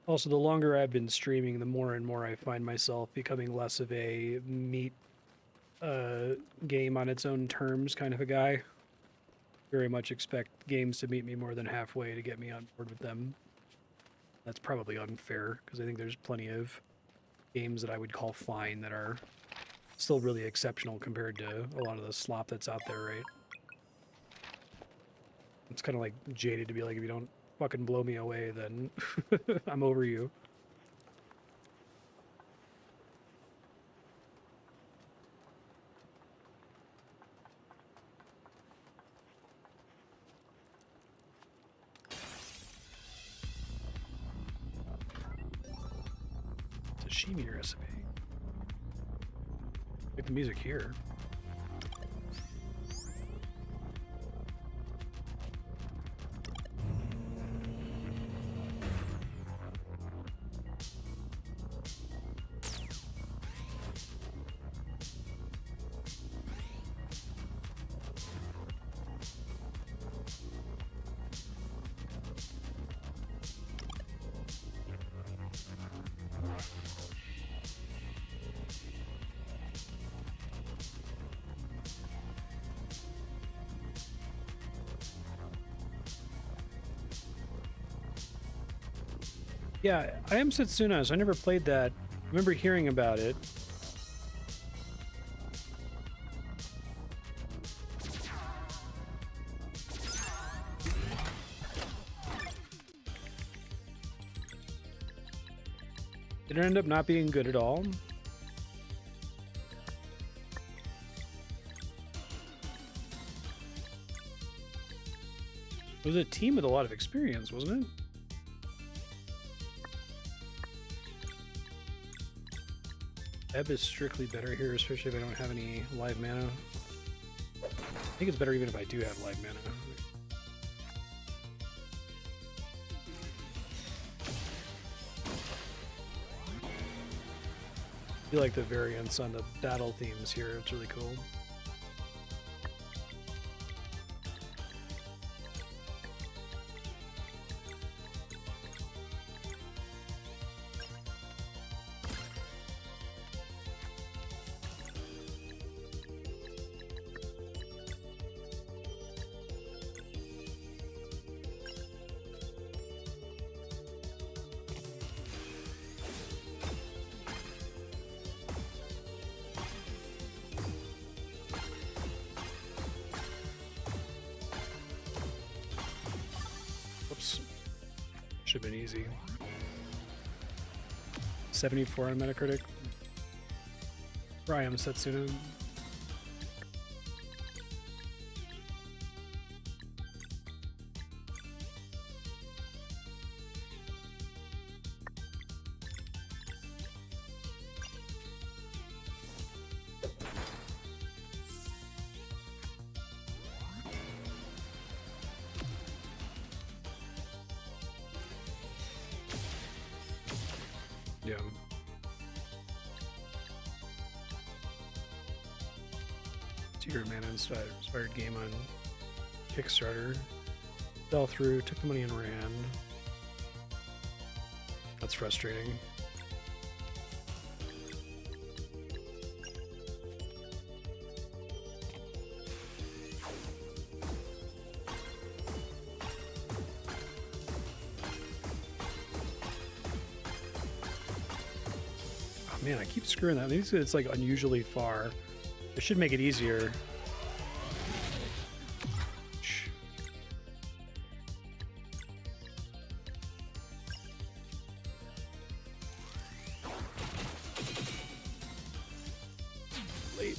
Also, the longer I've been streaming, the more and more I find myself becoming less of a meat game on its own terms kind of a guy. Very much expect games to meet me more than halfway to get me on board with them. That's probably unfair, because I think there's plenty of games that I would call fine that are still really exceptional compared to a lot of the slop that's out there, right? It's kind of like jaded to be like, if you don't fucking blow me away, then I'm over you. Sashimi recipe. Make the music here. Yeah, I am Setsuna, so I never played that. I remember hearing about it. Did it end up not being good at all? It was a team with a lot of experience, wasn't it? Ebb is strictly better here, especially if I don't have any live mana. I think it's better even if I do have live mana. I feel like the variants on the battle themes here, it's really cool. Should have been easy. 74 on Metacritic. Brian Setsuna. Yeah. Secret Mana inspired game on Kickstarter. Fell through, took the money and ran. That's frustrating. Man, I keep screwing that. Maybe it's like unusually far. It should make it easier. Late.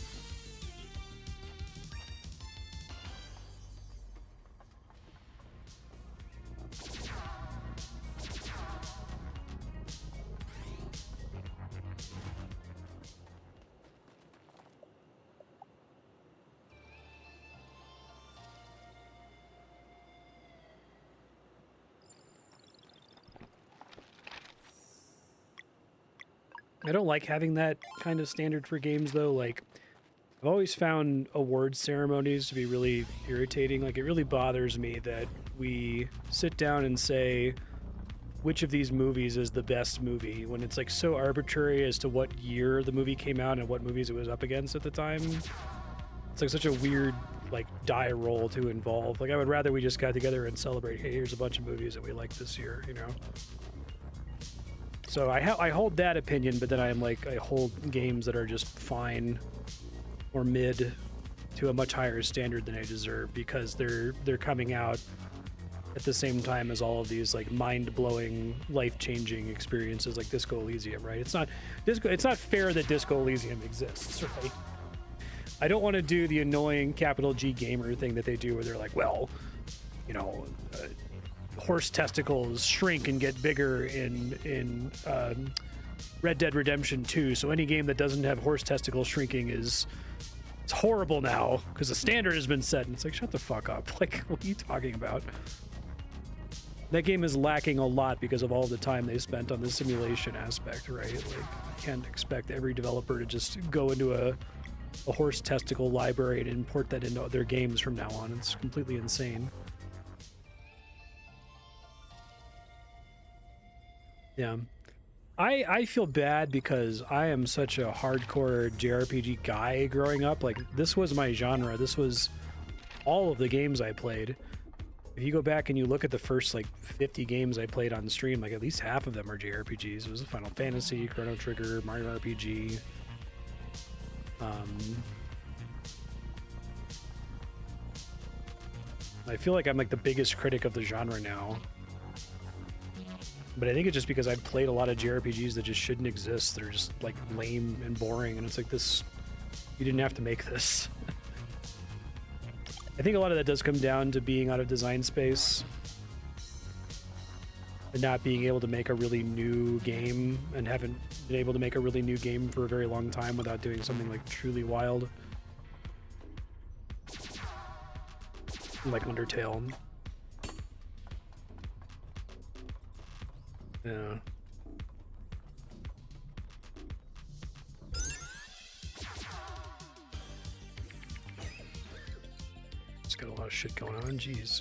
I don't like having that kind of standard for games, though. Like, I've always found award ceremonies to be really irritating. Like, it really bothers me that we sit down and say which of these movies is the best movie when it's like so arbitrary as to what year the movie came out and what movies it was up against at the time. It's like such a weird like die roll to involve. Like, I would rather we just got together and celebrate, hey, here's a bunch of movies that we like this year, you know? So I hold that opinion, but then I hold games that are just fine or mid to a much higher standard than I deserve because they're coming out at the same time as all of these like mind-blowing, life-changing experiences like Disco Elysium, right? It's not fair that Disco Elysium exists, right? I don't want to do the annoying capital G gamer thing that they do where they're like, well, you know, horse testicles shrink and get bigger in Red Dead Redemption 2, so any game that doesn't have horse testicles shrinking it's horrible now because the standard has been set. And it's like, shut the fuck up. Like, what are you talking about? That game is lacking a lot because of all the time they spent on the simulation aspect, right? Like, you can't expect every developer to just go into a horse testicle library and import that into their games from now on. It's completely insane. Yeah. I feel bad because I am such a hardcore JRPG guy growing up. Like, this was my genre. This was all of the games I played. If you go back and you look at the first, like, 50 games I played on stream, like, at least half of them are JRPGs. It was Final Fantasy, Chrono Trigger, Mario RPG. I feel like I'm, like, the biggest critic of the genre now. But I think it's just because I've played a lot of JRPGs that just shouldn't exist. They're just, like, lame and boring, and it's like, this... You didn't have to make this. I think a lot of that does come down to being out of design space and not being able to make a really new game, and haven't been able to make a really new game for a very long time without doing something, like, truly wild. Like Undertale. Yeah. It's got a lot of shit going on, jeez.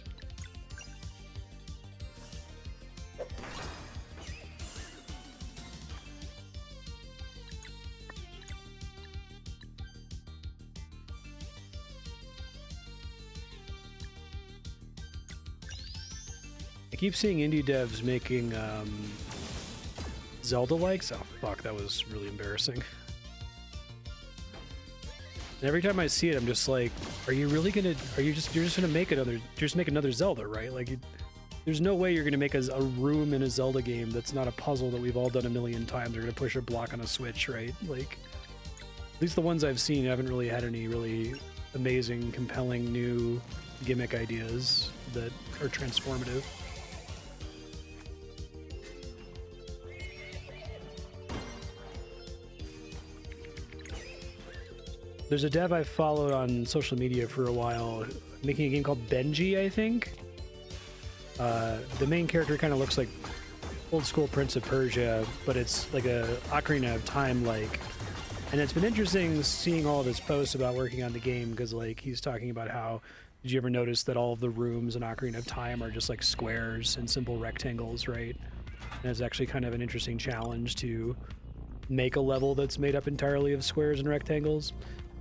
I keep seeing indie devs making Zelda-likes. Oh fuck, that was really embarrassing. And every time I see it, I'm just like, are you really gonna? You're just gonna make another? Just make another Zelda, right? Like, There's no way you're going to make a room in a Zelda game that's not a puzzle that we've all done a million times. You're going to push a block on a switch, right? Like, at least the ones I've seen haven't really had any really amazing, compelling new gimmick ideas that are transformative. There's a dev I followed on social media for a while making a game called Benji, I think. The main character kind of looks like old school Prince of Persia, but it's like a Ocarina of Time like. And it's been interesting seeing all of his posts about working on the game because like he's talking about how, did you ever notice that all of the rooms in Ocarina of Time are just like squares and simple rectangles, right? And it's actually kind of an interesting challenge to make a level that's made up entirely of squares and rectangles.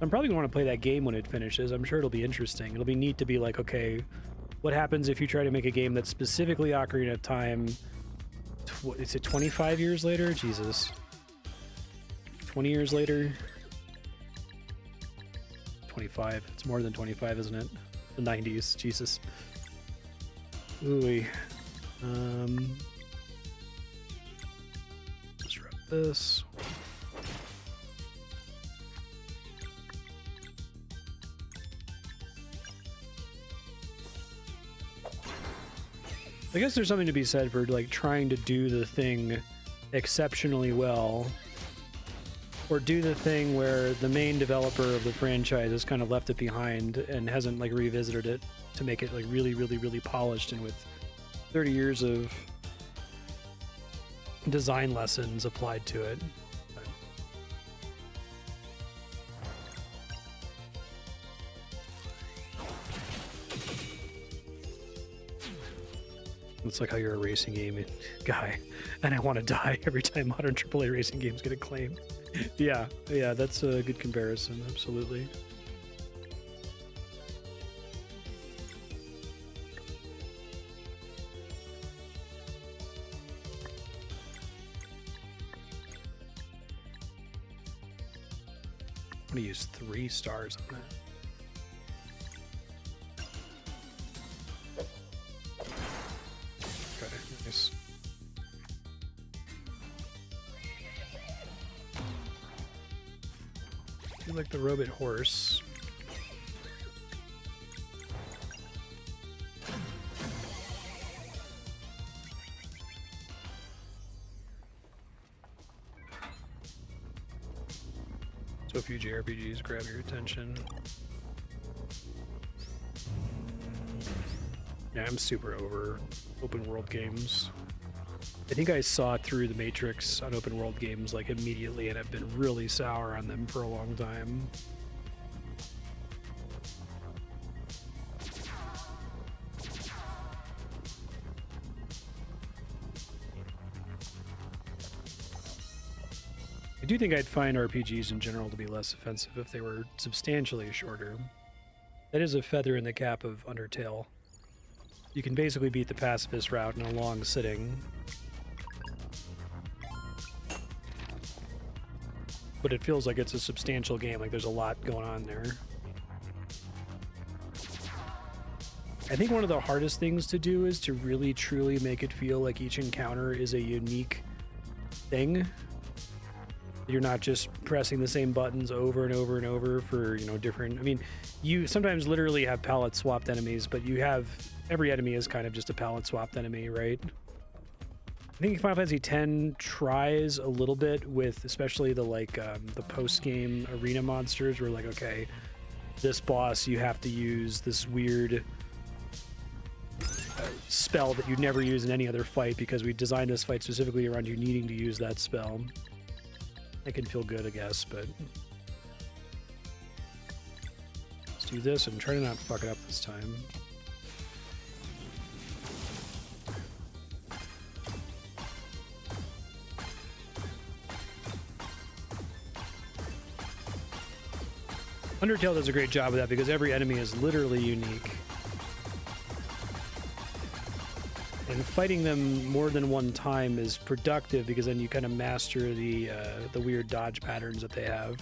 I'm probably going to want to play that game when it finishes. I'm sure it'll be interesting. It'll be neat to be like, okay, what happens if you try to make a game that's specifically Ocarina of Time? Is it 25 years later? Jesus. 20 years later? 25. It's more than 25, isn't it? The 90s. Jesus. Ooh. Disrupt this. I guess there's something to be said for like trying to do the thing exceptionally well, or do the thing where the main developer of the franchise has kind of left it behind and hasn't like revisited it to make it like really, really, really polished and with 30 years of design lessons applied to it. It's like how you're a racing game guy, and I want to die every time modern AAA racing games get acclaimed. Yeah, that's a good comparison, absolutely. I'm gonna use 3 stars on that. Nice. I like the robot horse. So few JRPGs grab your attention. Yeah, I'm super over open world games. I think I saw through the Matrix on open world games like immediately, and I've been really sour on them for a long time. I do think I'd find RPGs in general to be less offensive if they were substantially shorter. That is a feather in the cap of Undertale. You can basically beat the pacifist route in a long sitting. But it feels like it's a substantial game, like there's a lot going on there. I think one of the hardest things to do is to really truly make it feel like each encounter is a unique thing. You're not just pressing the same buttons over and over and over for, you know, different... I mean, you sometimes literally have palette swapped enemies, but you have... Every enemy is kind of just a palette swapped enemy, right? I think Final Fantasy X tries a little bit with especially the the post-game arena monsters where like, okay, this boss you have to use this weird spell that you'd never use in any other fight because we designed this fight specifically around you needing to use that spell. That can feel good, I guess, but let's do this and try to not fuck it up this time. Undertale does a great job of that because every enemy is literally unique. And fighting them more than one time is productive because then you kind of master the weird dodge patterns that they have.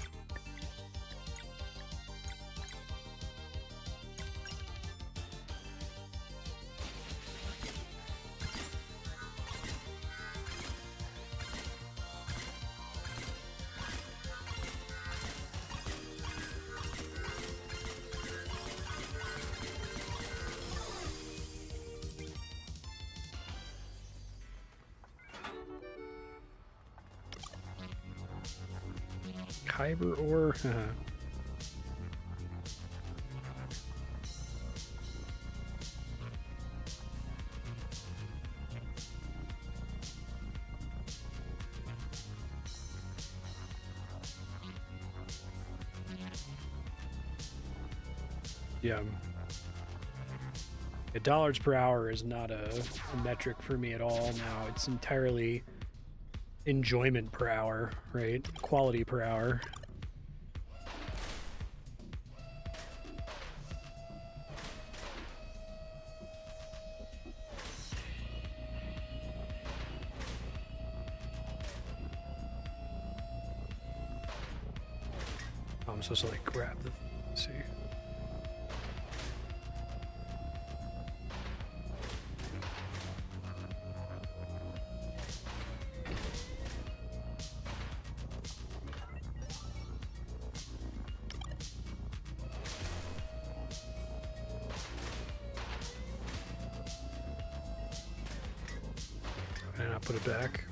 Kyber ore. Yeah. Dollars per hour is not a metric for me at all now. It's entirely enjoyment per hour, right? Quality per hour. Oh, I'm supposed to like grab the. Let's see. And I'll put it back.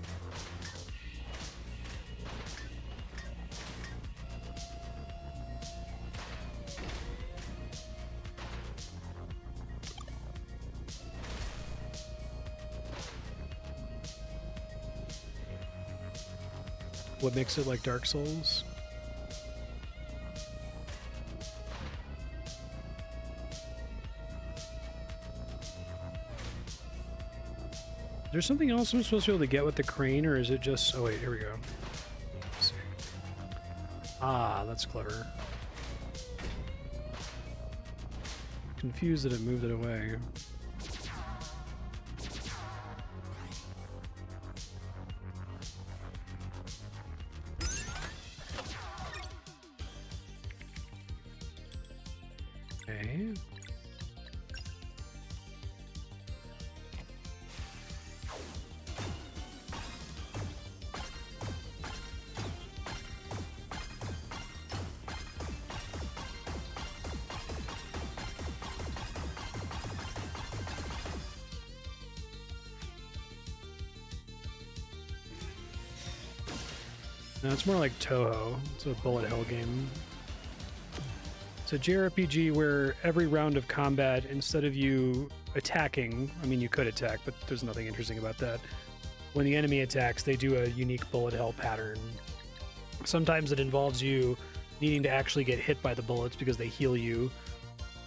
What makes it like Dark Souls? There's something else I'm supposed to be able to get with the crane, or is it just... Oh wait, here we go. Let's see. Ah, that's clever. Confused that it moved it away. Okay. No, it's more like Toho. It's a bullet hell game. It's a JRPG where every round of combat, instead of you attacking, I mean, you could attack, but there's nothing interesting about that. When the enemy attacks, they do a unique bullet hell pattern. Sometimes it involves you needing to actually get hit by the bullets because they heal you,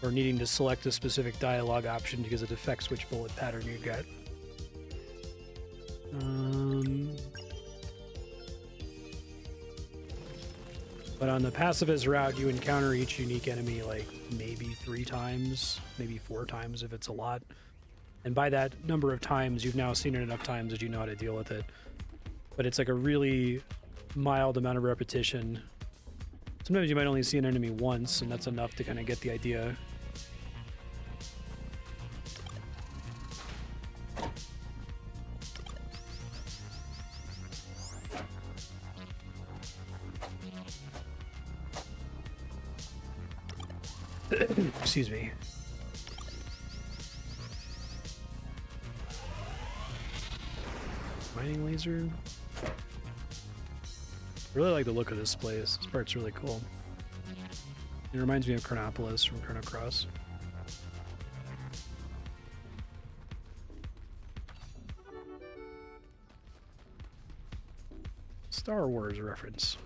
or needing to select a specific dialogue option because it affects which bullet pattern you get. But on the pacifist route, you encounter each unique enemy like maybe 3 times, maybe 4 times if it's a lot. And by that number of times, you've now seen it enough times that you know how to deal with it. But it's like a really mild amount of repetition. Sometimes you might only see an enemy once, and that's enough to kind of get the idea. Excuse me. Mining laser. I really like the look of this place. This part's really cool. It reminds me of Chronopolis from Chrono Cross. Star Wars reference.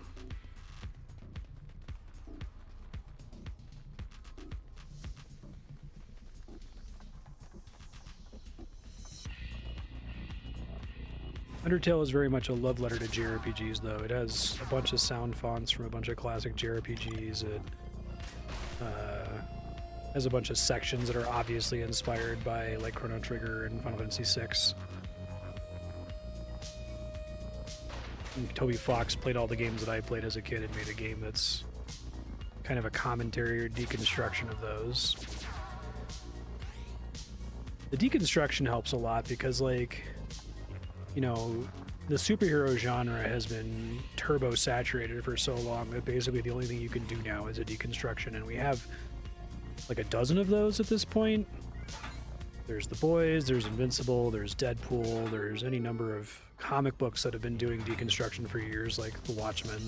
Undertale is very much a love letter to JRPGs, though. It has a bunch of sound fonts from a bunch of classic JRPGs. It has a bunch of sections that are obviously inspired by like Chrono Trigger and Final Fantasy VI. And Toby Fox played all the games that I played as a kid and made a game that's kind of a commentary or deconstruction of those. The deconstruction helps a lot because, like, you know, the superhero genre has been turbo saturated for so long that basically the only thing you can do now is a deconstruction, and we have like a dozen of those at this point. There's The Boys, there's Invincible, there's Deadpool, there's any number of comic books that have been doing deconstruction for years, like The Watchmen.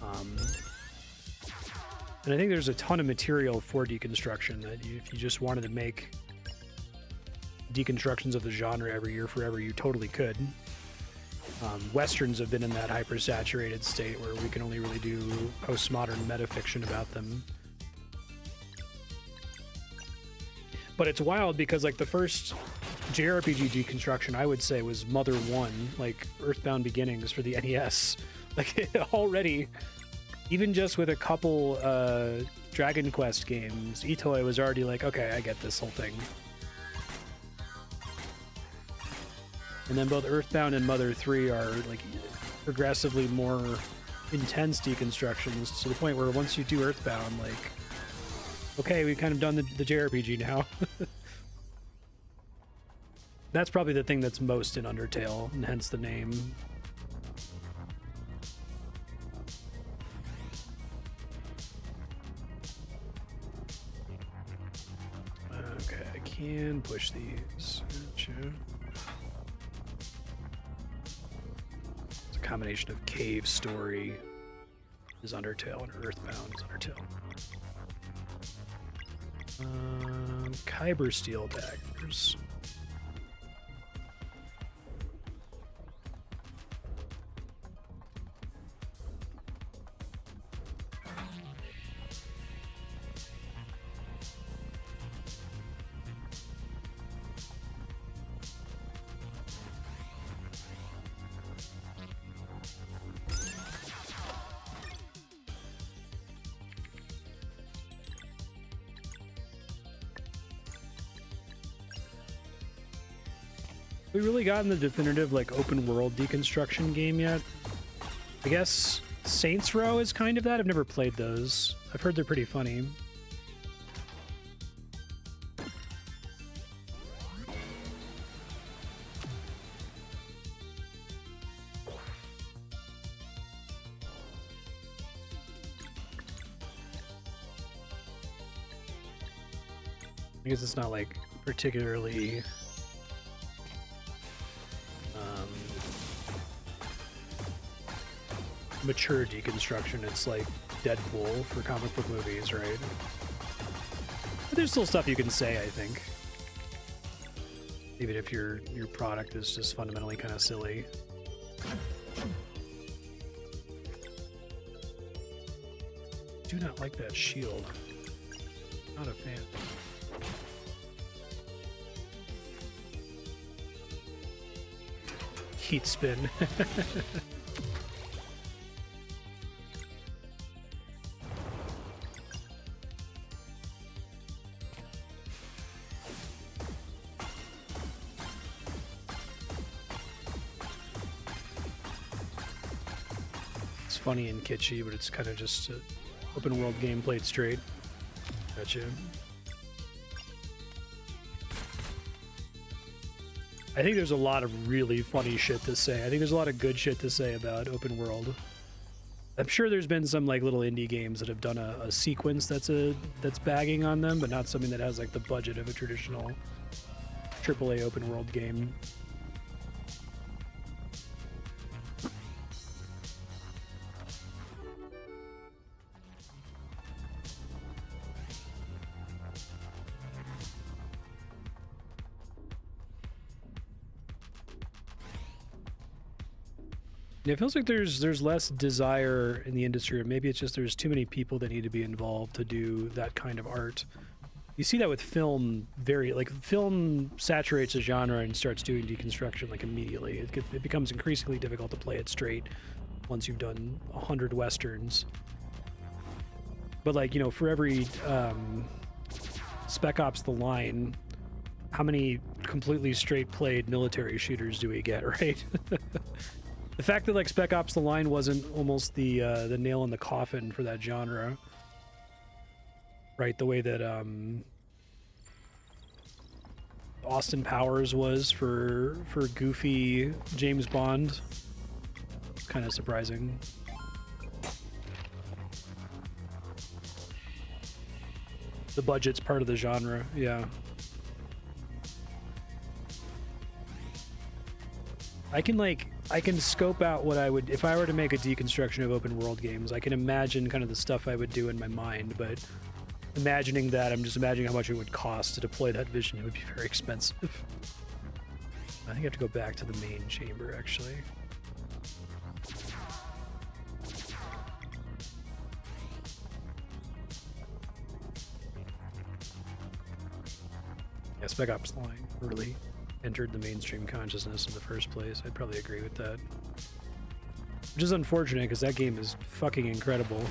And I think there's a ton of material for deconstruction that if you just wanted to make deconstructions of the genre every year forever, you totally could. Westerns have been in that hyper-saturated state where we can only really do postmodern metafiction about them. But it's wild because, like, the first JRPG deconstruction, I would say, was Mother 1, like Earthbound Beginnings for the NES. Like, already, even just with a couple Dragon Quest games, Itoi was already like, okay, I get this whole thing. And then both Earthbound and Mother 3 are, like, progressively more intense deconstructions to the point where once you do Earthbound, like, okay, we've kind of done the JRPG now. That's probably the thing that's most in Undertale, and hence the name. Okay, I can push these. Gotcha. It's a combination of Cave Story is Undertale and Earthbound is Undertale. Kyber Steel Daggers. We really gotten the definitive, like, open world deconstruction game yet? I guess Saints Row is kind of that. I've never played those. I've heard they're pretty funny. I guess it's not, like, particularly mature deconstruction. It's like Deadpool for comic book movies, right? But there's still stuff you can say, I think, even if your product is just fundamentally kind of silly. Do not like that shield. Not a fan. Heat spin. Funny and kitschy, but it's kind of just an open world game played straight. Gotcha. I think there's a lot of really funny shit to say. I think there's a lot of good shit to say about open world. I'm sure there's been some, like, little indie games that have done a sequence that's bagging on them, but not something that has, like, the budget of a traditional AAA open world game. Yeah, it feels like there's less desire in the industry, or maybe it's just there's too many people that need to be involved to do that kind of art. You see that with film, film saturates a genre and starts doing deconstruction, like, immediately. It becomes increasingly difficult to play it straight once you've done 100 westerns. But, like, you know, for every Spec Ops: The Line, how many completely straight played military shooters do we get, right? The fact that, like, Spec Ops: The Line wasn't almost the nail in the coffin for that genre, right? The way that Austin Powers was for goofy James Bond. Kind of surprising. The budget's part of the genre, yeah. I can scope out what I would if I were to make a deconstruction of open world games. I can imagine kind of the stuff I would do in my mind, but imagining that, I'm just imagining how much it would cost to deploy that vision. It would be very expensive. I think I have to go back to the main chamber, actually. Yeah, Spec Ops line really entered the mainstream consciousness in the first place. I'd probably agree with that. Which is unfortunate, because that game is fucking incredible.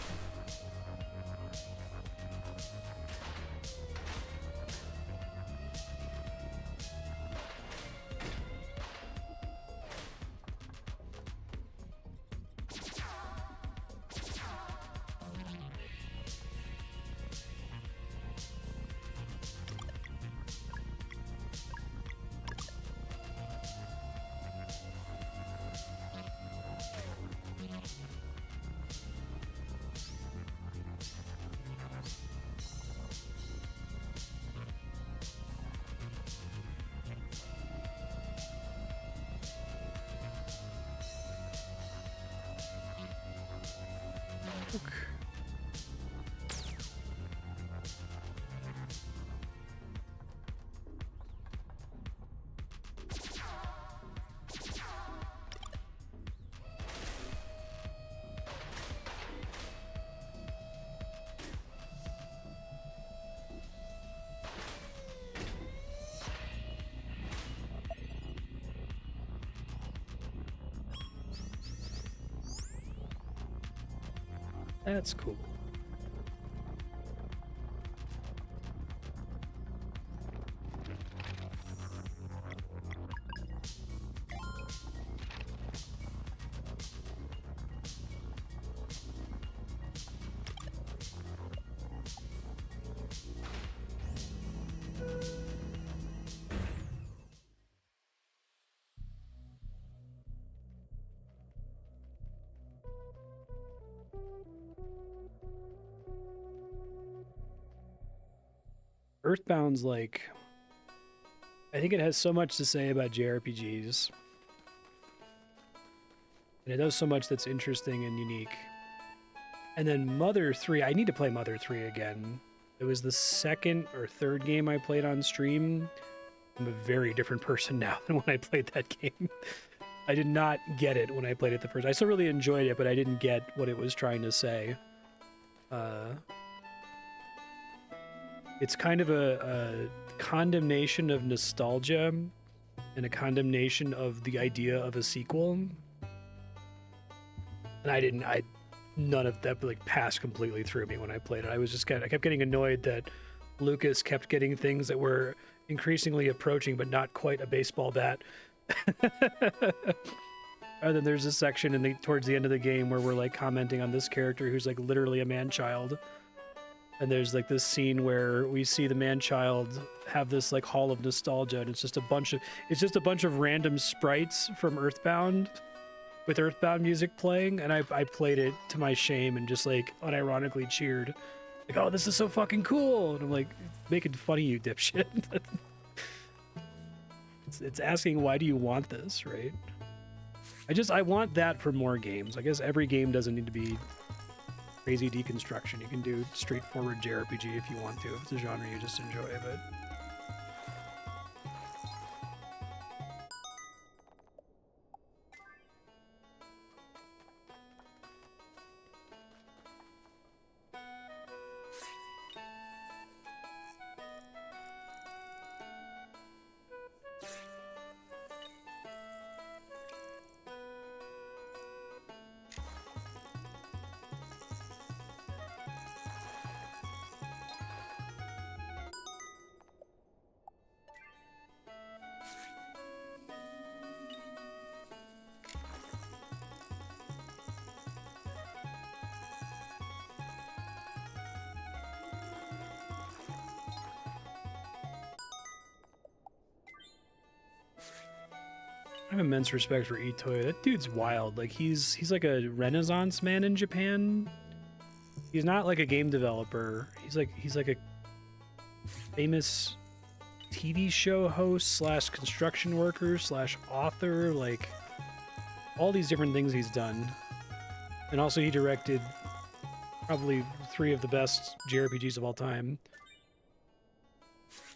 That's cool. Earthbound's like, I think it has so much to say about JRPGs, and it does so much that's interesting and unique. And then Mother 3, I need to play Mother 3 again. It was the second or third game I played on stream. I'm a very different person now than when I played that game. I did not get it when I played it the first. I still really enjoyed it, but I didn't get what it was trying to say. It's kind of a condemnation of nostalgia and a condemnation of the idea of a sequel. And none of that like passed completely through me when I played it. I kept getting annoyed that Lucas kept getting things that were increasingly approaching, but not quite a baseball bat. And then there's a section towards the end of the game where we're like commenting on this character who's like literally a man-child. And there's like this scene where we see the man-child have this like hall of nostalgia, and it's just a bunch of random sprites from Earthbound with Earthbound music playing, and I played it to my shame and just like unironically cheered. Like, oh, this is so fucking cool. And I'm like, making fun of you, dipshit. It's asking, why do you want this, right? I want that for more games. I guess every game doesn't need to be crazy deconstruction. You can do straightforward JRPG if you want to, if it's a genre you just enjoy, but I have immense respect for Itoi. That dude's wild. Like he's like a Renaissance man in Japan. He's not like a game developer. He's like a famous TV show host / construction worker / author. Like all these different things he's done. And also he directed probably 3 of the best JRPGs of all time.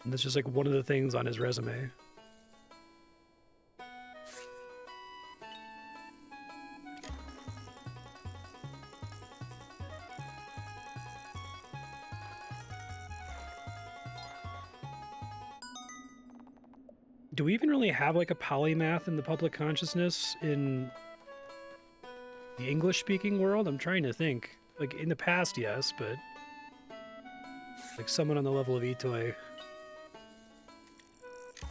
And that's just like one of the things on his resume. Do we even really have like a polymath in the public consciousness in the English-speaking world? I'm trying to think. Like in the past, yes, but like someone on the level of Itoi. I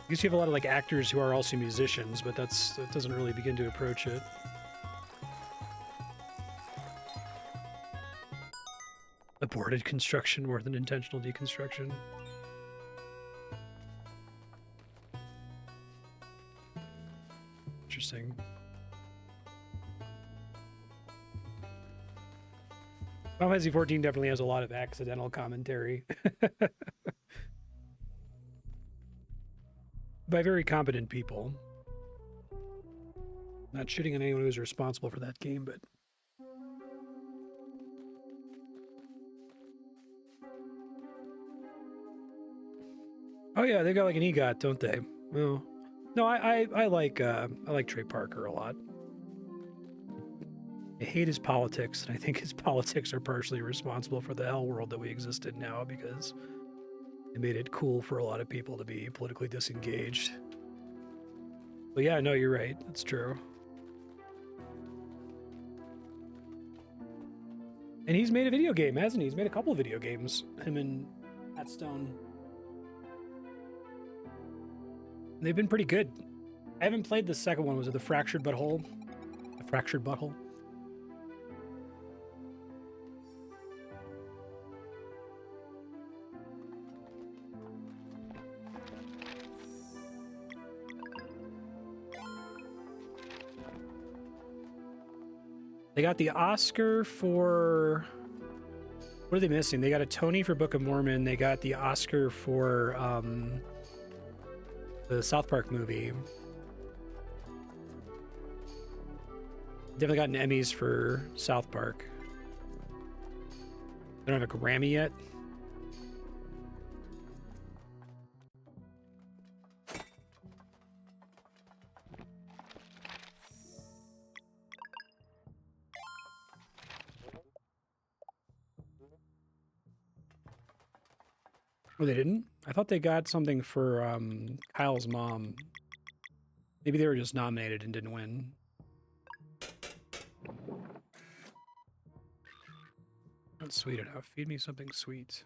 guess you have a lot of like actors who are also musicians, but that doesn't really begin to approach it. Aborted construction more than intentional deconstruction. Interesting. Final Fantasy 14 definitely has a lot of accidental commentary. By very competent people. Not shitting on anyone who's responsible for that game, but... Oh yeah, they got like an EGOT, don't they? Well, no, I like Trey Parker a lot. I hate his politics, and I think his politics are partially responsible for the hell world that we exist in now, because it made it cool for a lot of people to be politically disengaged. But yeah, no, you're right. That's true. And he's made a video game, hasn't he? He's made a couple of video games. Him and Matt Stone. They've been pretty good. I haven't played the second one. Was it The Fractured Butthole? The Fractured Butthole? They got the Oscar for... What are they missing? They got a Tony for Book of Mormon. They got the Oscar for the South Park movie. Definitely gotten Emmys for South Park. They don't have a Grammy yet. Oh, they didn't? I thought they got something for Kyle's mom. Maybe they were just nominated and didn't win. Not sweet enough. Feed me something sweet.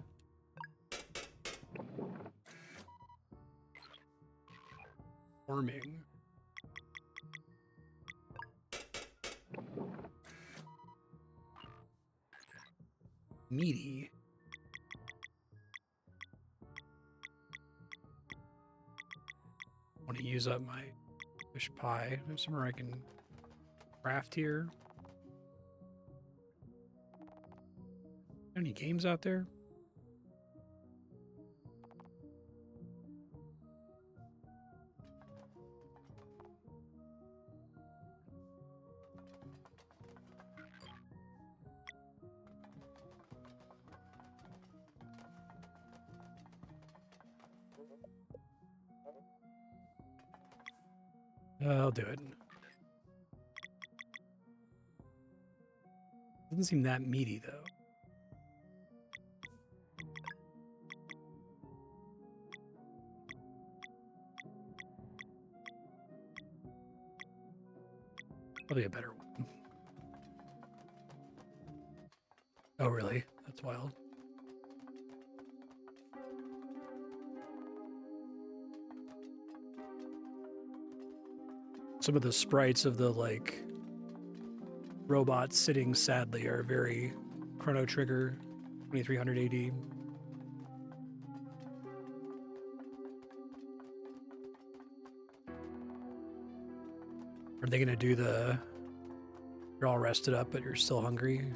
Warming. Meaty. Want to use up my fish pie. There's somewhere I can craft here. Any games out there? I'll do it. Doesn't seem that meaty, though. Probably a better one. Oh, really? That's wild. Some of the sprites of the, like, robots sitting sadly are very Chrono Trigger 2300 AD. Are they gonna do the you're all rested up but you're still hungry?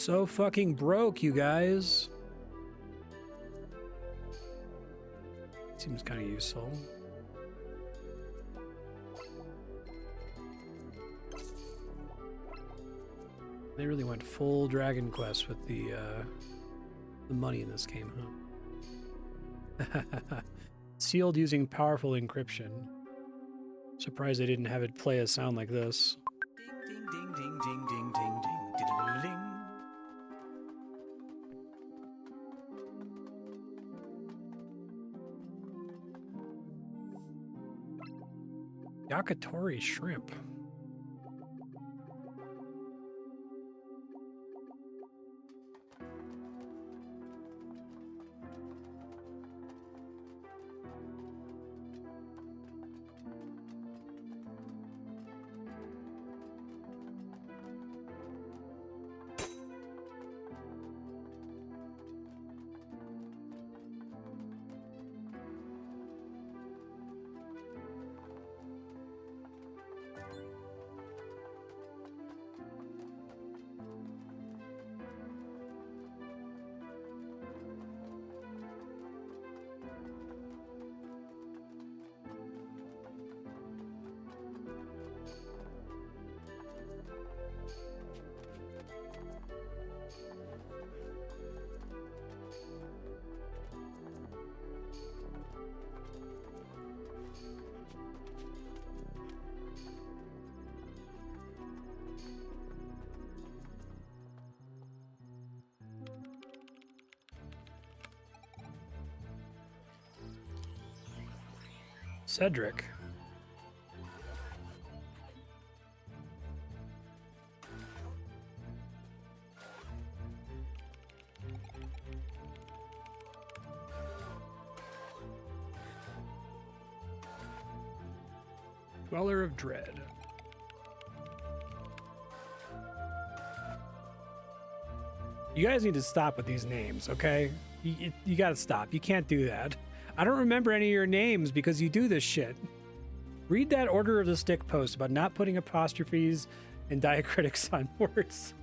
So fucking broke, you guys. Seems kind of useful. They really went full Dragon Quest with the money in this game, huh? Sealed using powerful encryption. Surprised they didn't have it play a sound like this. Ding, ding, ding, ding, ding, ding, ding, ding, ding. Yakitori shrimp. Cedric. Dweller of Dread. You guys need to stop with these names, okay? You gotta stop. You can't do that. I don't remember any of your names because you do this shit. Read that Order of the Stick post about not putting apostrophes and diacritics on words.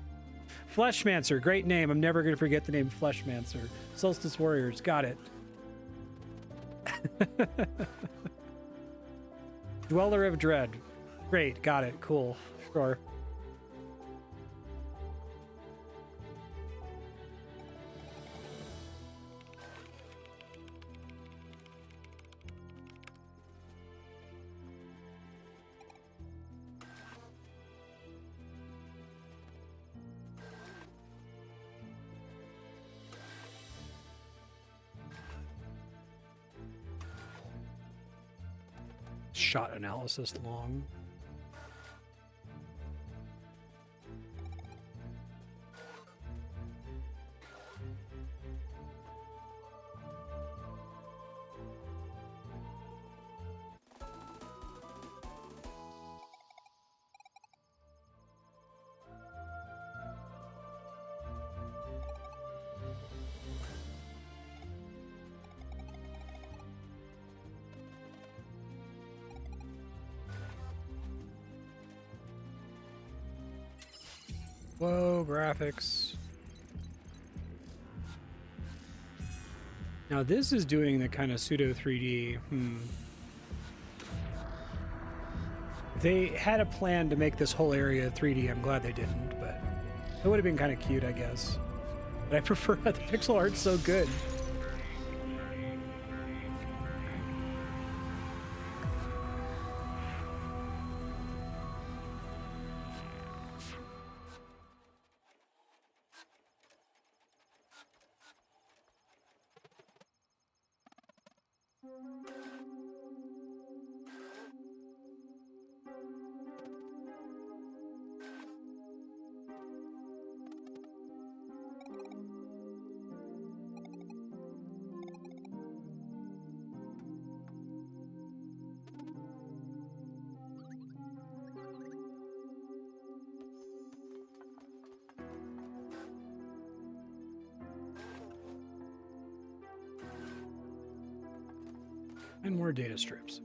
Fleshmancer, great name. I'm never going to forget the name Fleshmancer. Solstice Warriors, got it. Dweller of Dread. Great, got it. Cool. Sure. Shot analysis long. Whoa, graphics. Now this is doing the kind of pseudo 3D. If they had a plan to make this whole area 3D, I'm glad they didn't, but it would have been kind of cute, I guess. But I prefer the pixel art's so good. And more data strips.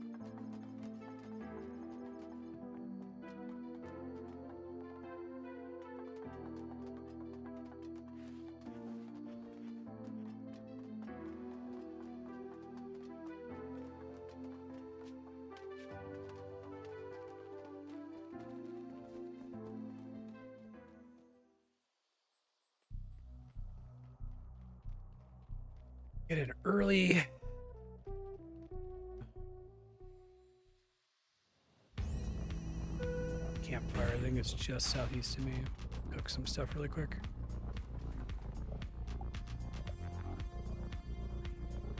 Get in early. Campfire, I think it's just southeast of me. Cook some stuff really quick.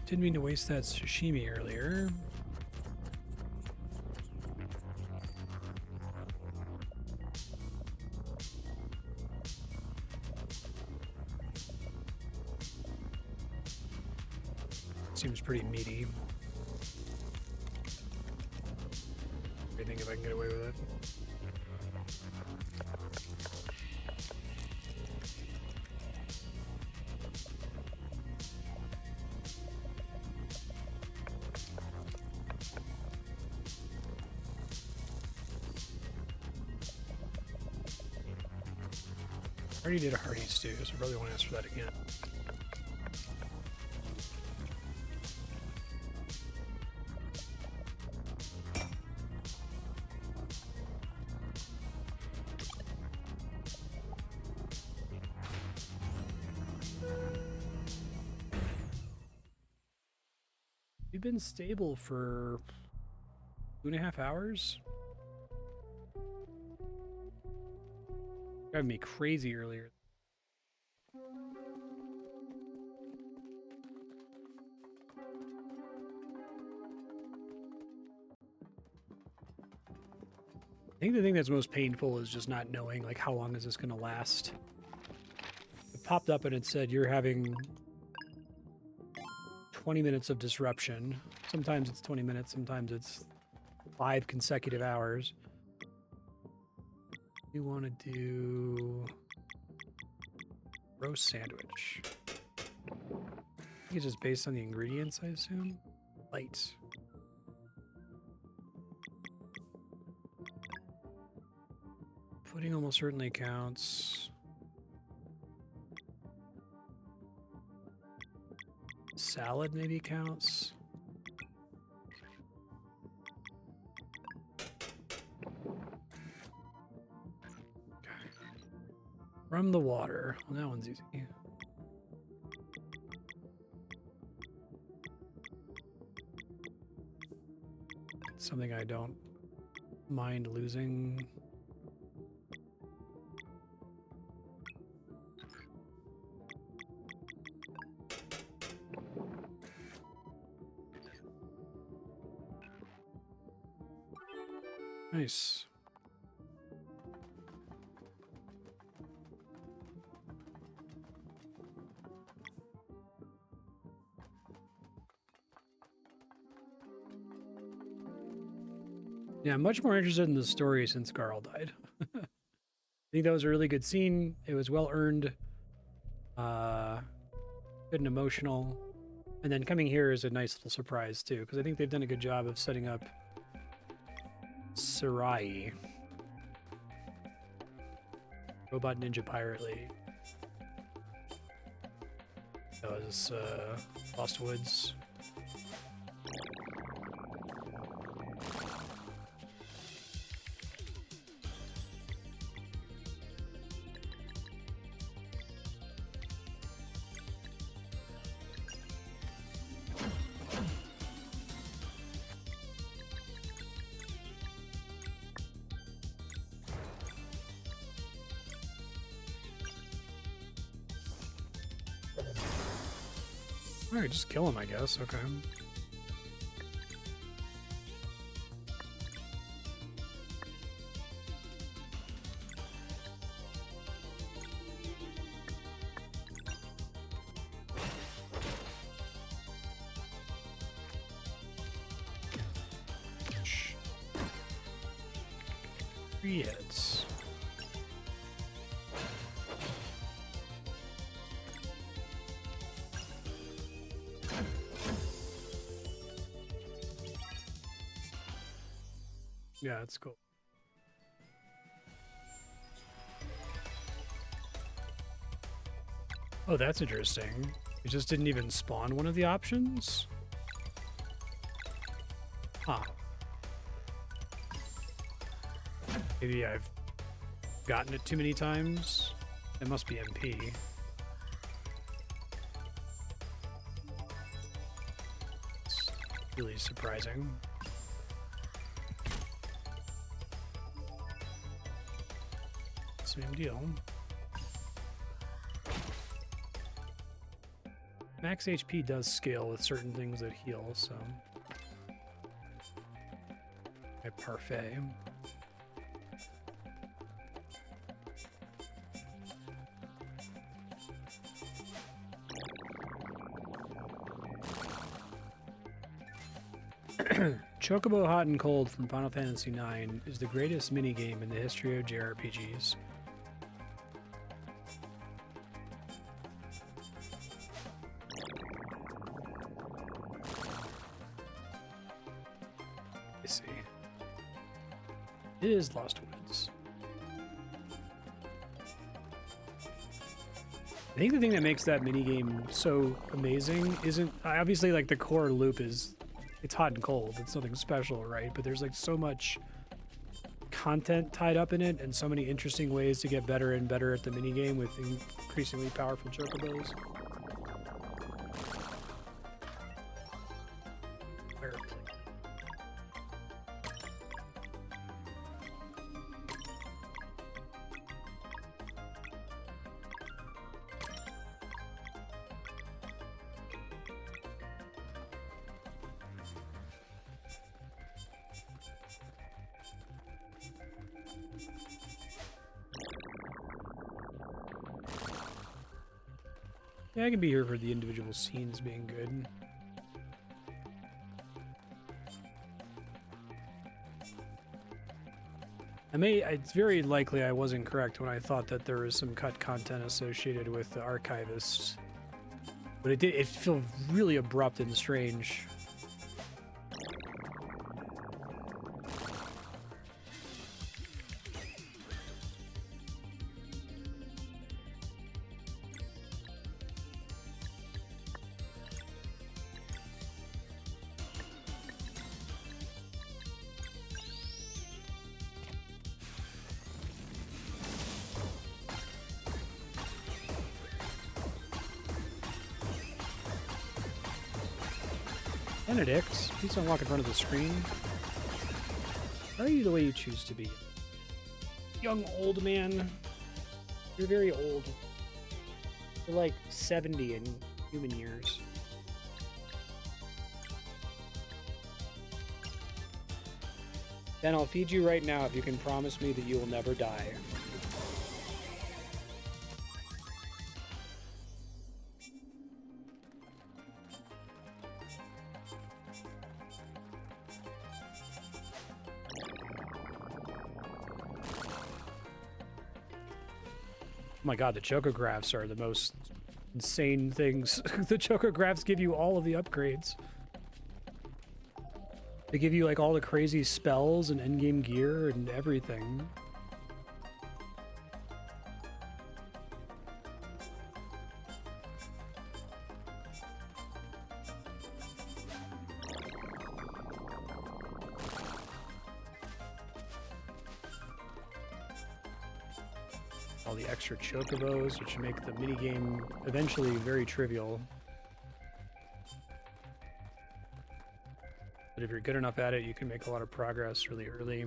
Didn't mean to waste that sashimi earlier. Seems pretty meaty. I think if I can get away with it. I already did a hearty stew, so I probably won't ask for that again. We've been stable for 2.5 hours. Driving me crazy earlier. I think the thing that's most painful is just not knowing, like, how long is this going to last. It popped up and it said you're having 20 minutes of disruption. Sometimes it's 20 minutes, sometimes it's 5 consecutive hours. We want to do roast sandwich. I think it's just based on the ingredients, I assume. Light. Pudding almost certainly counts. Salad maybe counts. From the water. Well, that one's easy. It's something I don't mind losing. Nice. Yeah, I'm much more interested in the story since Carl died. I think that was a really good scene. It was well earned, good and emotional. And then coming here is a nice little surprise too, because I think they've done a good job of setting up Sarai, Robot Ninja Pirate Lady. That was Lost Woods. Alright, just kill him, I guess. Okay. Three hits. Yeah, that's cool. Oh, that's interesting. It just didn't even spawn one of the options? Huh. Maybe I've gotten it too many times. It must be MP. really surprising. Same deal. Max HP does scale with certain things that heal, so... My parfait. Chocobo Hot and Cold from Final Fantasy IX is the greatest minigame in the history of JRPGs. I see. It is Lost Woods. I think the thing that makes that minigame so amazing isn't obviously like the core loop is it's hot and cold. It's nothing special, right? But there's like so much content tied up in it and so many interesting ways to get better and better at the minigame with increasingly powerful chocobos. Yeah, I can be here for the individual scenes being good. It's very likely I was incorrect when I thought that there was some cut content associated with the archivists. But it felt really abrupt and strange. Benedict, please don't walk in front of the screen. Are you the way you choose to be? Young old man. You're very old. You're like 70 in human years. Ben, I'll feed you right now if you can promise me that you will never die. Oh my god, the chocographs are the most insane things. The chocographs give you all of the upgrades. They give you like all the crazy spells and endgame gear and everything. All the extra chocobos, which make the minigame eventually very trivial. But if you're good enough at it, you can make a lot of progress really early.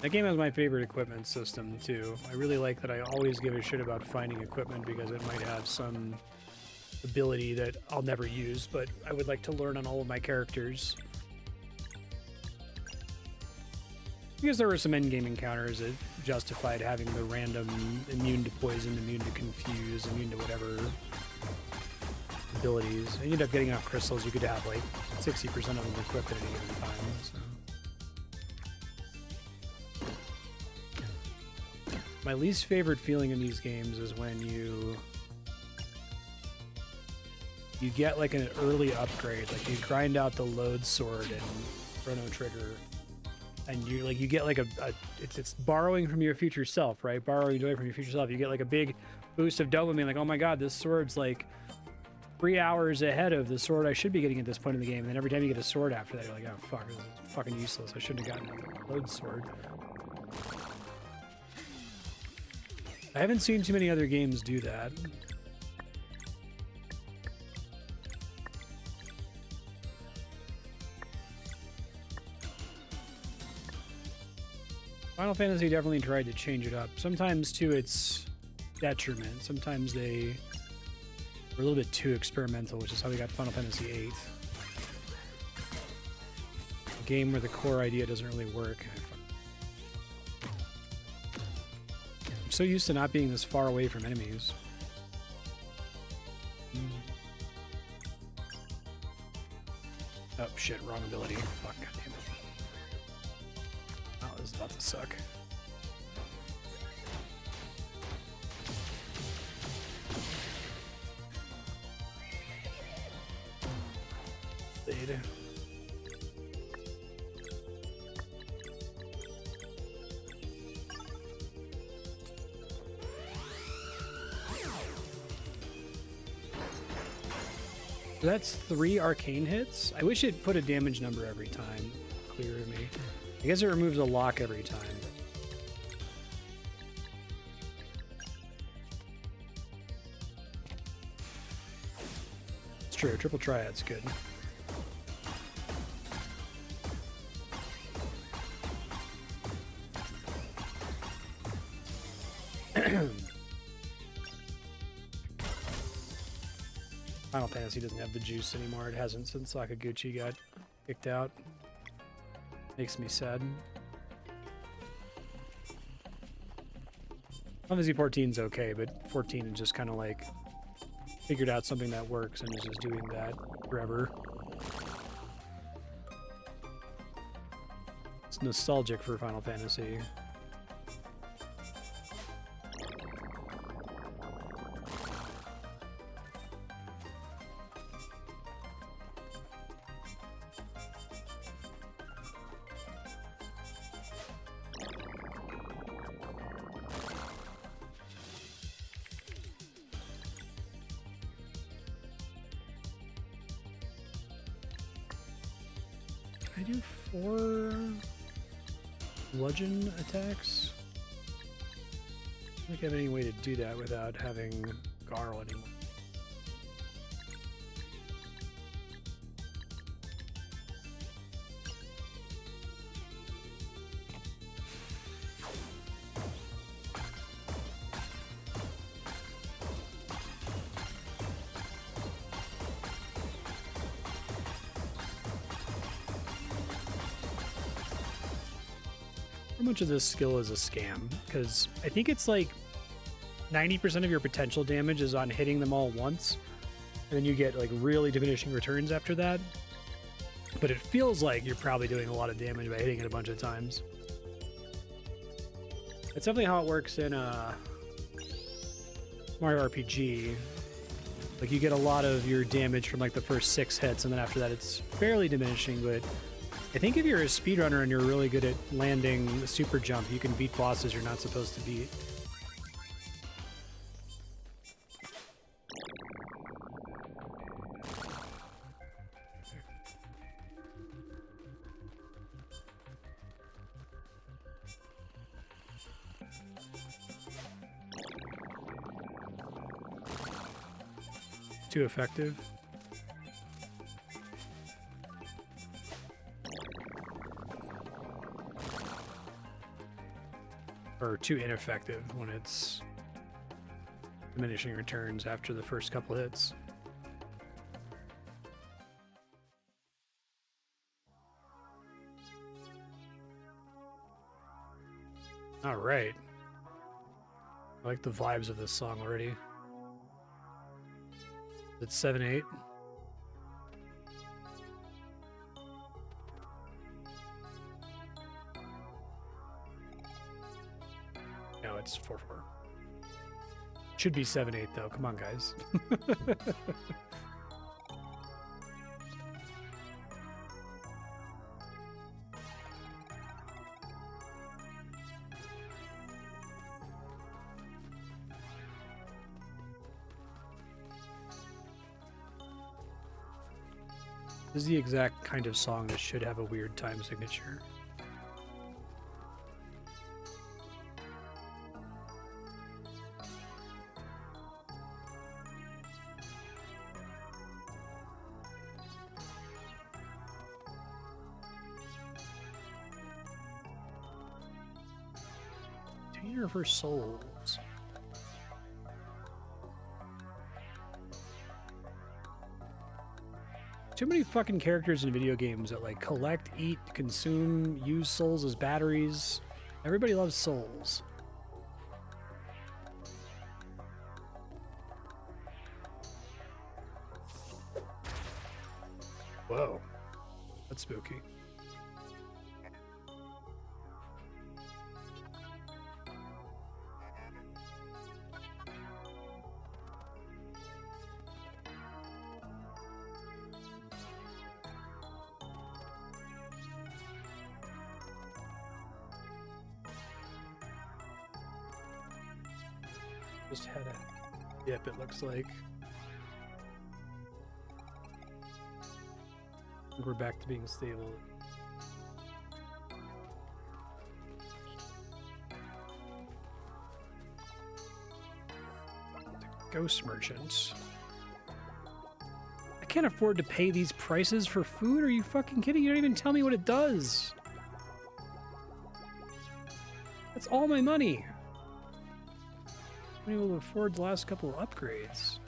That game has my favorite equipment system, too. I really like that I always give a shit about finding equipment because it might have some ability that I'll never use, but I would like to learn on all of my characters. Because there were some endgame encounters that justified having the random immune to poison, immune to confuse, immune to whatever abilities. And you end up getting enough crystals, you could have like 60% of them equipped at any given time. So. My least favorite feeling in these games is when you get like an early upgrade, like you grind out the load sword and Chrono Trigger, and you get like it's borrowing from your future self, right? Borrowing joy from your future self. You get like a big boost of dopamine, like, oh my god, this sword's like 3 hours ahead of the sword I should be getting at this point in the game. And then every time you get a sword after that, you're like, oh fuck, this is fucking useless. I shouldn't have gotten a load sword. I haven't seen too many other games do that. Final Fantasy definitely tried to change it up. Sometimes to its detriment. Sometimes they were a little bit too experimental, which is how we got Final Fantasy VIII. A game where the core idea doesn't really work. I'm so used to not being this far away from enemies. Oh shit, wrong ability. Fuck, goddammit. Oh, this is about to suck. Blade. So that's 3 arcane hits. I wish it put a damage number every time. Clear to me. I guess it removes a lock every time. It's true. Triple triad's good. Final Fantasy doesn't have the juice anymore. It hasn't since Sakaguchi got kicked out. Makes me sad. Final Fantasy 14's okay, but 14 is just kind of like figured out something that works and is just doing that forever. It's nostalgic for Final Fantasy. I do 4 bludgeon attacks. I don't think I have any way to do that without having Garl anymore. How much of this skill is a scam? Because I think it's like 90% of your potential damage is on hitting them all once, and then you get like really diminishing returns after that. But it feels like you're probably doing a lot of damage by hitting it a bunch of times. That's definitely how it works in Mario RPG. Like you get a lot of your damage from like the first 6 hits, and then after that it's fairly diminishing, but I think if you're a speedrunner and you're really good at landing the super jump, you can beat bosses you're not supposed to beat. Too effective. Or too ineffective when it's diminishing returns after the first couple hits. All right. I like the vibes of this song already. It's 7/8. No, it's 4/4. Should be 7/8 though. Come on, guys. This is the exact kind of song that should have a weird time signature. money or for souls? Too many fucking characters in video games that like collect, eat, consume, use souls as batteries. Everybody loves souls. Whoa. That's spooky. Just had a dip, it looks like. We're back to being stable. The ghost merchant. I can't afford to pay these prices for food. Are you fucking kidding? You don't even tell me what it does. That's all my money. I'm able to afford the last couple of upgrades.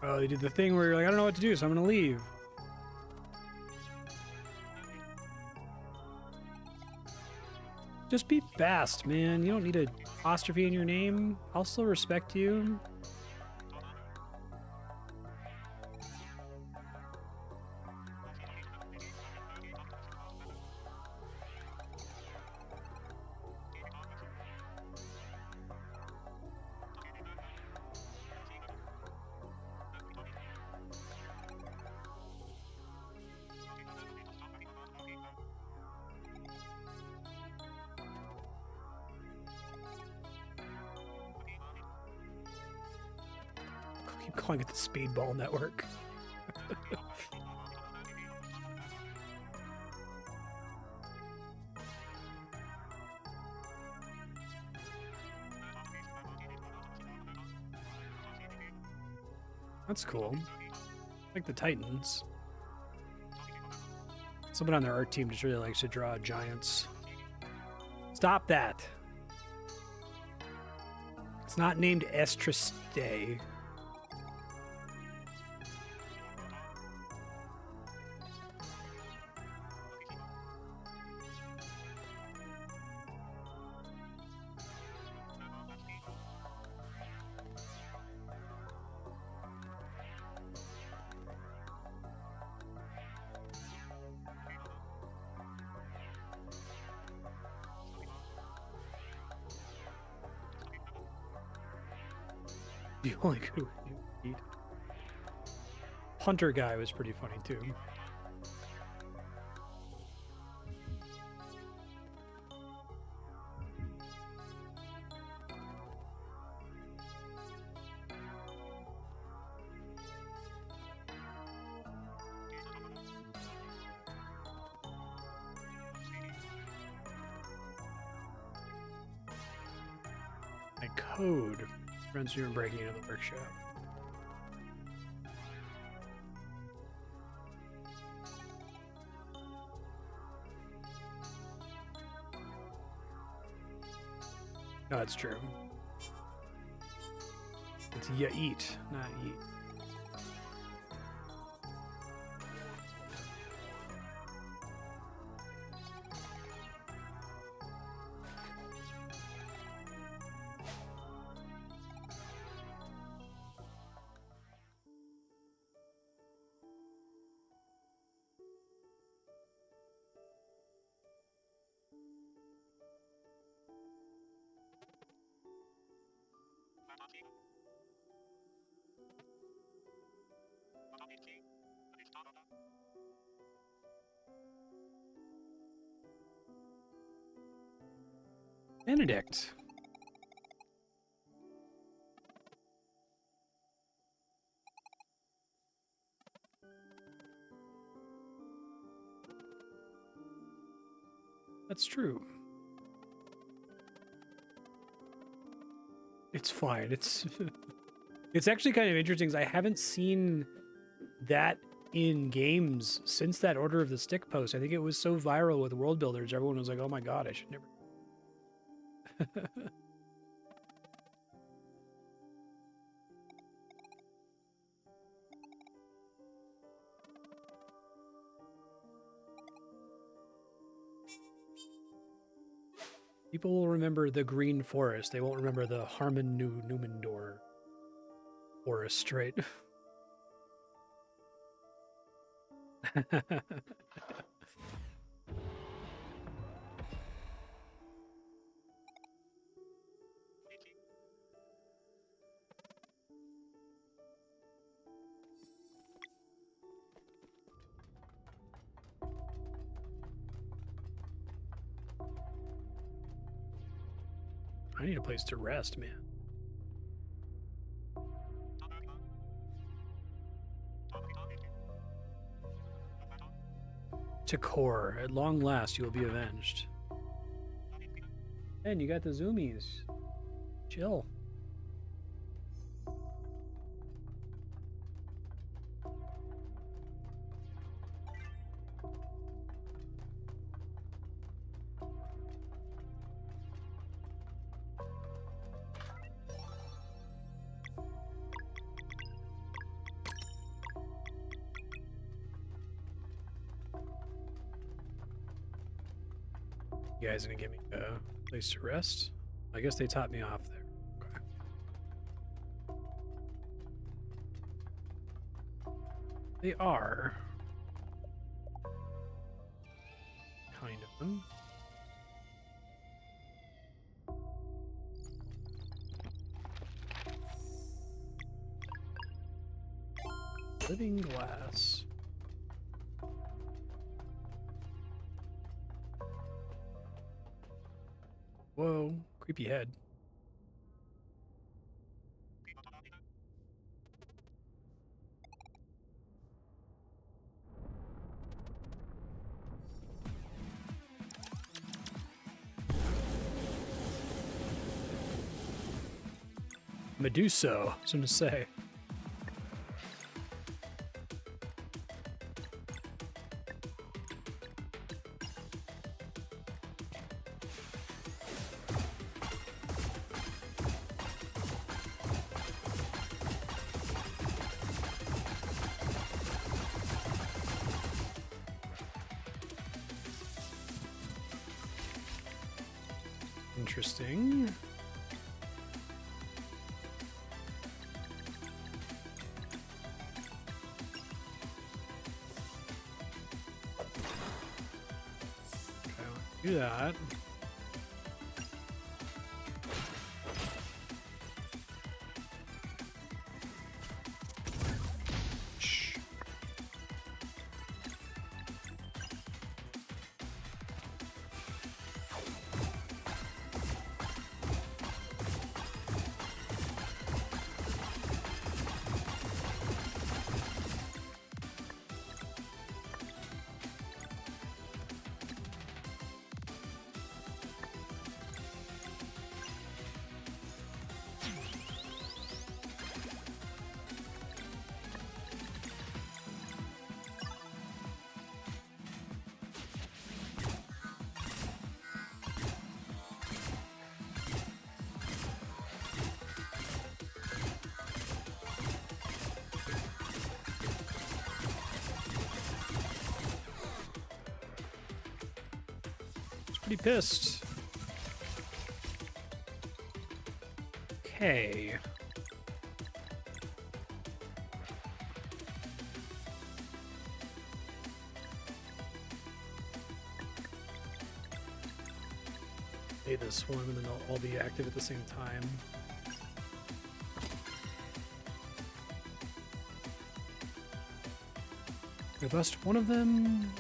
Oh, they did the thing where you're like, I don't know what to do, so I'm gonna leave. Just be fast, man. You don't need an apostrophe in your name. I'll still respect you. Calling it the Speedball Network. That's cool. Like the Titans. Someone on their art team just really likes to draw giants. Stop that. It's not named Estriste. The only good way to eat. Hunter guy was pretty funny too. My code prevents you from breaking into the workshop. No, that's true. It's ya eat, not eat. Benedict. That's true. It's fine. It's it's actually kind of interesting because I haven't seen that in games since that Order of the Stick post. I think it was so viral with world builders. Everyone was like, "Oh my god, I should never." People will remember the Green Forest. They won't remember the Harmon Numendor forest, right? I need a place to rest, man. To core, at long last you will be avenged. And you got the zoomies. Chill. You guys gonna give me a place to rest? I guess they topped me off there. Okay. They are. Kind of them. Living glass. Whoa, creepy head. Meduso, something to say. Interesting. Okay, let's do that. Shh. Pretty pissed. Okay. Play this one and then they'll all be active at the same time. We bust one of them.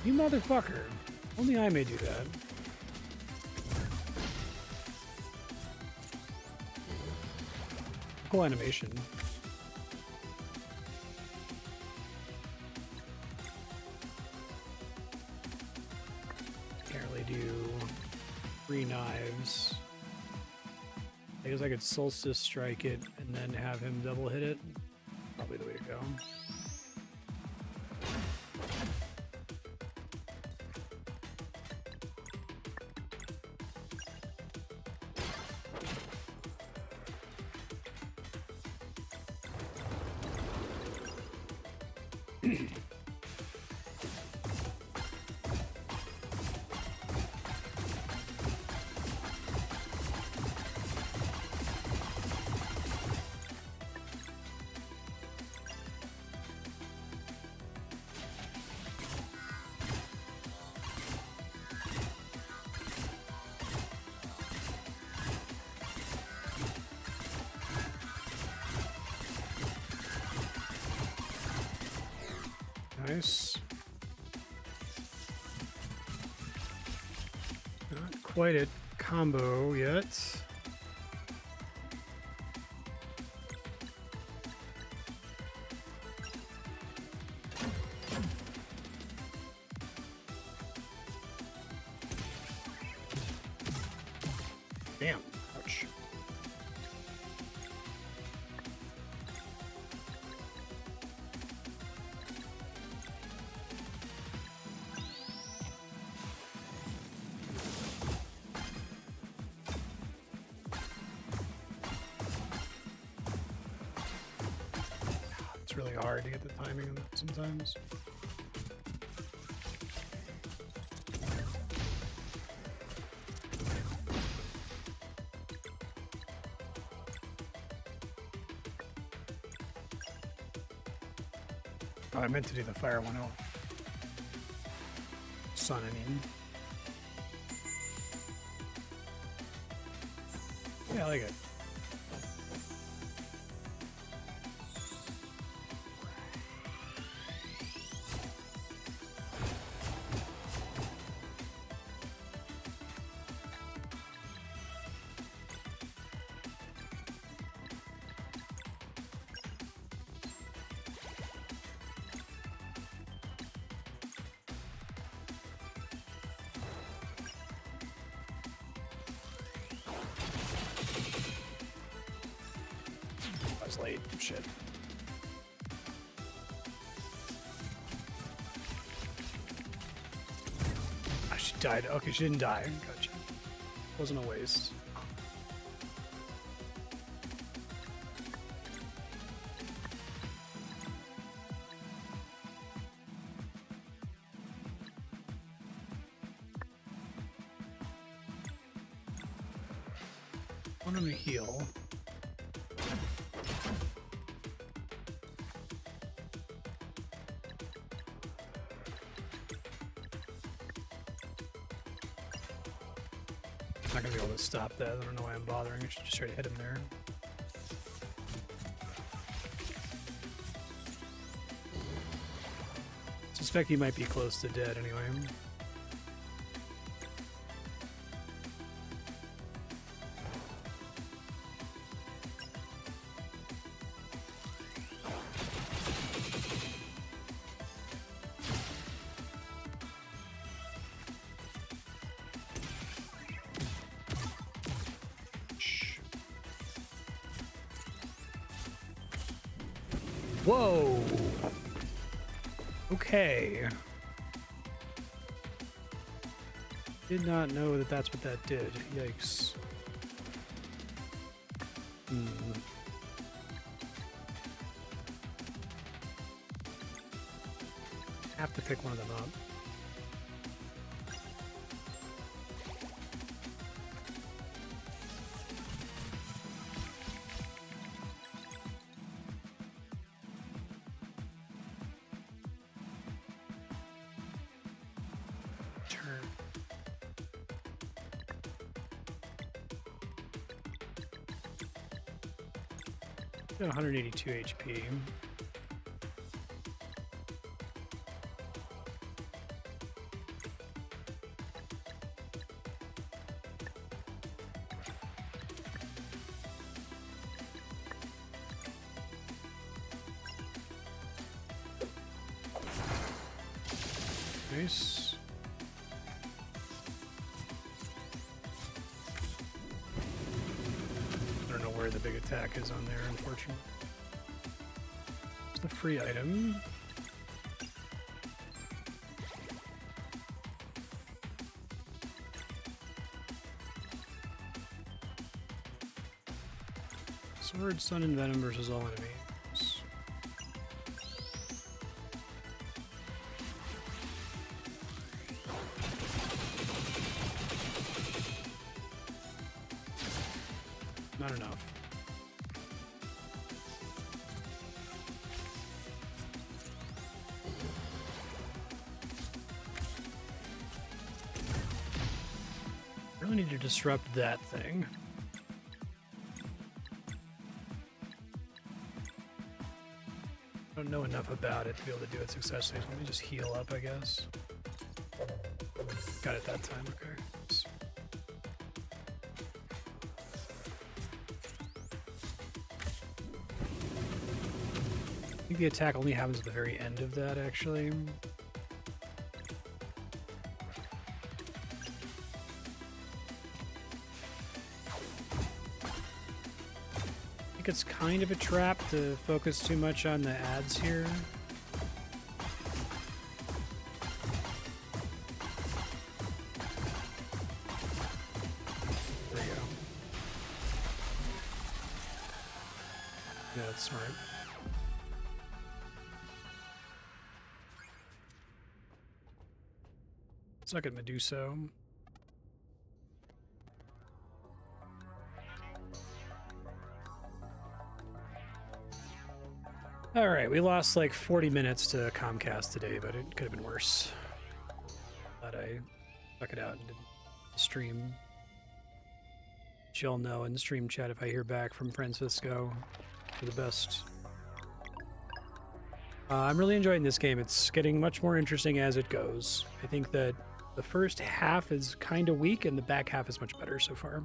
You motherfucker. Only I may do that. Cool animation. Can't really do 3 knives. I guess I could Solstice strike it and then have him double hit it. Probably the way to go. Nice. Not quite a combo yet. Damn. Ouch. It's really hard to get the timing on that sometimes. Oh, I meant to do the fire one. Oh. Sun, I mean. Yeah, I like it. Late. Shit. Ah, she died. Okay, she didn't die. Gotcha. Wasn't a waste. I want him to heal. Not gonna be able to stop that. I don't know why I'm bothering. I should just try to hit him there. Suspect he might be close to dead anyway. Whoa! Okay. Did not know that that's what that did. Yikes. Have to pick one of them up. Got 182 HP. Nice. I don't know where the big attack is on there, unfortunately. It's the free item. Sword, Sun, and Venom versus all enemies. Not enough. Really need to disrupt that thing. I don't know enough about it to be able to do it successfully. So let me just heal up, I guess. Got it that time, okay. I think the attack only happens at the very end of that, actually. I think it's kind of a trap to focus too much on the ads here. There you go. Yeah, that's smart. Suck at Meduso. All right, we lost like 40 minutes to Comcast today, but it could have been worse. Glad I stuck it out and did the stream. Y'all know in the stream chat if I hear back from Francisco for the best. I'm really enjoying this game. It's getting much more interesting as it goes. I think that the first half is kind of weak and the back half is much better so far.